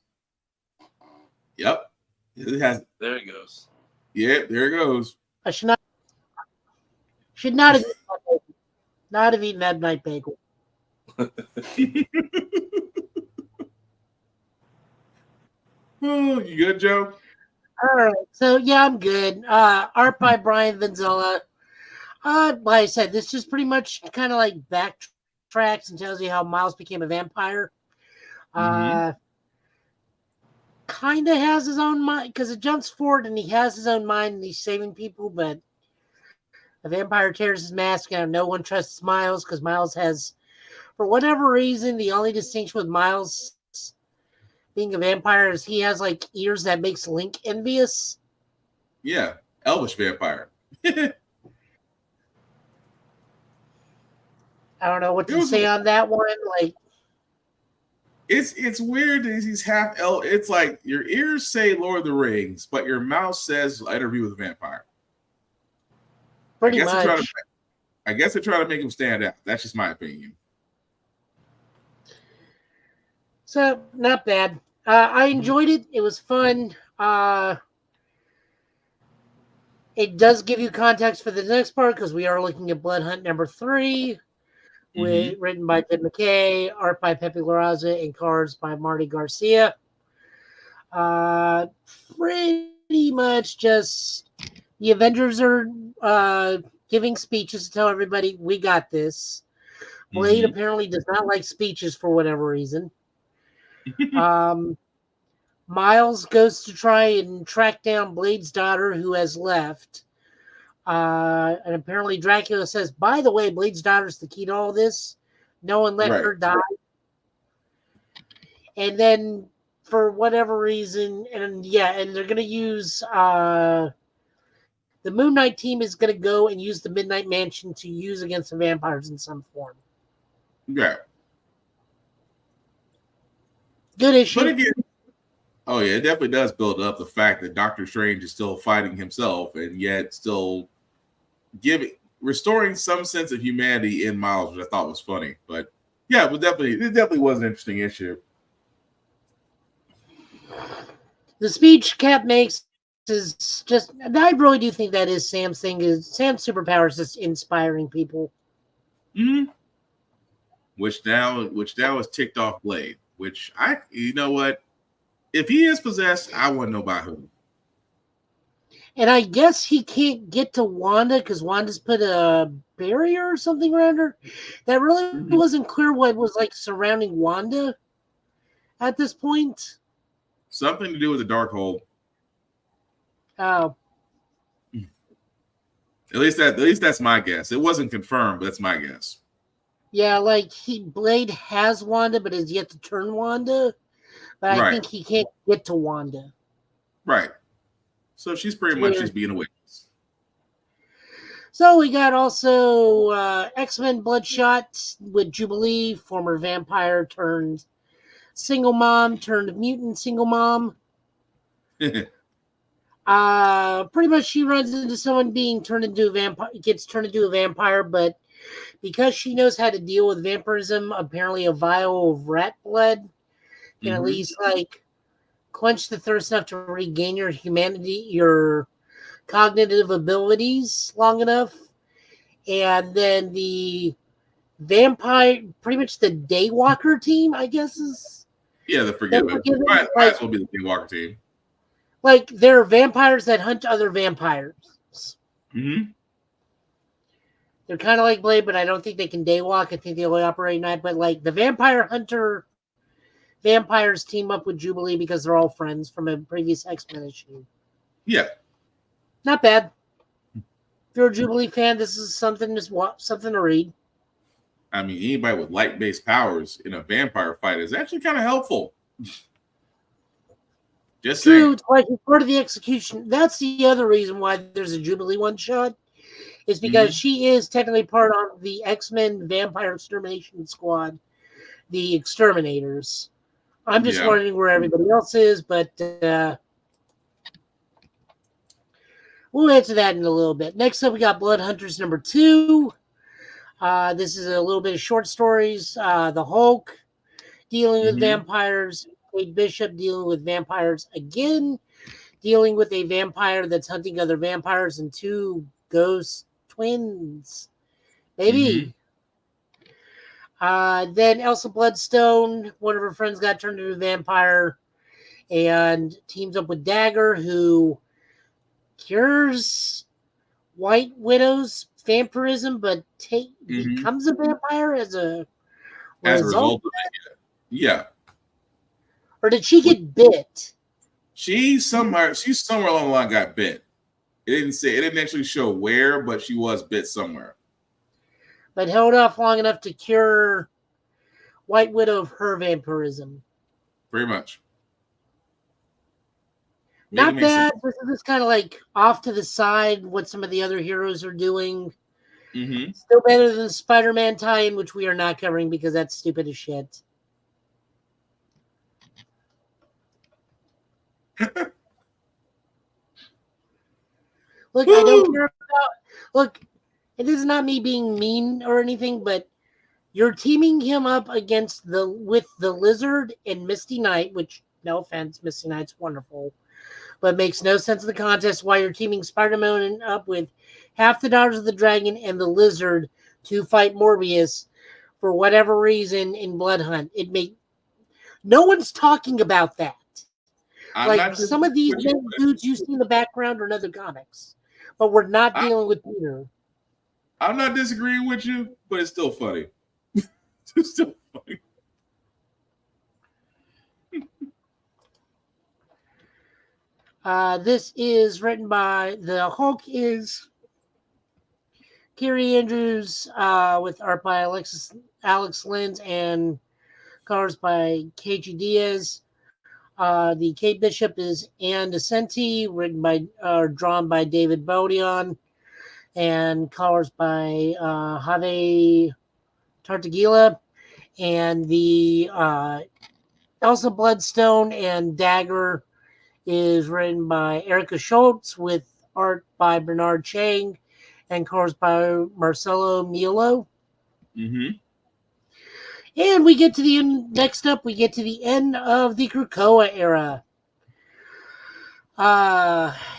Yep. It has. There it goes. Yeah, there it goes. I should not have eaten that night bagel. Oh, you good, Joe? All right. So yeah, I'm good. Art by Brian Vanzella. Like I said, this just pretty much kind of like backtracks and tells you how Miles became a vampire. Kind of has his own mind, because it jumps forward and he has his own mind and he's saving people, but the vampire tears his mask and no one trusts Miles because Miles has, for whatever reason, the only distinction with Miles being a vampire is he has like ears that makes Link envious. Yeah, elvish vampire. I don't know what to say on that one. Like, It's weird that he's half elf. It's like your ears say Lord of the Rings, but your mouth says Interview with a Vampire. Pretty much. I guess they're trying to make him stand out. That's just my opinion. So, not bad. I enjoyed it. It was fun. It does give you context for the next part because we are looking at Blood Hunt number 3, written by Ted McKay, art by Pepe Larraza, and cards by Marty Garcia. Pretty much just the Avengers are giving speeches to tell everybody, we got this. Blade apparently does not like speeches for whatever reason. Miles goes to try and track down Blade's daughter who has left. And apparently Dracula says, by the way, Blade's daughter's the key to all this. No one let her die. And then for whatever reason, and they're going to use... the Moon Knight team is going to go and use the Midnight Mansion to use against the vampires in some form. Yeah. Good issue. But again, it definitely does build up the fact that Doctor Strange is still fighting himself and yet still restoring some sense of humanity in Miles, which I thought was funny. But yeah, it definitely was an interesting issue. The speech Cap makes is just, I really do think that is Sam's thing. Is Sam's superpower is just inspiring people. Which now is ticked off Blade. Which you know what? If he is possessed, I want to know by who. And I guess he can't get to Wanda because Wanda's put a barrier or something around her. That really wasn't clear what was like surrounding Wanda at this point. Something to do with the Darkhold. Oh. At least that's my guess. It wasn't confirmed, but that's my guess. Yeah, like Blade has Wanda, but has yet to turn Wanda. But I think he can't get to Wanda. Right. So she's pretty much just being a witness. So we got also X-Men Bloodshot with Jubilee, former vampire turned single mom turned mutant single mom. Pretty much she runs into someone being turned into a vampire, gets turned into a vampire, but because she knows how to deal with vampirism, apparently a vial of rat blood can at least like quench the thirst enough to regain your humanity, your cognitive abilities long enough. And then the vampire, pretty much the Daywalker team, I guess is. Yeah, the Forgiven. Might as well be the Daywalker team. Like, they're vampires that hunt other vampires. They're kind of like Blade, but I don't think they can daywalk. I think they only operate night. But, like, the vampire hunter vampires team up with Jubilee because they're all friends from a previous X-Men issue. Yeah. Not bad. If you're a Jubilee fan, this is something to read. I mean, anybody with light-based powers in a vampire fight is actually kind of helpful. Just true, it's like part of the execution. That's the other reason why there's a Jubilee one-shot, is because she is technically part of the X-Men Vampire Extermination Squad, the Exterminators. I'm just wondering where everybody else is, but we'll answer that in a little bit. Next up, we got Blood Hunters number 2. This is a little bit of short stories. The Hulk dealing with vampires. Kate Bishop dealing with vampires again. Dealing with a vampire that's hunting other vampires and 2 ghost twins. Maybe. Then Elsa Bloodstone, one of her friends got turned into a vampire and teams up with Dagger, who cures White Widow's vampirism, but becomes a vampire as a result of it. Yeah. Or did she get bit? She's somewhere along the line got bit. It didn't actually show where, but she was bit somewhere. But held off long enough to cure White Widow of her vampirism. Pretty much. Not bad. This is kind of like off to the side what some of the other heroes are doing. Still better than the Spider-Man tie-in, which we are not covering because that's stupid as shit. Look, I don't care about. Look, it is not me being mean or anything, but you're teaming him up with the Lizard and Misty Knight, which, no offense, Misty Knight's wonderful, but makes no sense in the contest. Why you're teaming Spider-Man up with half the Daughters of the Dragon and the Lizard to fight Morbius for whatever reason in Blood Hunt. No one's talking about that. Some of these dudes you see in the background are in other comics, but we're not dealing with Peter. I'm not disagreeing with you, but it's still funny. It's still funny. This is written by the Hulk is Kerry Andrews with art by Alex Lins and colors by KG Diaz. The Kate Bishop is Ann DeCenti, drawn by David Bodion, and colors by Javi Tartaglia. And the Elsa Bloodstone and Dagger is written by Erica Schultz with art by Bernard Chang and colors by Marcelo Mielo. Mm-hmm. And we get to the end. Next up, we get to the end of the Krakoa era.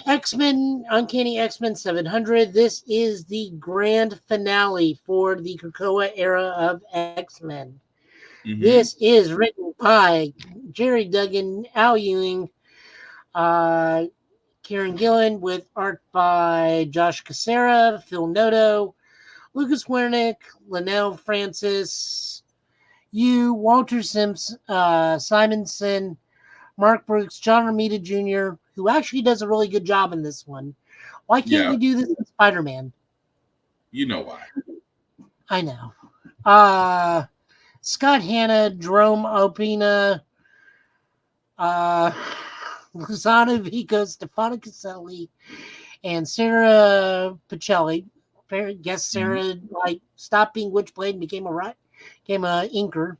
X-Men, Uncanny X-Men 700. This is the grand finale for the Krakoa era of X-Men. Mm-hmm. This is written by Jerry Duggan, Al Ewing, Kieran Gillen, with art by Josh Cassera, Phil Noto, Lucas Wernick, Linnell Francis, Walter Simonson, Mark Brooks, John Romita Jr., who actually does a really good job in this one. Why can't you do this in Spider-Man? You know why. I know. Scott Hanna, Jerome Opina, Luzano Vico, Stefano Caselli, and Sarah Pacelli. I guess Sarah stopped being Witchblade and became a inker.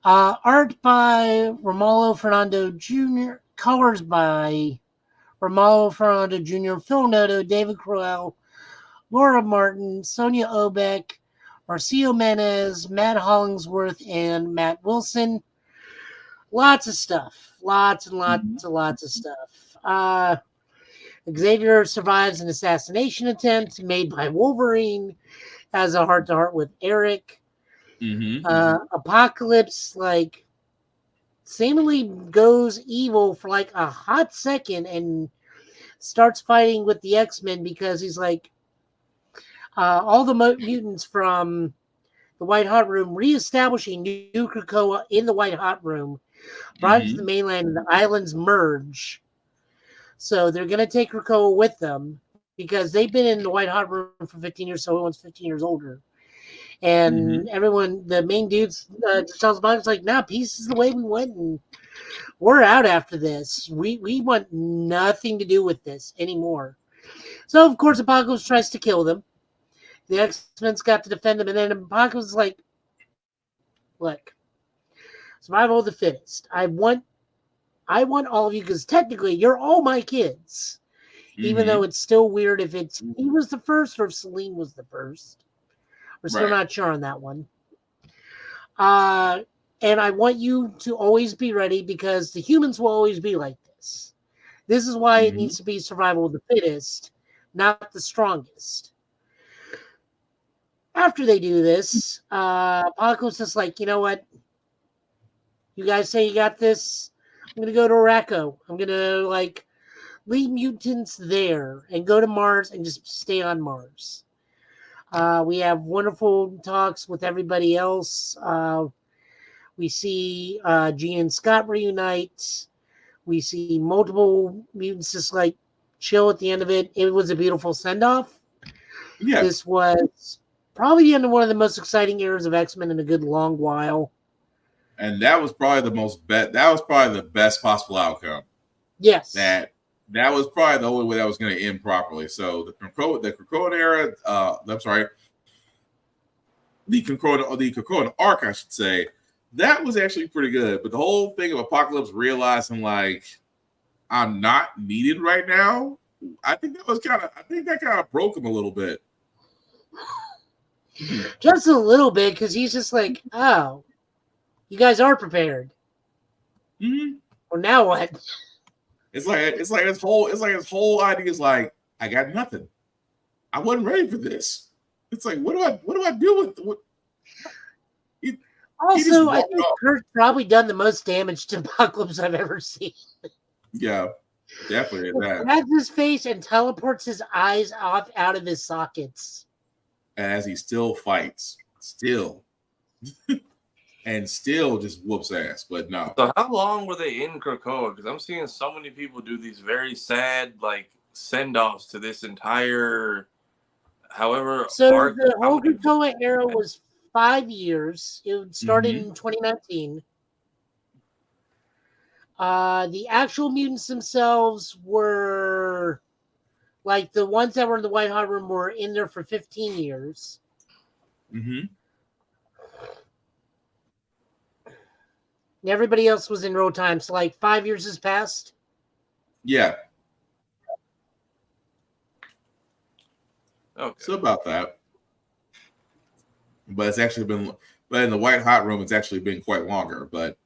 Art by Romulo Fernando Jr., colors by Romulo Fernando Jr., Phil Noto, David Crowell, Laura Martin, Sonia Obeck, Marcio Menez, Matt Hollingsworth, and Matt Wilson. Lots of stuff. Lots and lots of stuff. Xavier survives an assassination attempt made by Wolverine, has a heart-to-heart with Eric. Mm-hmm. Apocalypse seemingly goes evil for a hot second and starts fighting with the X-Men because he's all the mutants from the White Hot Room reestablishing New Krakoa in the White Hot Room, brought it to the mainland, and the islands merge. So they're going to take Krakoa with them because they've been in the White Hot Room for 15 years, so everyone's 15 years older. And everyone, the main dudes, just tells about it's nah, peace is the way we went, and we're out after this. We want nothing to do with this anymore. So, of course, Apocalypse tries to kill them. The X-Men's got to defend them, and then Apocalypse is look, survival of the fittest. I want all of you, because technically you're all my kids. Even though it's still weird if he was the first or if Celine was the first. We're still not sure on that one. And I want you to always be ready because the humans will always be like this. This is why it needs to be survival of the fittest, not the strongest. After they do this, Apocalypse is you know what? You guys say you got this. I'm going to go to Araco. I'm going to leave mutants there and go to Mars and just stay on Mars. We have wonderful talks with everybody else. We see Jean and Scott reunite. We see multiple mutants just chill at the end of it. It was a beautiful send-off. Yeah. This was probably the end of one of the most exciting eras of X-Men in a good long while. And that was probably the best possible outcome. Yes. That was probably the only way that was going to end properly. So the Krakoan era, the Krakoan arc, I should say, That was actually pretty good. But the whole thing of Apocalypse realizing like I'm not needed right now, I think that kind of broke him a little bit. Just a little bit, because he's just like, oh, you guys are prepared. Mm-hmm. Well, now what? It's like his whole idea is like, I got nothing. I wasn't ready for this. It's like, what do I do with what? Also, I think Kurt's probably done the most damage to Apocalypse I've ever seen. Yeah, definitely that. Grabs his face and teleports his eyes out of his sockets. As he still fights, and still just whoops ass. But no. So how long were they in Krakoa? Because I'm seeing so many people do these very sad like send-offs to this entire, however. So the whole Krakoa era was 5 years. It started in 2019. The actual mutants themselves were like the ones that were in the White Hot Room were in there for 15 years. Mm-hmm. Everybody else was in real time. So like 5 years has passed. Yeah. Okay. So about that. But it's actually been, but in the White Hot Room, it's actually been quite longer. But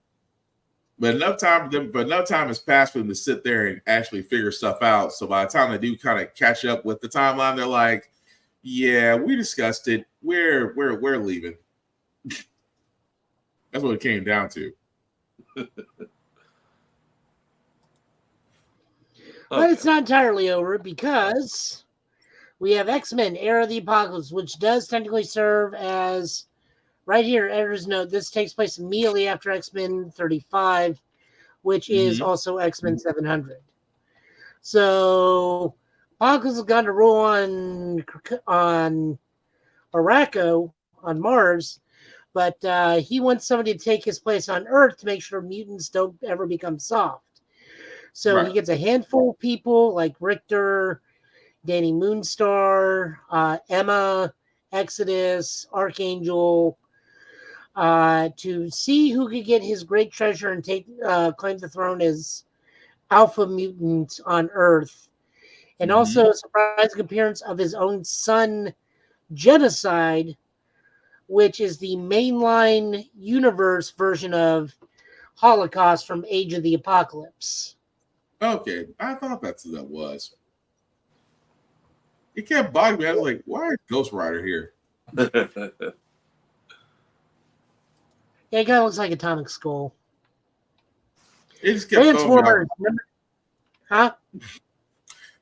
enough time has passed for them to sit there and actually figure stuff out. So by the time they do kind of catch up with the timeline, they're like, "Yeah, we discussed it. We're leaving." That's what it came down to. But it's not entirely over because we have X-Men Era of the Apocalypse, which does technically serve as, right here, editor's note, this takes place immediately after X-Men 35, which is also X-Men 700. So Apocalypse has gone to rule on Araco, on Mars, but he wants somebody to take his place on Earth to make sure mutants don't ever become soft. So he gets a handful of people like Richter, Danny Moonstar, Emma, Exodus, Archangel, to see who could get his great treasure and claim the throne as alpha mutant on Earth. And also a surprising appearance of his own son, Genocide, which is the mainline universe version of Holocaust from Age of the Apocalypse. Okay, I thought that's what that was. It kept bugging me. I was like, why is Ghost Rider here? Yeah, it kind of looks like Atomic Skull. It just kept throwing me off. Huh?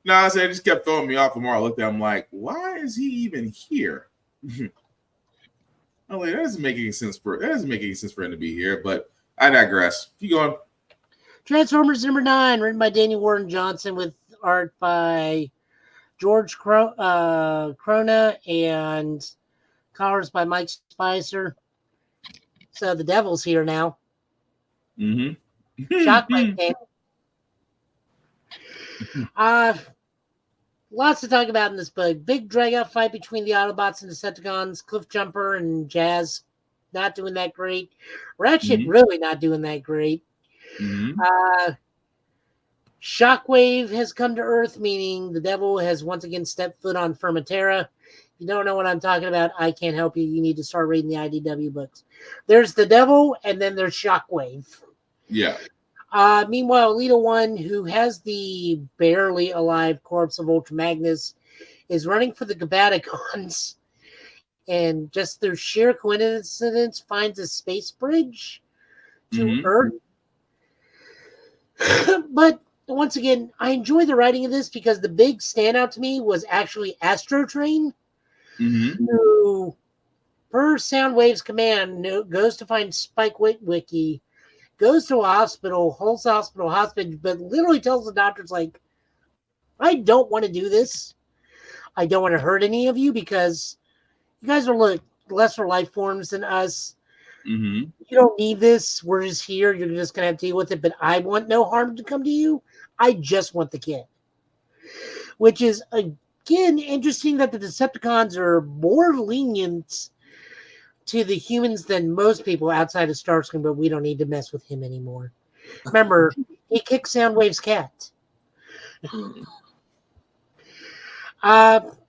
No, I said it just kept throwing me off. The more I looked at him, like, why is he even here? I'm like, that doesn't make any sense for him to be here. But I digress. Keep going. Transformers number 9, written by Danny Warren Johnson with art by George Crona and colors by Mike Spicer. So the Devil's here now. Shockwave came. Lots to talk about in this book. Big drag-out fight between the Autobots and Decepticons. Cliffjumper and Jazz not doing that great. Ratchet really not doing that great. Shockwave has come to Earth, meaning the Devil has once again stepped foot on Fermentera. If you don't know what I'm talking about, I can't help you. You need to start reading the IDW books. There's the Devil, and then there's Shockwave. Yeah. Meanwhile, Alita 1, who has the barely alive corpse of Ultra Magnus, is running for the Gabaticons, and just through sheer coincidence finds a space bridge to Earth. But once again, I enjoy the writing of this because the big standout to me was actually Astro Train, who, per Soundwave's command, goes to find Spike Witwicky, goes to a hospital, holds the hospital hostage, but literally tells the doctors, like, I don't want to do this. I don't want to hurt any of you because you guys are lesser life forms than us. You don't need this. We're just here. You're just going to have to deal with it. But I want no harm to come to you. I just want the kid. Which is, again, interesting that the Decepticons are more lenient to the humans than most people outside of Starscream, but we don't need to mess with him anymore. Remember, he kicked Soundwave's cat.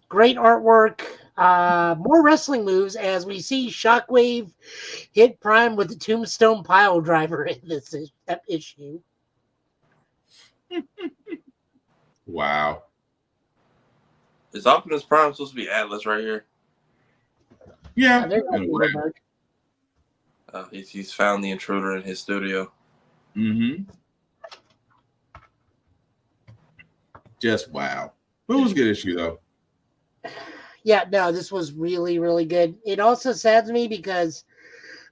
Great artwork. More wrestling moves as we see Shockwave hit Prime with the Tombstone Pile Driver in this issue. Wow. Is Optimus Prime supposed to be Atlas right here? Yeah. He's found the intruder in his studio. Mm-hmm. Just wow. It was a good issue though. Yeah, no, this was really, really good. It also saddens me because,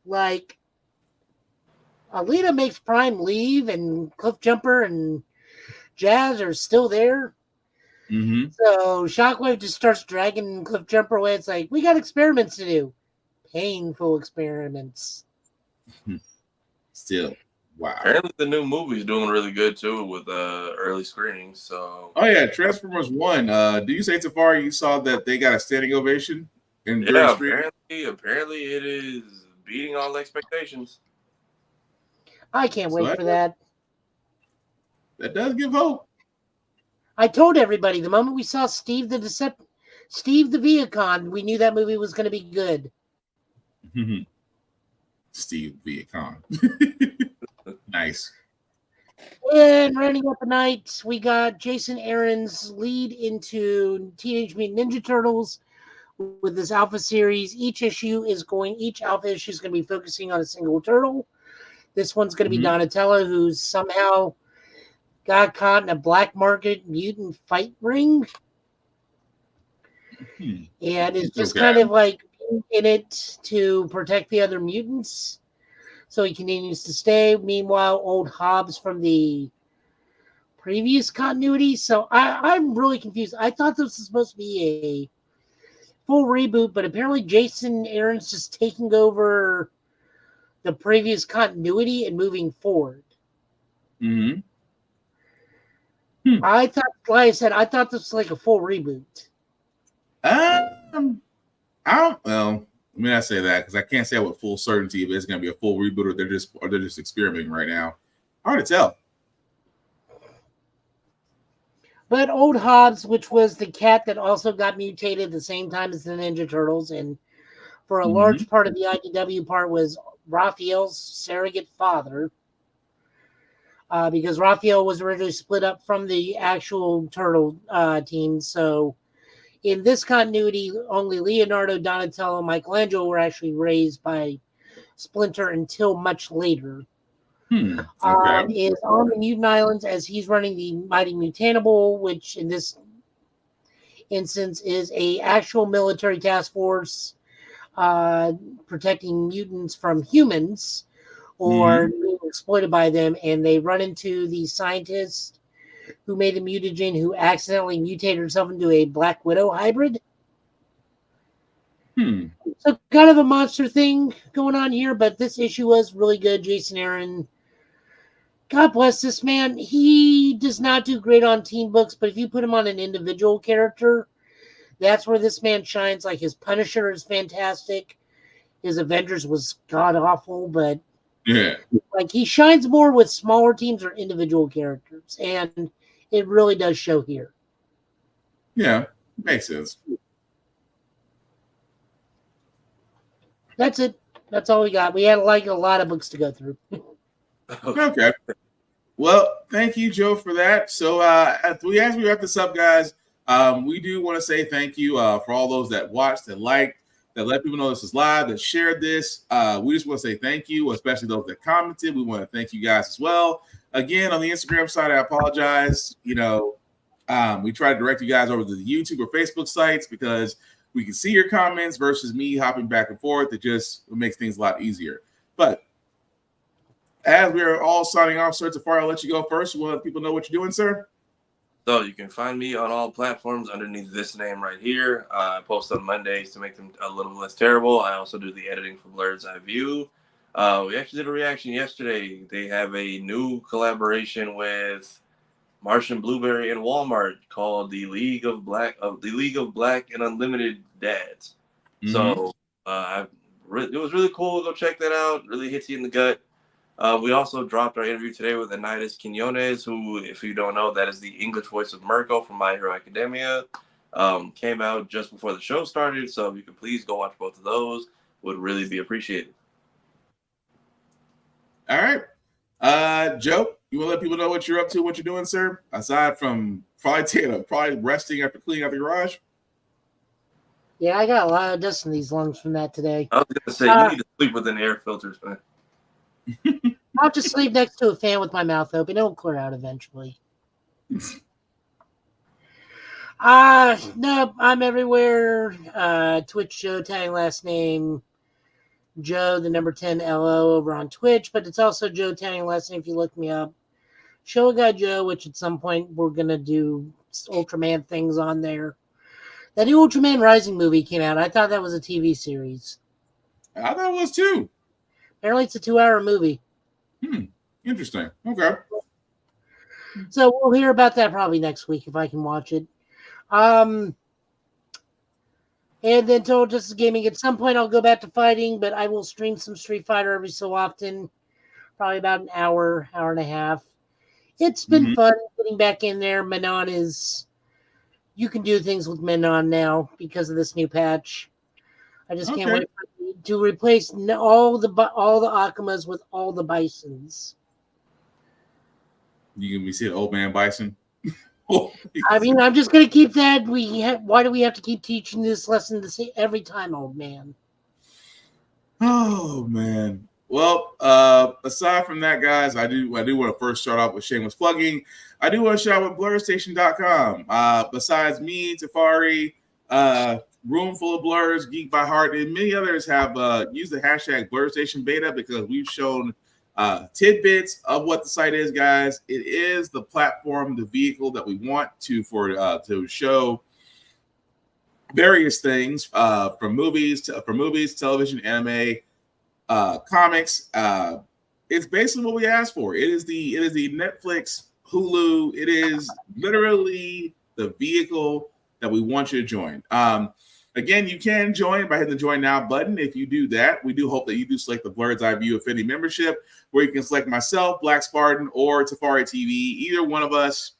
like, Alita makes Prime leave, and Cliffjumper and Jazz are still there. Mm-hmm. So Shockwave just starts dragging Cliffjumper away. It's like, we got experiments to do. Painful experiments. Still, wow. Apparently, the new movie's doing really good too with early screenings. So, oh yeah, Transformers 1. Do you say Tafari you saw that they got a standing ovation in yeah, screening? apparently it is beating all expectations. I can't wait for that. That does give hope. I told everybody the moment we saw Steve the Viacon, we knew that movie was going to be good. Steve Viacon. Nice. And rounding up the night, we got Jason Aaron's lead into Teenage Mutant Ninja Turtles with this Alpha series. Each alpha issue is going to be focusing on a single turtle. This one's going to be Donatello, who's somehow got caught in a black market mutant fight ring. And it's just kind of like in it to protect the other mutants. So he continues to stay. Meanwhile, old Hobbs from the previous continuity. So I'm really confused. I thought this was supposed to be a full reboot, but apparently Jason Aaron's just taking over the previous continuity and moving forward. I thought, like I said, I thought this was like a full reboot. I don't. Well, I mean, I say that because I can't say with full certainty if it's going to be a full reboot or they're just experimenting right now. Hard to tell. But old Hobbs, which was the cat that also got mutated at the same time as the Ninja Turtles, and for a large part of the IDW part was Raphael's surrogate father, because Raphael was originally split up from the actual Turtle team. So in this continuity, only Leonardo, Donatello, and Michelangelo were actually raised by Splinter until much later. Is on the Mutant Islands as he's running the Mighty Mutanable, which in this instance is a actual military task force protecting mutants from humans or being exploited by them. And they run into the scientist who made a mutagen who accidentally mutated herself into a Black Widow hybrid. So kind of a monster thing going on here, but this issue was really good. Jason Aaron, God bless this man. He does not do great on team books, but if you put him on an individual character, that's where this man shines. Like his Punisher is fantastic. His Avengers was god awful, but like he shines more with smaller teams or individual characters, and it really does show here. Yeah, makes sense. That's it. That's all we got. We had like a lot of books to go through. Okay. Well, thank you, Joe, for that. So as we wrap this up, guys, we do want to say thank you for all those that watched, that liked, that let people know this is live, that shared this. We just want to say thank you, especially those that commented. We want to thank you guys as well. Again, on the Instagram side, I apologize. We try to direct you guys over to the YouTube or Facebook sites because we can see your comments versus me hopping back and forth. It makes things a lot easier. But as we are all signing off, Sir Tafari, I'll let you go first. You want to let people know what you're doing, sir? So you can find me on all platforms underneath this name right here. I post on Mondays to make them a little less terrible. I also do the editing for Blurred's Eye View. We actually did a reaction yesterday. They have a new collaboration with Martian Blueberry and Walmart called the League of Black and Unlimited Dads. So I've it was really cool. Go check that out. Really hits you in the gut. We also dropped our interview today with Anidas Quinones, who, if you don't know, that is the English voice of Mirko from My Hero Academia. Came out just before the show started, so if you could please go watch both of those, would really be appreciated. All right. Joe, you want to let people know what you're up to, what you're doing, sir? Aside from probably resting after cleaning out the garage. Yeah, I got a lot of dust in these lungs from that today. I was going to say, you need to sleep within air filters, man. I'll just sleep next to a fan with my mouth open. It'll clear out eventually. No, I'm everywhere. Twitch Joe, tag last name Joe, the number 10 LO over on Twitch, but it's also Joe tagging last name if you look me up. Show a Guy Joe, which at some point we're going to do Ultraman things on there. That new Ultraman Rising movie came out. I thought that was a TV series. I thought it was too. Apparently it's a 2-hour movie. Interesting. Okay. So we'll hear about that probably next week if I can watch it. And then Total Justice Gaming. At some point I'll go back to fighting, but I will stream some Street Fighter every so often. Probably about an hour and a half. It's been fun getting back in there. Manon is... You can do things with Manon now because of this new patch. I just can't wait to replace all the Akumas with all the Bisons. You can be seeing old man Bison. I mean, I'm just going to keep that. Why do we have to keep teaching this lesson every time, old man? Oh, man. Well, aside from that, guys, I do want to first start off with shameless plugging. I do want to shout out with BlurStation.com. Besides me, Tafari, Room Full of Blurs, Geek by Heart, and many others have used the hashtag BlurStation Beta because we've shown tidbits of what the site is, guys. It is the platform, the vehicle that we want to show various things from movies, television, anime, comics. It's basically what we asked for. It is the Netflix, Hulu. It is literally the vehicle that we want you to join. Again, you can join by hitting the Join Now button. If you do that, we do hope that you do select the Blurred's Eye View Affinity membership, where you can select myself, Black Spartan, or Tafari TV. Either one of us,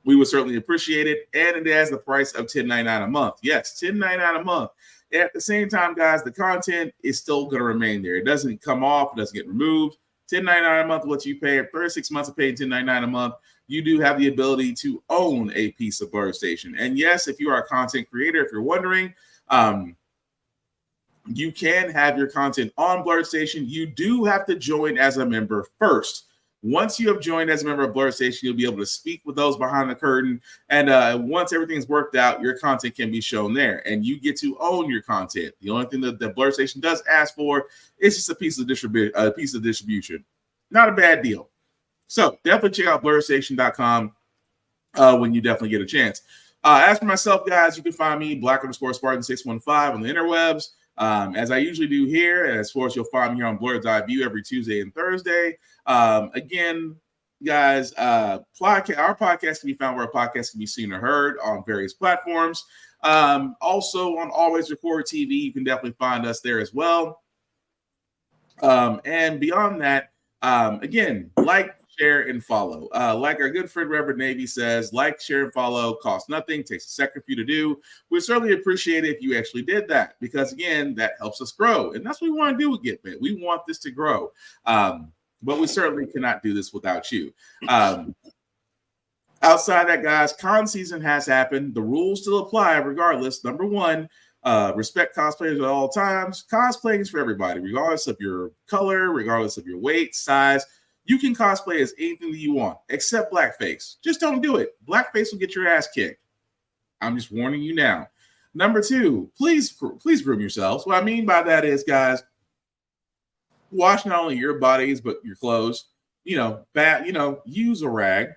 we would certainly appreciate it. And it has the price of $10.99 a month. Yes, $10.99 a month. At the same time, guys, the content is still going to remain there. It doesn't come off. It doesn't get removed. $10.99 a month, what you pay. 36 months of paying $10.99 a month. You do have the ability to own a piece of BlurStation. And yes, if you are a content creator, if you're wondering, you can have your content on BlurStation. You do have to join as a member first. Once you have joined as a member of BlurStation, you'll be able to speak with those behind the curtain. And once everything's worked out, your content can be shown there. And you get to own your content. The only thing that BlurStation does ask for is just a piece of distribution. Not a bad deal. So definitely check out BlurStation.com when you definitely get a chance. As for myself, guys, you can find me, Black_Spartan615 on the interwebs. As I usually do here, and as far as you'll find me here on Blurred's Eye View every Tuesday and Thursday. Again, guys, our podcast can be found where a podcast can be seen or heard on various platforms. Also on Always Record TV, you can definitely find us there as well. And beyond that, again, like, share, and follow. Like our good friend Reverend Navy says, like, share, and follow costs nothing, takes a second for you to do. We'd certainly appreciate it if you actually did that, because again, that helps us grow. And that's what we want to do with GetBit. We want this to grow. But we certainly cannot do this without you. Outside that, guys, con season has happened. The rules still apply regardless. Number one, respect cosplayers at all times. Cosplaying is for everybody, regardless of your color, regardless of your weight, size. You can cosplay as anything that you want, except blackface. Just don't do it. Blackface will get your ass kicked. I'm just warning you now. Number two, please groom yourselves. What I mean by that is, guys, wash not only your bodies but your clothes. Use a rag.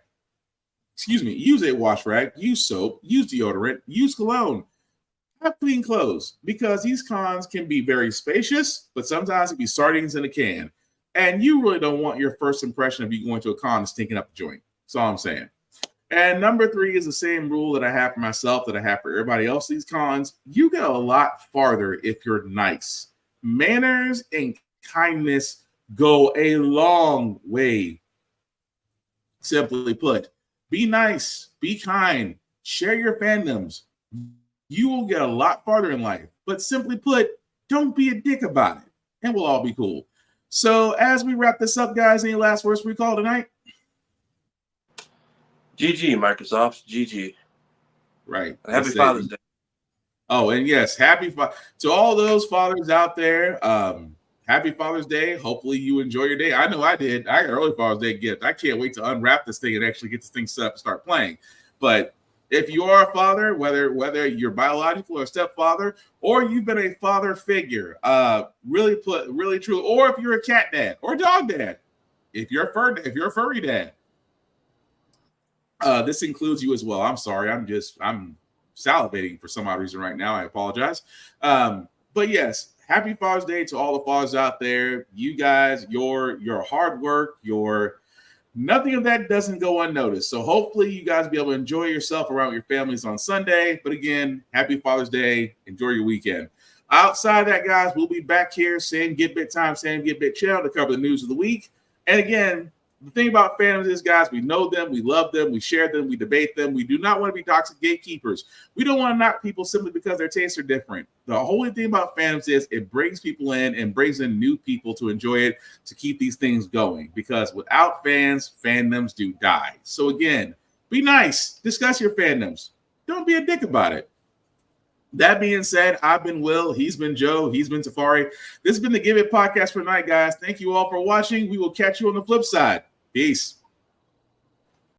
Use a wash rag. Use soap. Use deodorant. Use cologne. Have clean clothes, because these cons can be very spacious, but sometimes it can be sardines in a can. And you really don't want your first impression of you going to a con stinking up the joint. That's all I'm saying. And number three is the same rule that I have for myself that I have for everybody else. These cons, you go a lot farther if you're nice. manners and kindness go a long way. Simply put, be nice, be kind, share your fandoms. You will get a lot farther in life. But simply put, don't be a dick about it, and we'll all be cool. So as we wrap this up, guys, any last words for call tonight? GG, Microsoft. GG. Right. And happy Father's Day. Oh, and yes, to all those fathers out there. Happy Father's Day. Hopefully you enjoy your day. I know I did. I got an early Father's Day gift. I can't wait to unwrap this thing and actually get this thing set up and start playing. But if you are a father, whether you're biological or stepfather, or you've been a father figure, really true, or if you're a cat dad or dog dad, if you're a furry dad, this includes you as well. I'm sorry. I'm salivating for some odd reason right now. I apologize. But yes, happy Father's Day to all the fathers out there. You guys, your hard work, nothing of that doesn't go unnoticed. So hopefully you guys be able to enjoy yourself around your families on Sunday. But again, happy Father's Day. Enjoy your weekend. Outside of that, guys, we'll be back here, same Get Bit time, same Get Bit channel to cover the news of the week. And again, the thing about fandoms is, guys, we know them, we love them, we share them, we debate them. We do not want to be toxic gatekeepers. We don't want to knock people simply because their tastes are different. The whole thing about fandoms is it brings people in and brings in new people to enjoy it, to keep these things going. Because without fans, fandoms do die. So again, be nice. Discuss your fandoms. Don't be a dick about it. That being said, I've been Will. He's been Joe. He's been Tafari. This has been the Give It Podcast for tonight, guys. Thank you all for watching. We will catch you on the flip side. Peace.